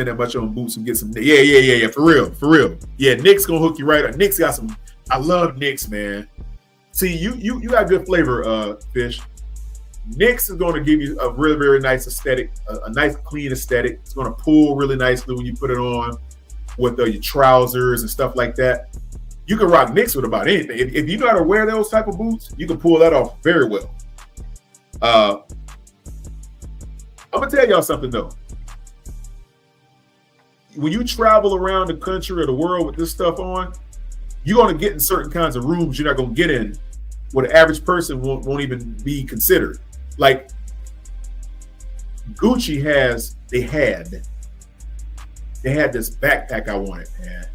[SPEAKER 2] that much on boots and get some. Yeah. For real. Yeah, Nick's gonna hook you right up. Nick's got some. I love Nick's, man. See, you got good flavor, Fish. Nick's is going to give you a really, very nice aesthetic, a nice clean aesthetic. It's going to pull really nicely when you put it on with your trousers and stuff like that. You can rock Nick's with about anything. If you know how to wear those type of boots, you can pull that off very well. I'm gonna tell y'all something though. When you travel around the country or the world with this stuff on, you're gonna get in certain kinds of rooms you're not gonna get in, where the average person won't even be considered. Like Gucci they had this backpack I wanted, man.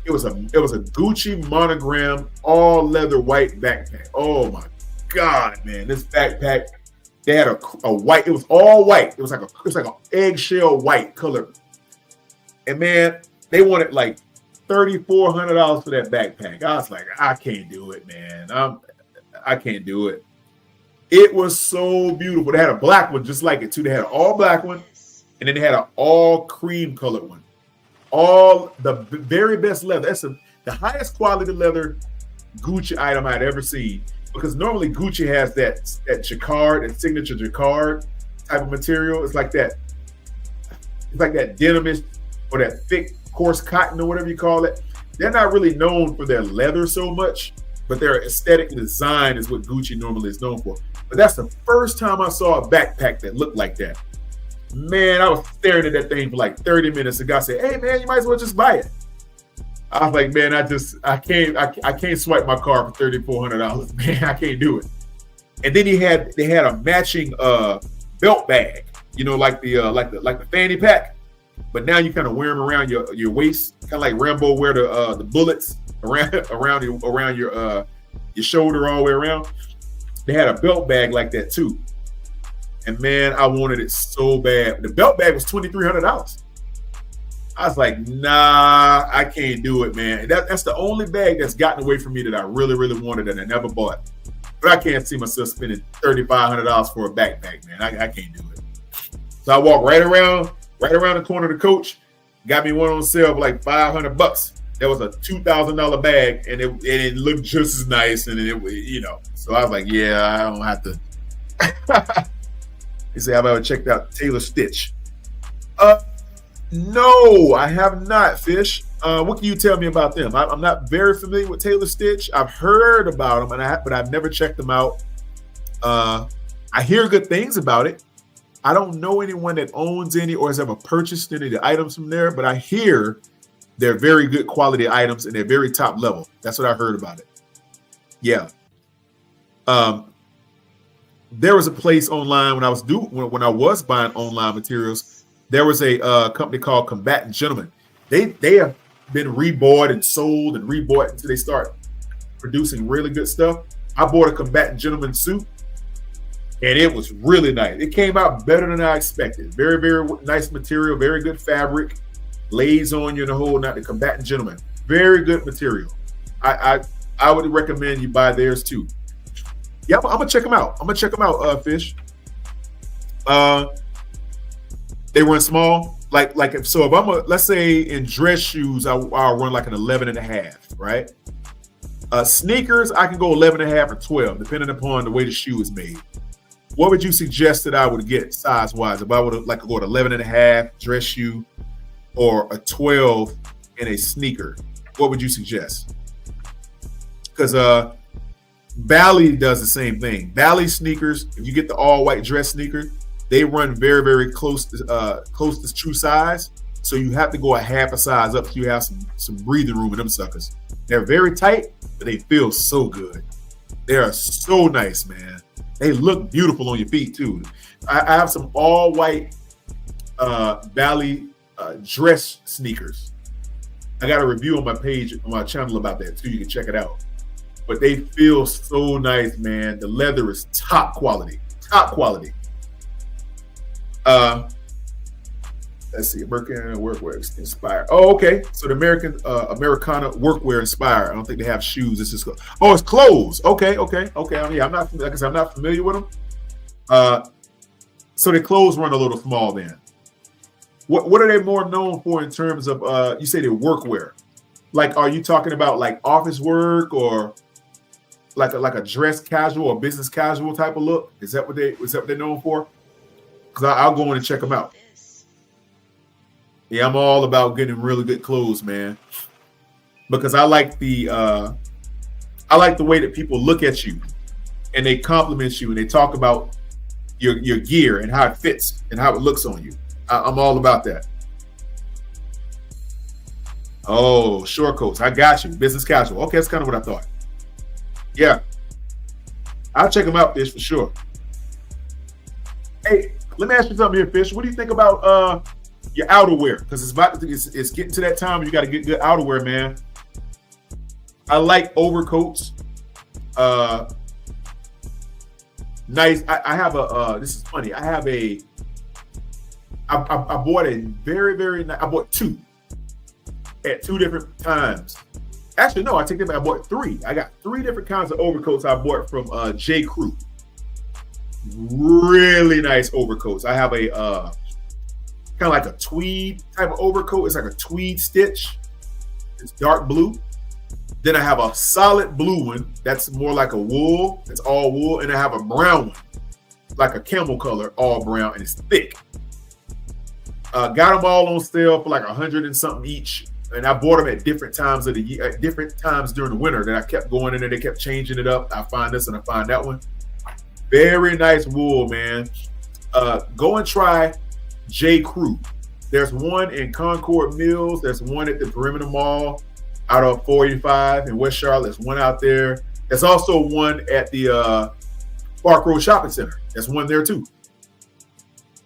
[SPEAKER 2] It was a Gucci monogram, all leather white backpack. Oh my God, man. This backpack, they had a white, it was all white. It was like an eggshell white color. And man, they wanted like $3,400 for that backpack. I was like, I can't do it, man. I can't do it. It was so beautiful. They had a black one just like it too. They had an all black one, and then they had an all cream colored one. All the very best leather. That's the highest quality leather Gucci item I'd ever seen. Because normally Gucci has that jacquard, that signature jacquard type of material. It's like that denim or that thick, coarse cotton or whatever you call it. They're not really known for their leather so much, but their aesthetic design is what Gucci normally is known for. But that's the first time I saw a backpack that looked like that. Man, I was staring at that thing for like 30 minutes. The guy said, "Hey man, you might as well just buy it." I was like, man, I can't swipe my card for $3,400, man. I can't do it. And then they had a matching belt bag, you know, like the fanny pack. But now you kind of wear them around your waist, kind of like Rambo wear the bullets around your shoulder all the way around. They had a belt bag like that too. And man, I wanted it so bad. The belt bag was $2,300. I was like, nah, I can't do it, man. That's the only bag that's gotten away from me that I really, really wanted and I never bought. But I can't see myself spending $3,500 for a backpack, man. I can't do it. So I walked right around the corner of the Coach, got me one on sale for like $500. That was a $2,000 bag, and it looked just as nice, and it you know. So I was like, yeah, I don't have to. He said, "Have I ever checked out Taylor Stitch?" No, I have not, Fish. What can you tell me about them? I'm not very familiar with Taylor Stitch. I've heard about them, but I've never checked them out. I hear good things about it. I don't know anyone that owns any or has ever purchased any of the items from there, but I hear they're very good quality items and they're very top level. That's what I heard about it. Yeah. There was a place online when I was buying online materials. There was a company called Combatant Gentlemen. They have been rebought and sold and rebought until they start producing really good stuff. I bought a Combatant Gentleman suit, and it was really nice. It came out better than I expected. Very, very nice material, very good fabric, lays on you and the whole night. The Combatant Gentleman, very good material. I I would recommend you buy theirs too. Yeah, I'm gonna check them out. Fish. They run small. Like if I'm let's say in dress shoes, I'll run like an 11.5, right? Sneakers, I can go 11.5 or 12, depending upon the way the shoe is made. What would you suggest that I would get size wise? If I would like to go to 11.5 dress shoe or a 12 in a sneaker, what would you suggest? Because Bally does the same thing. Bally sneakers, if you get the all white dress sneaker, they run very, very close to true size. So you have to go a half a size up so you have some breathing room in them suckers. They're very tight, but they feel so good. They are so nice, man. They look beautiful on your feet too. I have some all white Bally dress sneakers. I got a review on my page on my channel about that too. You can check it out. But they feel so nice, man. The leather is top quality. Top quality. Let's see, American Workwear Inspire. Oh, okay. So the Americana Workwear Inspire. I don't think they have shoes. It's just it's clothes. Okay. Yeah, I'm not familiar with them. So the clothes run a little small then. What are they more known for in terms of you say they workwear? Like, are you talking about like office work or like a dress casual or business casual type of look? Is that what they're known for? Because I'll go in and check them out. Yeah, I'm all about getting really good clothes, man. Because I like the way that people look at you and they compliment you and they talk about your gear and how it fits and how it looks on you. I'm all about that. Oh, short coats. I got you. Business casual. Okay, that's kind of what I thought. Yeah. I'll check them out, Fish, for sure. Hey, let me ask you something here, Fish. What do you think about your outerwear? Because it's getting to that time where you got to get good outerwear, man. I like overcoats. Nice. I have this is funny. I bought a very, very nice, I bought two at two different times. Actually, no, I take that back. I bought three. I got three different kinds of overcoats I bought from J. Crew. Really nice overcoats. I have a kind of like a tweed type of overcoat. It's like a tweed stitch. It's dark blue. Then I have a solid blue one that's more like a wool. It's all wool. And I have a brown one, like a camel color, all brown, and it's thick. Got them all on sale for like $100 and something each. And I bought them at different times of the year, at different times during the winter. Then I kept going in there. They kept changing it up. I find this and I find that one. Very nice wool, man. Go and try J. Crew. There's one in Concord Mills. There's one at the Perimeter Mall out of 485 in West Charlotte. There's one out there. There's also one at the Park Road Shopping Center. There's one there too.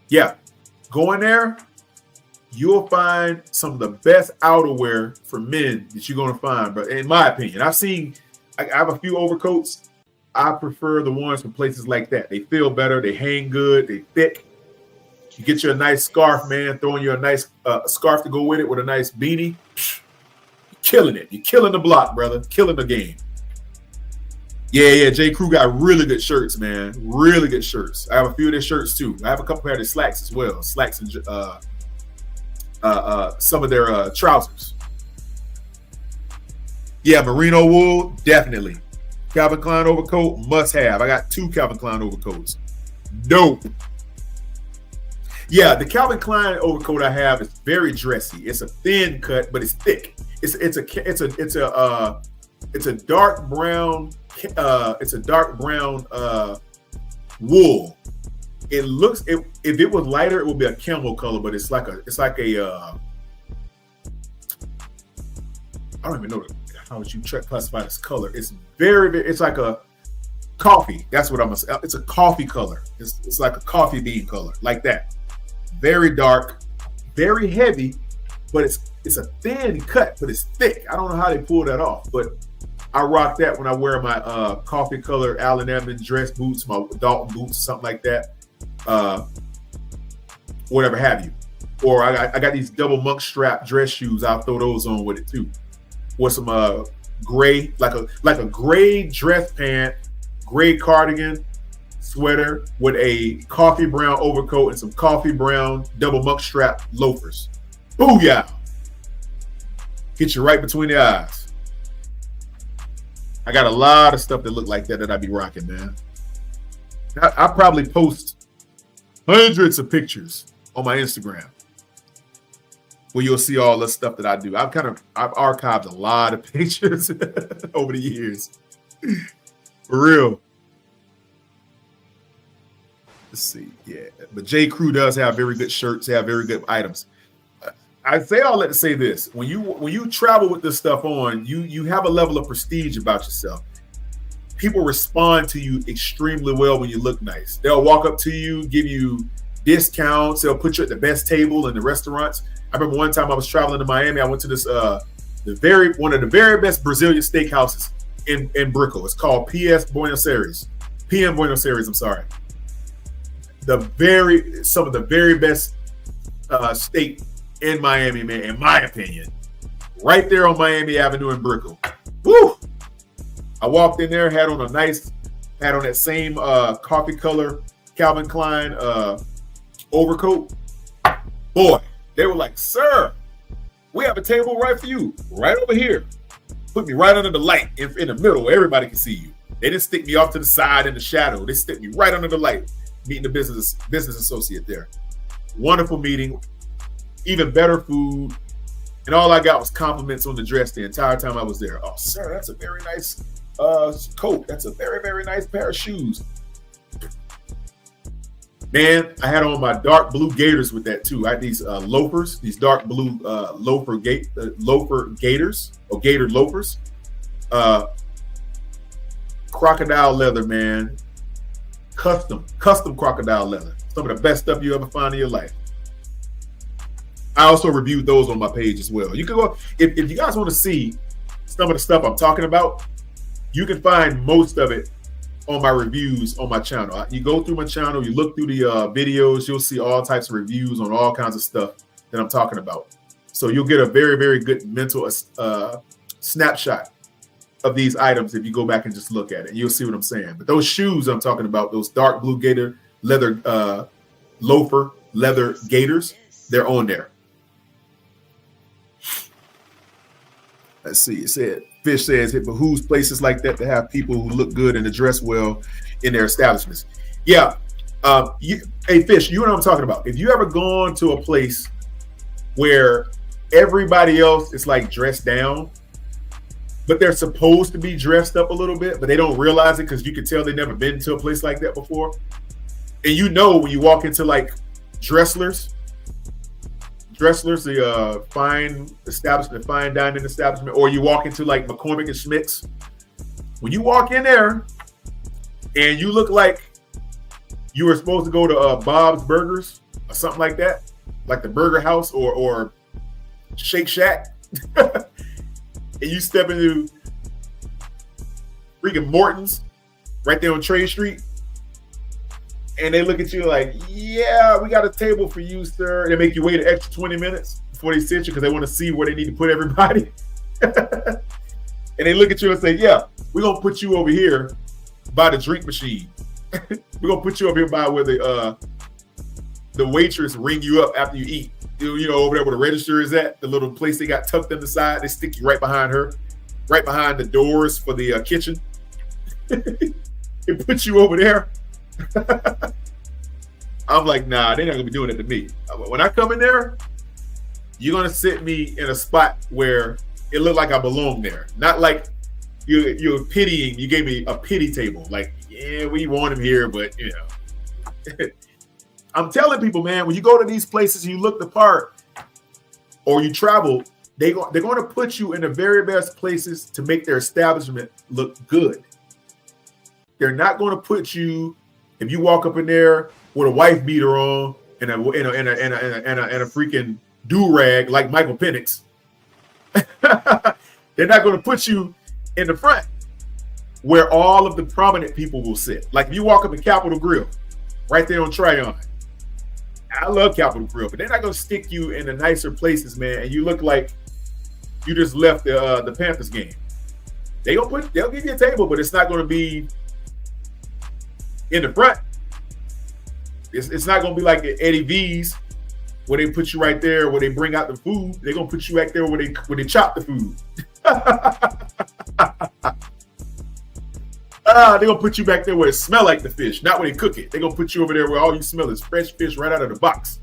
[SPEAKER 2] Yeah. Go in there. You'll find some of the best outerwear for men that you're going to find, bro. In my opinion, I have a few overcoats. I prefer the ones from places like that. They feel better. They hang good. They thick. You get you a nice scarf, man. Throwing you a nice scarf to go with it with a nice beanie. You're killing it. You're killing the block, brother. Killing the game. Yeah. J. Crew got really good shirts, man. Really good shirts. I have a few of their shirts too. I have a couple pairs of slacks as well. Slacks and some of their trousers. Yeah, merino wool, definitely. Calvin Klein overcoat, must have. I got two Calvin Klein overcoats. Dope. Yeah, the Calvin Klein overcoat I have is very dressy. It's a thin cut, but it's thick. It's a dark brown. It's a dark brown wool. It looks, if it was lighter, it would be a camel color, but it's like a I don't even know how would you classify this color. It's it's like a coffee. That's what it's a coffee color. It's like a coffee bean color, like that. Very dark, very heavy, but it's a thin cut, but it's thick. I don't know how they pull that off, but I rock that when I wear my coffee color Allen Edmonds dress boots, my Dalton boots, something like that. Whatever have you. Or I got these double monk strap dress shoes. I'll throw those on with it too. With some gray, like a gray dress pant, gray cardigan, sweater with a coffee brown overcoat and some coffee brown double muck strap loafers. Booyah! Hit you right between the eyes. I got a lot of stuff that look like that I be rocking, man. I probably post hundreds of pictures on my Instagram where you'll see all the stuff that I do. I've archived a lot of pictures over the years. For real. Let's see. Yeah. But J. Crew does have very good shirts. They have very good items. I say all that to say this. When you travel with this stuff on, you have a level of prestige about yourself. People respond to you extremely well when you look nice. They'll walk up to you, give you discounts. They'll put you at the best table in the restaurants. I remember one time I was traveling to Miami. I went to this one of the very best Brazilian steakhouses in Brickell. It's called PM Buenos Aires. I'm sorry. Some of the very best steak in Miami, man, in my opinion. Right there on Miami Avenue in Brickell. Woo! I walked in there, had on that same coffee color Calvin Klein overcoat. Boy, they were like, "Sir, we have a table right for you, right over here." Put me right under the light in the middle where everybody can see you. They didn't stick me off to the side in the shadow. They stick me right under the light, meeting the business associate there. Wonderful meeting, even better food. And all I got was compliments on the dress the entire time I was there. "Oh, sir, that's a very nice coat. That's a very, very nice pair of shoes." Man, I had on my dark blue gaiters with that too. I had these loafers, these dark blue loafer gaiters or gator loafers. Crocodile leather, man. Custom crocodile leather. Some of the best stuff you ever find in your life. I also reviewed those on my page as well. You can go if you guys want to see some of the stuff I'm talking about. You can find most of it on my reviews on my channel. You go through my channel, you look through the videos, you'll see all types of reviews on all kinds of stuff that I'm talking about. So you'll get a very, very good mental snapshot of these items if you go back and just look at it. You'll see what I'm saying. But those shoes I'm talking about, those dark blue gator leather loafer leather gators, they're on there. Let's see. It said, Fish says it behooves places like that to have people who look good and dress well in their establishments. Yeah. Hey, Fish, you know what I'm talking about. If you ever gone to a place where everybody else is like dressed down, but they're supposed to be dressed up a little bit, but they don't realize it because you can tell they've never been to a place like that before. And you know when you walk into like Dressler's, the fine establishment, fine dining establishment, or you walk into like McCormick and Schmick's. When you walk in there and you look like you were supposed to go to Bob's Burgers or something like that, like the Burger House or Shake Shack, and you step into freaking Morton's right there on Trade Street, and they look at you like, "Yeah, we got a table for you, sir." They make you wait an extra 20 minutes before they sit you because they want to see where they need to put everybody. And they look at you and say, "Yeah, we're going to put you over here by the drink machine. We're going to put you over here by where the waitress ring you up after you eat. You know, over there where the register is at, the little place they got tucked in the side. They stick you right behind her, right behind the doors for the kitchen. They put you over there." I'm like, nah, they're not gonna be doing it to me. When I come in there, you're gonna sit me in a spot where it looked like I belong there. Not like you're pitying. You gave me a pity table. Like, yeah, we want him here, but you know. I'm telling people, man, when you go to these places and you look the part, or you travel, they're going to put you in the very best places to make their establishment look good. They're not going to put you. If you walk up in there with a wife beater on and a freaking do-rag like Michael Penix, they're not going to put you in the front where all of the prominent people will sit. Like if you walk up in Capitol Grill, right there on Tryon. I love Capitol Grill, but they're not going to stick you in the nicer places, man, and you look like you just left the Panthers game. they'll give you a table, but it's not going to be in the front. It's not going to be like at Eddie V's where they put you right there, where they bring out the food. They're going to put you right there where they chop the food. They're going to put you back there where it smell like the fish, not where they cook it. They're going to put you over there where all you smell is fresh fish right out of the box.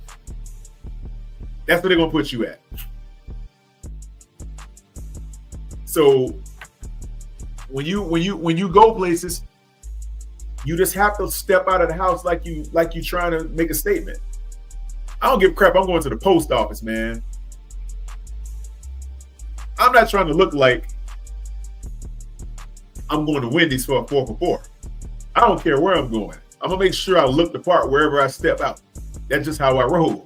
[SPEAKER 2] That's where they're going to put you at. So when you go places, you just have to step out of the house like you trying to make a statement. I don't give a crap. I'm going to the post office, man. I'm not trying to look like I'm going to Wendy's for a 4 for $4. I don't care where I'm going. I'm gonna make sure I look the part wherever I step out. That's just how I roll.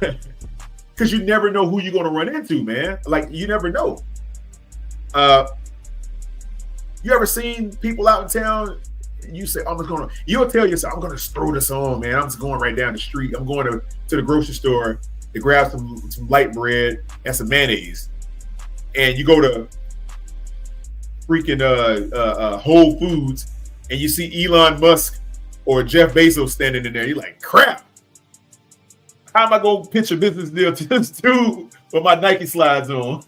[SPEAKER 2] Because you never know who you're gonna run into, man. Like, you never know. You ever seen people out in town? You say, you'll tell yourself, I'm gonna just throw this on, man. I'm just going right down the street. I'm going to the grocery store to grab some light bread and some mayonnaise. And you go to freaking Whole Foods and you see Elon Musk or Jeff Bezos standing in there. You're like, crap. How am I going to pitch a business deal to this dude with my Nike slides on?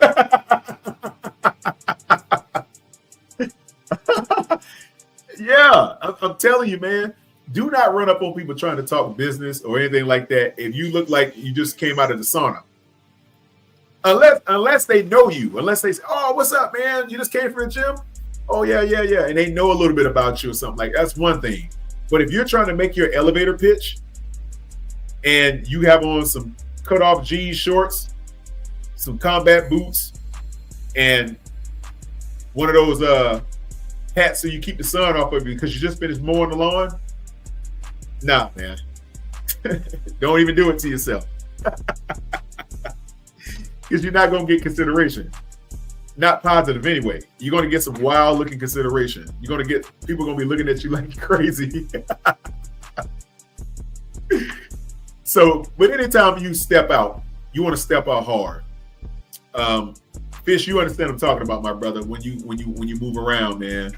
[SPEAKER 2] Yeah, I'm telling you, man. Do not run up on people trying to talk business or anything like that if you look like you just came out of the sauna. Unless they know you, unless they say, oh, what's up, man? You just came from the gym? Oh, yeah. And they know a little bit about you or something. Like, that's one thing. But if you're trying to make your elevator pitch and you have on some cut-off jean shorts, some combat boots, and one of those hats so you keep the sun off of you because you just finished mowing the lawn, nah, man. Don't even do it to yourself. Because you're not going to get consideration. Not positive anyway. You're going to get some wild looking consideration. You're going to get people going to be looking at you like crazy. So, but anytime you step out, you want to step out hard. Fish, you understand what I'm talking about, my brother. When you move around, man,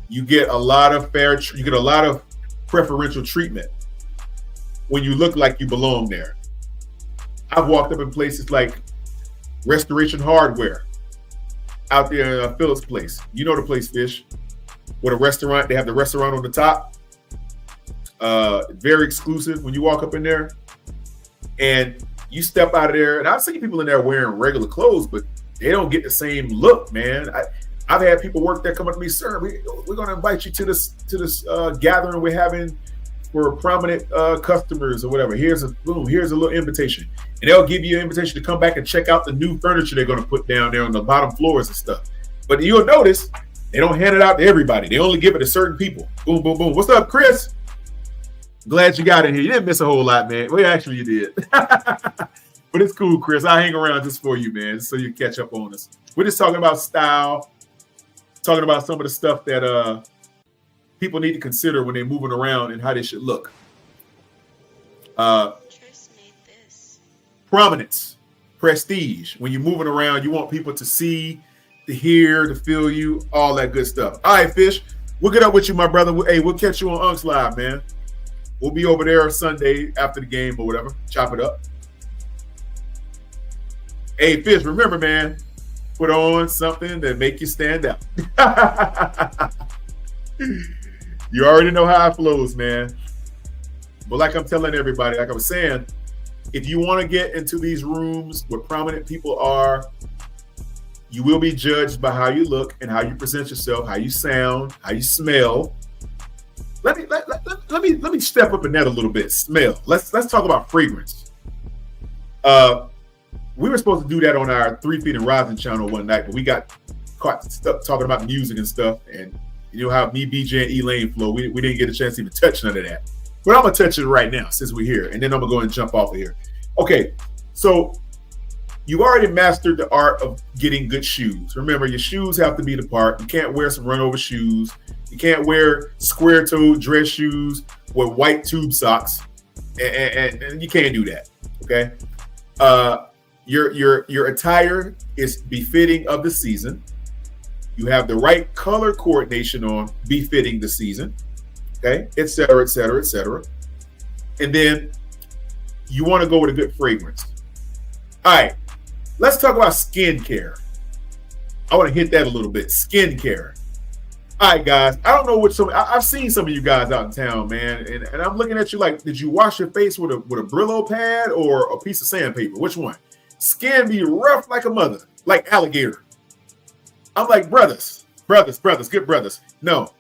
[SPEAKER 2] you get a lot of preferential treatment when you look like you belong there. I've walked up in places like Restoration Hardware out there in Phillips Place. You know the place, Fish. With a restaurant, they have the restaurant on the top. Very exclusive when you walk up in there. And you step out of there, and I've seen people in there wearing regular clothes, but they don't get the same look, man. I've had people work there come up to me, sir, we're going to invite you to this gathering we're having for prominent customers or whatever. Here's a little invitation. And they'll give you an invitation to come back and check out the new furniture they're going to put down there on the bottom floors and stuff. But you'll notice they don't hand it out to everybody. They only give it to certain people. Boom, boom, boom. What's up, Chris? Glad you got in here. You didn't miss a whole lot, man. Well, actually, you did. But it's cool, Chris. I'll hang around just for you, man, so you catch up on us. We're just talking about style, talking about some of the stuff that people need to consider when they're moving around and how they should look. Prominence, prestige. When you're moving around, you want people to see, to hear, to feel you, all that good stuff. All right, Fish, we'll get up with you, my brother. Hey, we'll catch you on Unks Live, man. We'll be over there Sunday after the game or whatever. Chop it up. Hey, Fish, remember, man, put on something that make you stand out. You already know how it flows, man. But like I'm telling everybody, like I was saying, if you want to get into these rooms where prominent people are, you will be judged by how you look and how you present yourself, how you sound, how you smell. Let me step up in that a little bit. Smell. Let's talk about fragrance. We were supposed to do that on our 3 Feet and Rising channel one night, but we got caught talking about music and stuff. And you know how me, BJ, and Elaine flow. We didn't get a chance to even touch none of that. But I'm going to touch it right now since we're here. And then I'm going to go and jump off of here. Okay, so you already mastered the art of getting good shoes. Remember, your shoes have to be the part. You can't wear some run-over shoes. You can't wear square-toed dress shoes with white tube socks. And you can't do that, okay? Your attire is befitting of the season. You have the right color coordination on befitting the season, okay, et cetera, et cetera, et cetera. And then you want to go with a good fragrance. All right, let's talk about skincare. I want to hit that a little bit. Skincare. All right, guys. I don't know what I've seen some of you guys out in town, man, and I'm looking at you like, did you wash your face with a Brillo pad or a piece of sandpaper? Which one? Skin be rough like a mother, like alligator. I'm like, brothers, good brothers. No,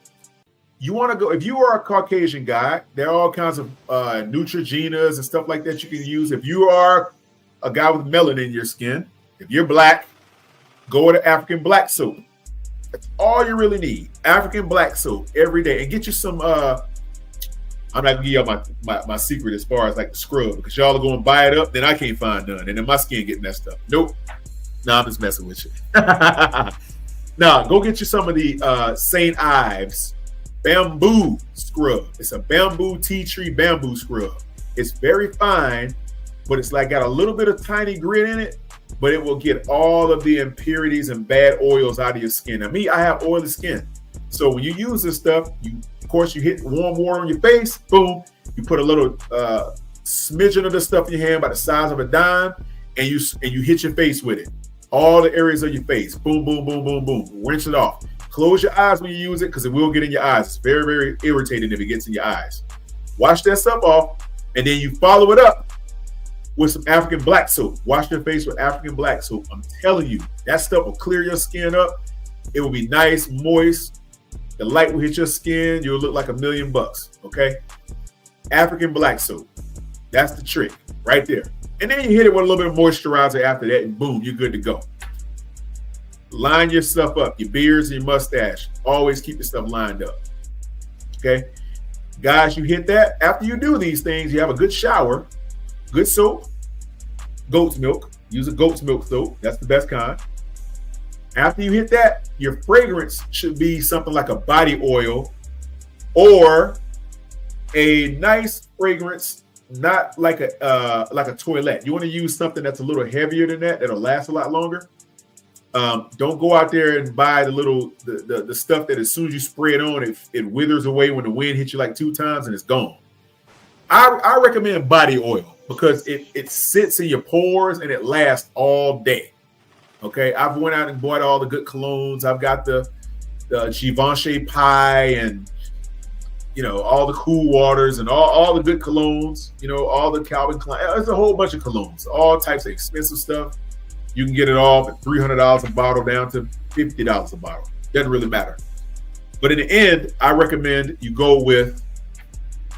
[SPEAKER 2] you want to go, if you are a Caucasian guy, there are all kinds of Neutrogenas and stuff like that you can use. If you are a guy with melanin in your skin, if you're black, go with African black soap. That's all you really need. African black soap every day. And get you some, I'm not going to give y'all my secret as far as like the scrub, because y'all are going to buy it up, then I can't find none. And then my skin get messed up. Nope. No, I'm just messing with you. Now, go get you some of the St. Ives bamboo scrub. It's a bamboo tea tree bamboo scrub. It's very fine, but it's like got a little bit of tiny grit in it, but it will get all of the impurities and bad oils out of your skin. Now, me, I have oily skin. So when you use this stuff, of course, you hit warm water on your face, boom, you put a little smidgen of this stuff in your hand about the size of a dime, and you hit your face with it. All the areas of your face. Boom, boom, boom, boom, boom. Rinse it off. Close your eyes when you use it, because it will get in your eyes. It's very, very irritating if it gets in your eyes. Wash that stuff off, and then you follow it up with some African black soap. Wash your face with African black soap. I'm telling you, that stuff will clear your skin up. It will be nice, moist. The light will hit your skin. You'll look like $1,000,000, okay? African black soap. That's the trick right there. And then you hit it with a little bit of moisturizer after that, and boom, you're good to go. Line your stuff up, your beards and your mustache. Always keep your stuff lined up, okay? Guys, you hit that. After you do these things, you have a good shower, good soap, goat's milk. Use a goat's milk soap. That's the best kind. After you hit that, your fragrance should be something like a body oil or a nice fragrance, not like a toilet. You want to use something that's a little heavier than that, that'll last a lot longer. Don't go out there and buy the stuff that as soon as you spray it on, it withers away when the wind hits you like 2 times and it's gone. I recommend body oil because it sits in your pores and it lasts all day. Okay, I've went out and bought all the good colognes. I've got the Givenchy Pie and all the cool waters and all the good colognes. All the Calvin Klein. There's a whole bunch of colognes, all types of expensive stuff. You can get it all for $300 a bottle down to $50 a bottle. Doesn't really matter. But in the end, I recommend you go with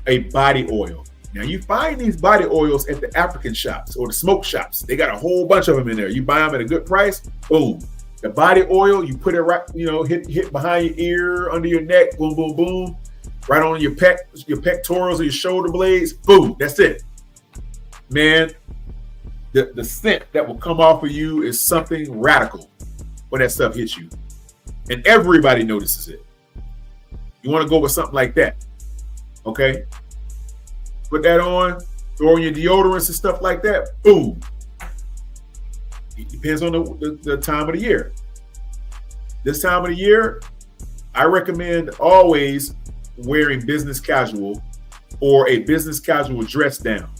[SPEAKER 2] a body oil. Now, you find these body oils at the African shops or the smoke shops. They got a whole bunch of them in there. You buy them at a good price. Boom. The body oil, you put it right, hit behind your ear, under your neck. Boom, boom, boom. Right on your pectorals or your shoulder blades. Boom. That's it. Man, the scent that will come off of you is something radical when that stuff hits you. And everybody notices it. You want to go with something like that. Okay? Put that on, throw in your deodorants and stuff like that. Boom. It depends on the time of the year. This time of the year, I recommend always wearing business casual or a business casual dress down.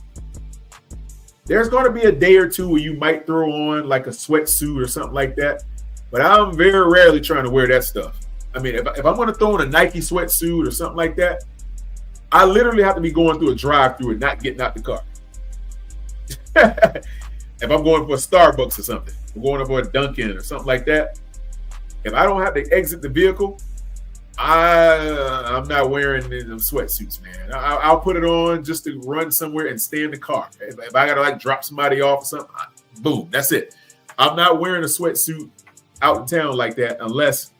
[SPEAKER 2] There's going to be a day or two where you might throw on like a sweatsuit or something like that, but I'm very rarely trying to wear that stuff. I mean, if I'm going to throw on a Nike sweatsuit or something like that, I literally have to be going through a drive-through and not getting out the car. If I'm going for a Starbucks or something, I'm going for a Dunkin' or something like that, if I don't have to exit the vehicle, I'm not wearing them sweatsuits, man. I'll put it on just to run somewhere and stay in the car. If I gotta like drop somebody off or something, boom, that's it. I'm not wearing a sweatsuit out in town like that unless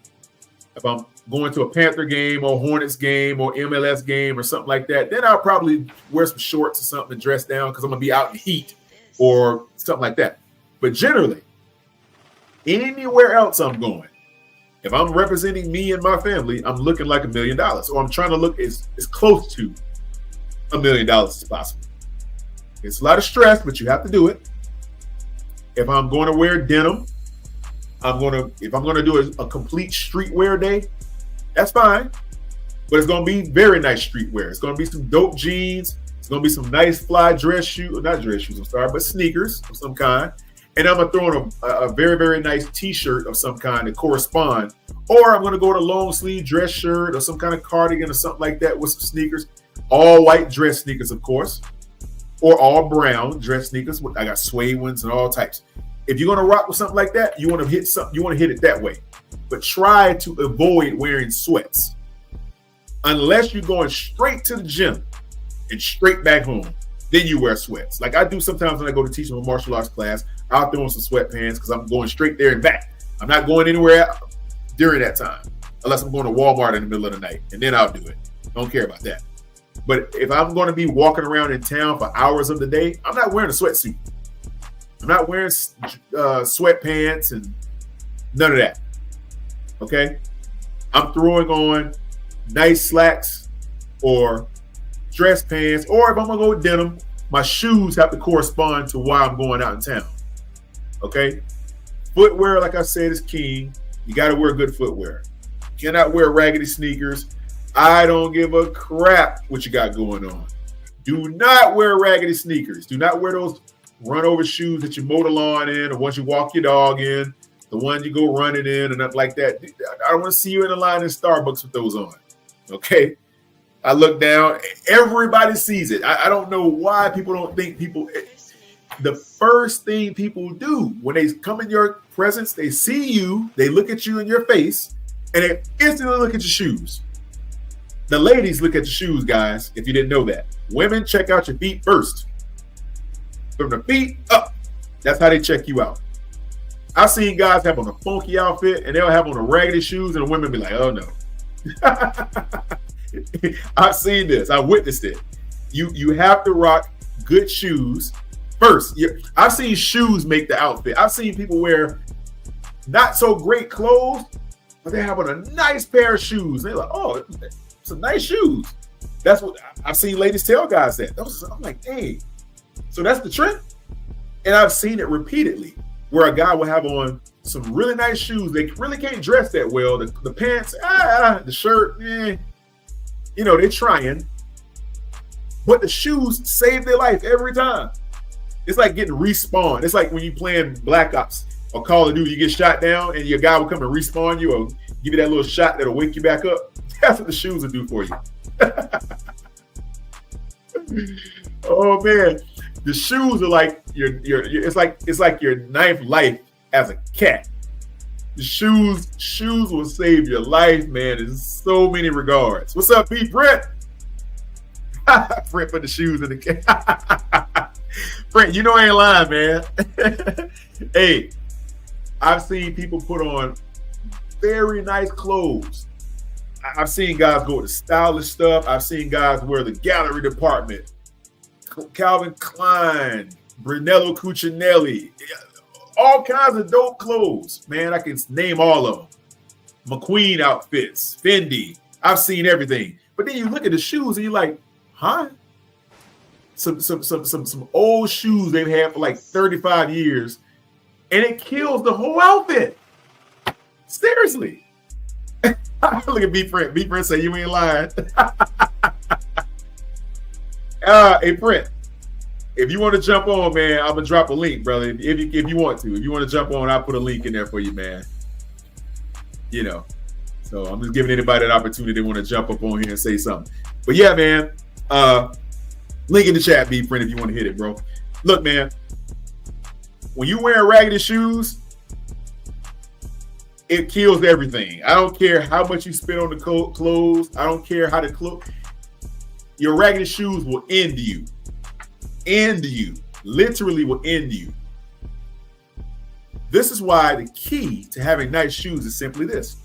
[SPEAKER 2] if I'm going to a Panther game or Hornets game or MLS game or something like that. Then I'll probably wear some shorts or something and dress down because I'm gonna be out in heat or something like that. But generally, anywhere else I'm going, if I'm representing me and my family, I'm looking like $1 million, or I'm trying to look as close to $1 million as possible. It's a lot of stress, but you have to do it. If I'm going to wear denim, if I'm gonna do a complete streetwear day, that's fine. But it's gonna be very nice streetwear. It's gonna be some dope jeans. It's gonna be some nice fly dress shoes, not dress shoes, I'm sorry, but sneakers of some kind. And I'm gonna throw in a very, very nice t-shirt of some kind to correspond. Or I'm gonna go to a long sleeve dress shirt or some kind of cardigan or something like that with some sneakers. All white dress sneakers, of course. Or all brown dress sneakers. I got suede ones and all types. If you're gonna rock with something like that, you want to hit something. You want to hit it that way, but try to avoid wearing sweats unless you're going straight to the gym and straight back home. Then you wear sweats. Like I do sometimes when I go to teach a martial arts class. I'll throw on some sweatpants because I'm going straight there and back. I'm not going anywhere during that time unless I'm going to Walmart in the middle of the night, and then I'll do it. Don't care about that. But if I'm going to be walking around in town for hours of the day, I'm not wearing a sweatsuit. I'm not wearing sweatpants and none of that. Okay? I'm throwing on nice slacks or dress pants, or if I'm going to go with denim, my shoes have to correspond to why I'm going out in town. Okay? Footwear, like I said, is king. You got to wear good footwear. You cannot wear raggedy sneakers. I don't give a crap what you got going on. Do not wear raggedy sneakers. Do not wear those run over shoes that you mow the lawn in, or ones you walk your dog in, the ones you go running in, and nothing like that. I don't want to see you in a line in Starbucks with those on. Okay? I look down. Everybody sees it. I don't know why people don't think people. The first thing people do when they come in your presence, they see you, they look at you in your face, and they instantly look at your shoes. The ladies look at your shoes, guys, if you didn't know that. Women check out your feet first. From the feet up, that's how they check you out. I've seen guys have on a funky outfit, and they'll have on a raggedy shoes, and the women be like, oh no. I've seen this. I witnessed it. You have to rock good shoes first. I've seen shoes make the outfit. I've seen people wear not so great clothes, but they have on a nice pair of shoes. They're like, oh, some nice shoes. That's what I've seen ladies tell guys that. I'm like, hey, so that's the trend. And I've seen it repeatedly where a guy will have on some really nice shoes. They really can't dress that well. The pants, the shirt, they're trying. But the shoes save their life every time. It's like getting respawned. It's like when you playing Black Ops or Call of Duty, you get shot down and your guy will come and respawn you or give you that little shot that'll wake you back up. That's what the shoes will do for you. Oh man, the shoes are like it's like your ninth life as a cat. The shoes will save your life, man, in so many regards. What's up, Pete Brent? Brent put the shoes in the cat. Brent, you know I ain't lying, man. Hey, I've seen people put on very nice clothes. I've seen guys go with the stylish stuff. I've seen guys wear the gallery department, Calvin Klein, Brunello Cucinelli, all kinds of dope clothes. Man, I can name all of them. McQueen outfits, Fendi. I've seen everything. But then you look at the shoes and you're like, huh? Some old shoes they've had for like 35 years, and it kills the whole outfit. Seriously. Look at B Print. B Print say you ain't lying. Hey Print, if you want to jump on, man, I'm gonna drop a link, brother. If you want to, jump on, I'll put a link in there for you, man. So I'm just giving anybody an opportunity they want to jump up on here and say something. But yeah, man, link in the chat, B Print, if you want to hit it, bro. Look, man, when you wear raggedy shoes, it kills everything. I don't care how much you spend on the clothes. I don't care how the clothes. Your raggedy shoes will end you. End you. Literally will end you. This is why the key to having nice shoes is simply this.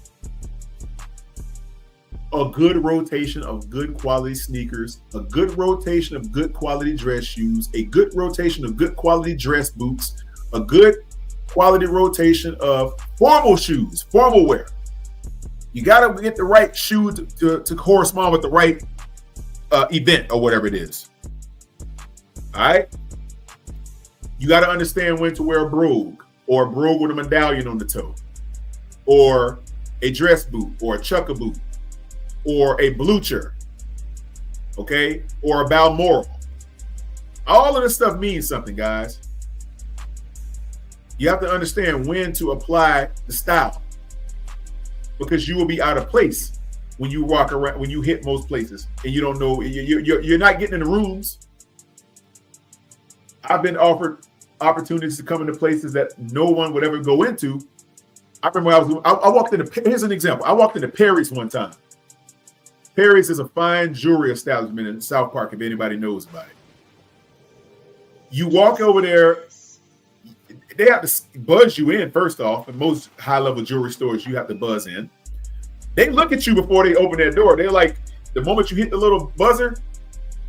[SPEAKER 2] A good rotation of good quality sneakers, a good rotation of good quality dress shoes, a good rotation of good quality dress boots, a good quality rotation of formal shoes, formal wear. You got to get the right shoe to correspond with the right event or whatever it is. All right? You got to understand when to wear a brogue or a brogue with a medallion on the toe. or a dress boot, or a chucker boot, or a blucher, okay, or a Balmoral. All of this stuff means something, guys. You have to understand when to apply the style, because you will be out of place when you walk around, when you hit most places and you don't know, you're not getting in the rooms. I've been offered opportunities to come into places that no one would ever go into. I remember I walked into, here's an example. I walked into Perry's one time. Perry's is a fine jewelry establishment in South Park, if anybody knows about it. You walk over there, they have to buzz you in first off. In most high-level jewelry stores, you have to buzz in. They look at you before they open that door. They're like, the moment you hit the little buzzer,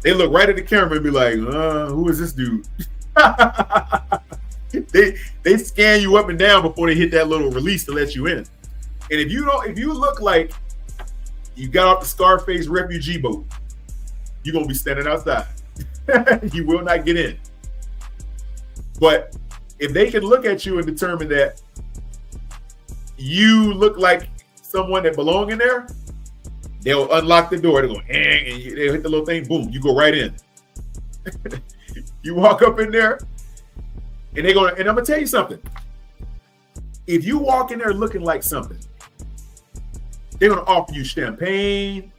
[SPEAKER 2] they look right at the camera and be like, who is this dude? They scan you up and down before they hit that little release to let you in. And if you look like you got off the Scarface refugee boat, you're gonna be standing outside. You will not get in. But if they can look at you and determine that you look like someone that belong in there, they'll unlock the door. They'll go, and they'll hit the little thing, boom, you go right in. You walk up in there, and they're gonna, and I'm gonna tell you something. If you walk in there looking like something, they're gonna offer you champagne.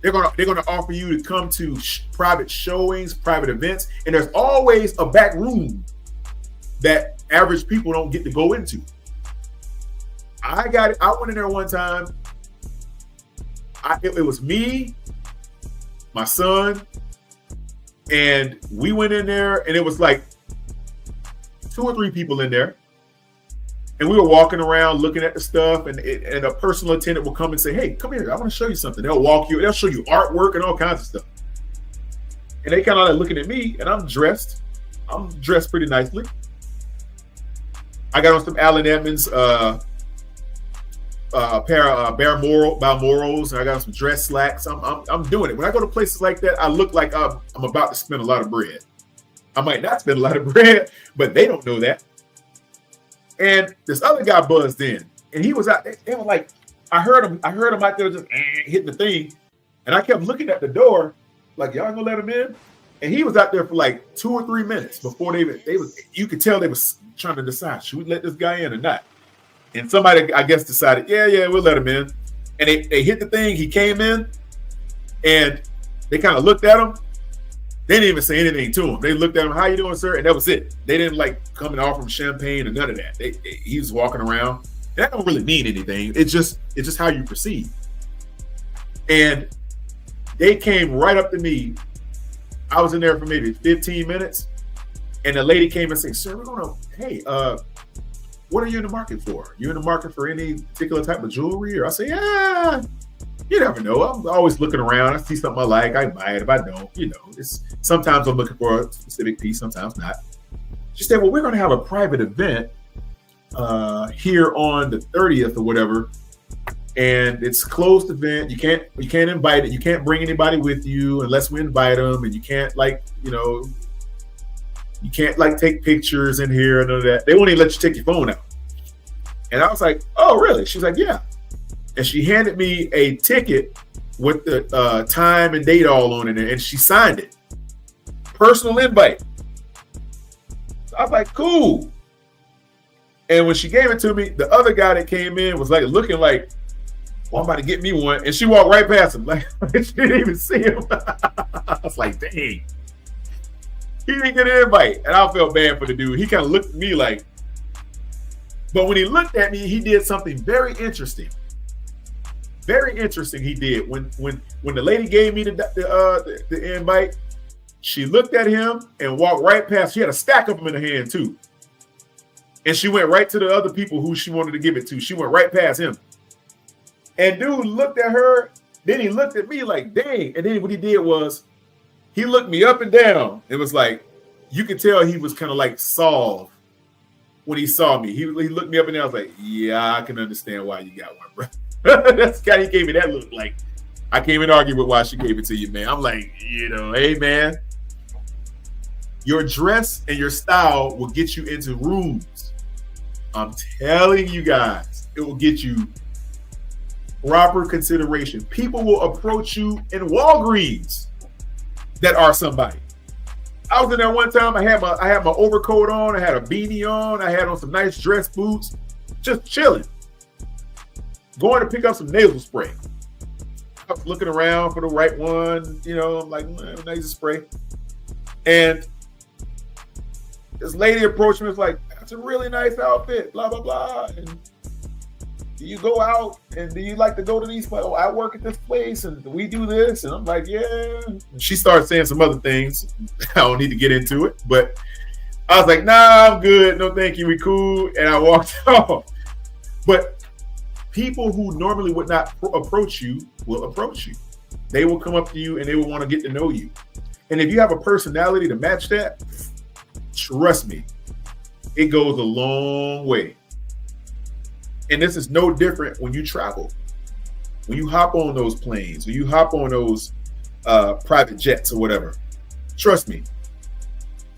[SPEAKER 2] They're gonna offer you to come to private showings, private events, and there's always a back room that average people don't get to go into. I went in there one time. It was me, my son, and we went in there, and it was like 2 or 3 people in there. And we were walking around looking at the stuff, and a personal attendant will come and say, "Hey, come here, I want to show you something." They'll walk you, they'll show you artwork and all kinds of stuff. And they kind of like looking at me, and I'm dressed pretty nicely. I got on some Allen Edmonds pair of Balmorals, and I got on some dress slacks. I'm doing it. When I go to places like that, I look like I'm about to spend a lot of bread. I might not spend a lot of bread, but they don't know that. And this other guy buzzed in, and he was out. They were like, I heard him out there just hitting the thing, and I kept looking at the door, like, y'all gonna let him in? And he was out there for like 2 or 3 minutes before they was. You could tell they was trying to decide, should we let this guy in or not? And somebody, I guess, decided, yeah, we'll let him in. And they hit the thing. He came in, and they kind of looked at him. They didn't even say anything to him. They looked at him, "How you doing, sir?" And that was it. They didn't like come and offer him champagne or none of that. He was walking around. That don't really mean anything. It's just how you proceed. And they came right up to me. I was in there for maybe 15 minutes, and the lady came and said, "Sir, hey, what are you in the market for? You in the market for any particular type of jewelry?" Or I say, "Yeah, you never know. I'm always looking around. I see something I like, I buy it. If I don't, it's sometimes I'm looking for a specific piece, sometimes not." She said, "Well, we're going to have a private event here on the 30th or whatever, and it's a closed event. You can't invite it. You can't bring anybody with you unless we invite them, and you can't you can't take pictures in here and none of that. They won't even let you take your phone out." And I was like, "Oh, really?" She's like, "Yeah." And she handed me a ticket with the time and date all on it, and she signed it. Personal invite. So I was like, "Cool." And when she gave it to me, the other guy that came in was like looking like, "Well, I'm about to get me one." And she walked right past him. Like, she didn't even see him. I was like, dang. He didn't get an invite. And I felt bad for the dude. He kind of looked at me like, but when he looked at me, he did something very interesting. Very interesting he did. When the lady gave me the invite, she looked at him and walked right past. She had a stack of them in her hand too. And she went right to the other people who she wanted to give it to. She went right past him. And dude looked at her, then he looked at me like, dang. And then what he did was he looked me up and down. It was like, you could tell he was kind of like Saul when he saw me. He looked me up and down. I was like, yeah, I can understand why you got one, bro. That's the guy, he gave me that look like I can't even argue with why she gave it to you, man. I'm like, hey, man, your dress and your style will get you into rooms. I'm telling you guys, it will get you proper consideration. People will approach you in Walgreens that are somebody. I was in there one time. I had my overcoat on. I had a beanie on. I had on some nice dress boots, just chilling. Going to pick up some nasal spray. I was looking around for the right one. You know, I'm like, nasal spray. And this lady approached me. Was like, "That's a really nice outfit." Blah blah blah. And do you go out and do you like to go to these? Oh, I work at this place and we do this. And I'm like, yeah. And she started saying some other things. I don't need to get into it, but I was like, nah, I'm good. No, thank you. We cool. And I walked off. But people who normally would not approach you will approach you. They will come up to you and they will want to get to know you. And if you have a personality to match that, trust me, it goes a long way. And this is no different when you travel. When you hop on those planes, when you hop on those private jets or whatever, trust me,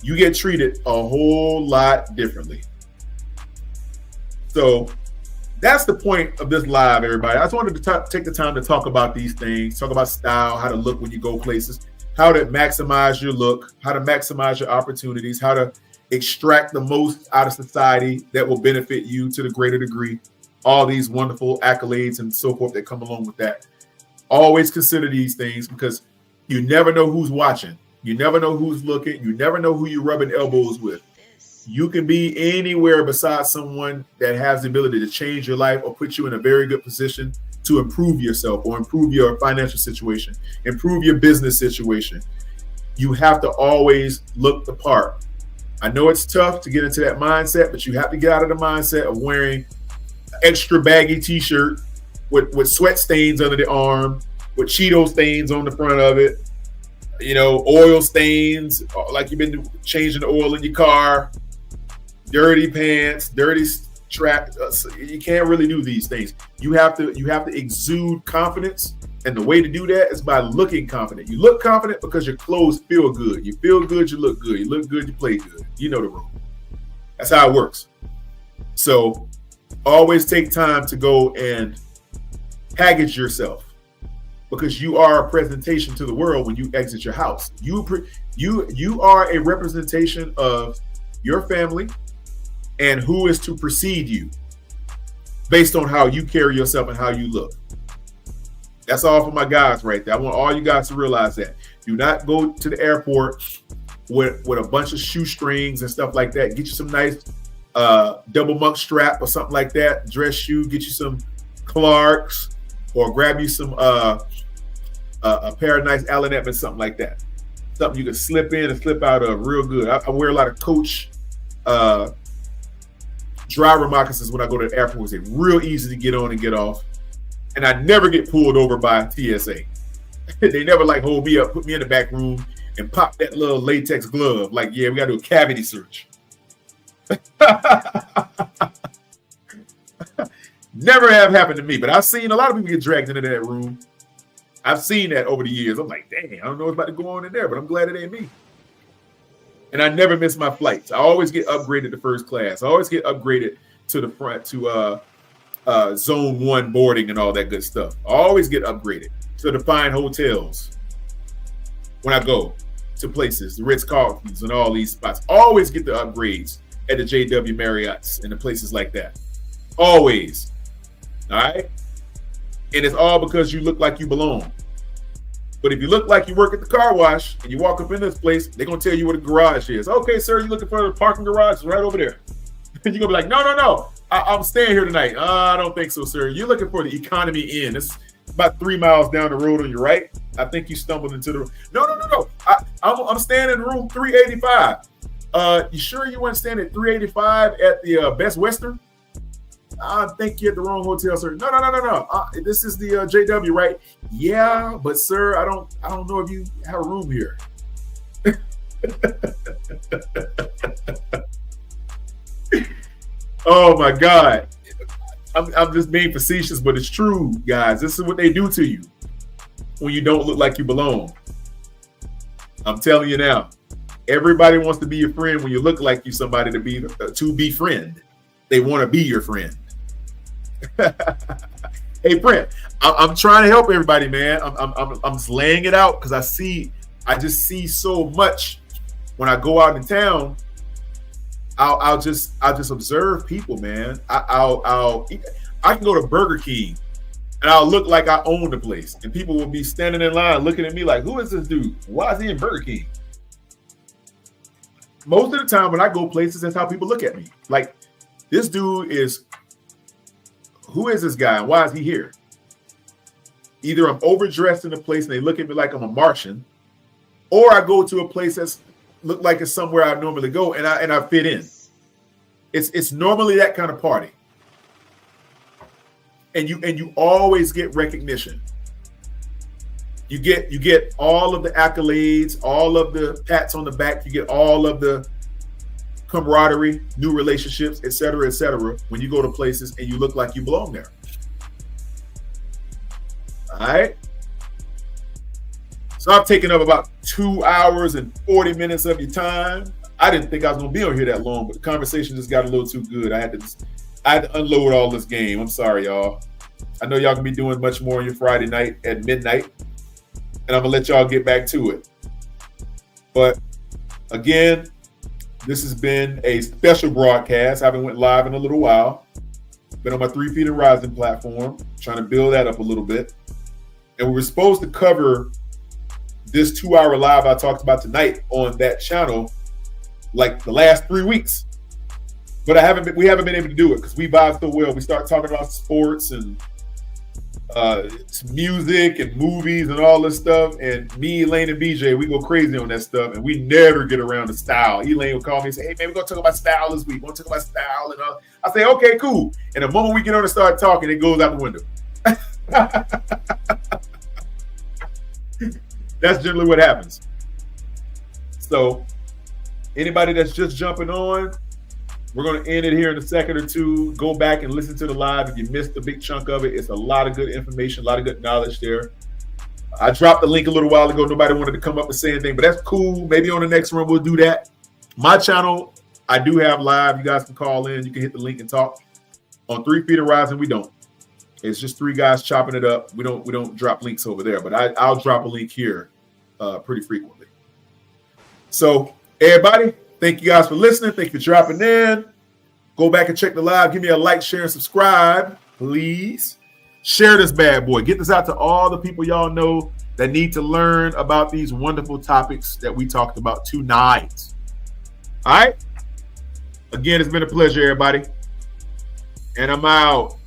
[SPEAKER 2] you get treated a whole lot differently. So that's the point of this live, everybody. I just wanted to take the time to talk about these things, talk about style, how to look when you go places, how to maximize your look, how to maximize your opportunities, how to extract the most out of society that will benefit you to the greater degree. All these wonderful accolades and so forth that come along with that. Always consider these things because you never know who's watching. You never know who's looking. You never know who you're rubbing elbows with. You can be anywhere besides someone that has the ability to change your life or put you in a very good position to improve yourself or improve your financial situation, improve your business situation. You have to always look the part. I know it's tough to get into that mindset, but you have to get out of the mindset of wearing extra baggy t-shirt with sweat stains under the arm, with Cheeto stains on the front of it, you know, oil stains, like you've been changing the oil in your car, dirty pants, dirty strap. You can't really do these things. You have to exude confidence, and the way to do that is by looking confident. You look confident because your clothes feel good. You feel good, you look good. You look good, you play good. You know the rule. That's how it works. So always take time to go and package yourself because you are a presentation to the world when you exit your house. You are a representation of your family and who is to precede you based on how you carry yourself and how you look. That's all for my guys right there. I want all you guys to realize that. Do not go to the airport with a bunch of shoestrings and stuff like that. Get you some nice double monk strap or something like that, dress shoe, get you some Clarks or grab you some a pair of nice Allen Edmonds, something like that. Something you can slip in and slip out of real good. I wear a lot of Coach driver moccasins when I go to the airport. They're real easy to get on and get off. And I never get pulled over by TSA. They never like hold me up, put me in the back room and pop that little latex glove. Like, yeah, we got to do a cavity search. Never have happened to me, but I've seen a lot of people get dragged into that room. I've seen that over the years. I'm like, dang, I don't know what's about to go on in there, but I'm glad it ain't me. And I never miss my flights. I always get upgraded to first class. I always get upgraded to the front to zone 1 boarding and all that good stuff. I always get upgraded to the fine hotels when I go to places, the Ritz-Carltons and all these spots. Always get the upgrades at the JW Marriotts and the places like that. Always. All right? And it's all because you look like you belong. But if you look like you work at the car wash and you walk up in this place, they're going to tell you what a garage is. Okay, sir, you're looking for the parking garage? It's right over there. You're going to be like, no. I'm staying here tonight. I don't think so, sir. You're looking for the Economy Inn. It's about 3 miles down the road on your right. I think you stumbled into the... No. I'm staying in room 385. You sure you weren't staying at 385 at the Best Western? I think you're at the wrong hotel, sir. No. This is the JW, right? Yeah, but sir, I don't know if you have a room here. Oh my God. I'm just being facetious, but it's true, guys. This is what they do to you when you don't look like you belong. I'm telling you now. Everybody wants to be your friend when you look like you somebody to befriend. They want to be your friend. Hey, Brent, I'm trying to help everybody, man. I'm just laying it out because I just see so much when I go out in town. I'll just observe people, man. I can go to Burger King and I'll look like I own the place, and people will be standing in line looking at me like, "Who is this dude? Why is he in Burger King?" Most of the time when I go places, that's how people look at me. Like, this dude is, who is this guy and why is he here? Either I'm overdressed in a place and they look at me like I'm a Martian, or I go to a place that's look like it's somewhere I normally go and I fit in. It's normally that kind of party. And you always get recognition. You get all of the accolades, all of the pats on the back, you get all of the camaraderie, new relationships, et cetera, when you go to places and you look like you belong there. All right. So I've taken up about 2 hours and 40 minutes of your time. I didn't think I was going to be on here that long, but the conversation just got a little too good. I had to unload all this game. I'm sorry, y'all. I know y'all can be doing much more on your Friday night at midnight, and I'm going to let y'all get back to it. But again, this has been a special broadcast. I haven't went live in a little while. Been on my 3 Feet and Rising platform, trying to build that up a little bit. And we were supposed to cover this 2-hour live I talked about tonight on that channel like the last 3 weeks. But we haven't been able to do it because we vibe so well. We start talking about sports and music and movies and all this stuff. And me, Elaine, and BJ, we go crazy on that stuff. And we never get around to style. Elaine will call me and say, "Hey, man, we're going to talk about style this week. We're going to talk about style." And I say, "Okay, cool." And the moment we get on and start talking, it goes out the window. That's generally what happens. So anybody that's just jumping on, we're going to end it here in a second or two. Go back and listen to the live. If you missed a big chunk of it, it's a lot of good information, a lot of good knowledge there. I dropped the link a little while ago. Nobody wanted to come up and say anything, but that's cool. Maybe on the next one we'll do that. My channel, I do have live. You guys can call in. You can hit the link and talk. On 3 Feet and Rising, we don't. It's just 3 guys chopping it up. We don't drop links over there, but I'll drop a link here pretty frequently. So everybody, thank you guys for listening. Thank you for dropping in. Go back and check the live. Give me a like, share, and subscribe, please. Share this bad boy. Get this out to all the people y'all know that need to learn about these wonderful topics that we talked about tonight. All right? Again, it's been a pleasure, everybody. And I'm out.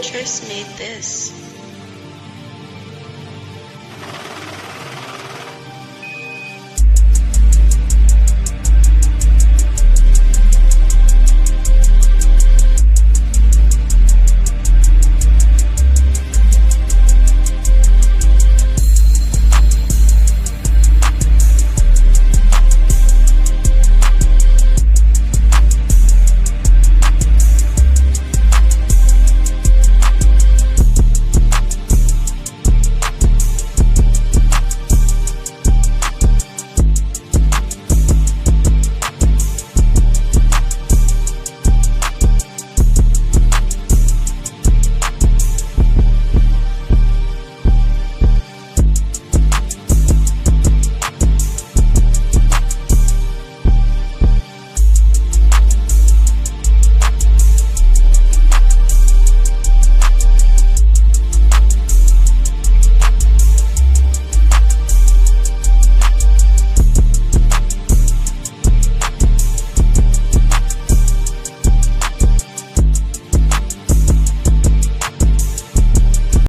[SPEAKER 1] Trish made this.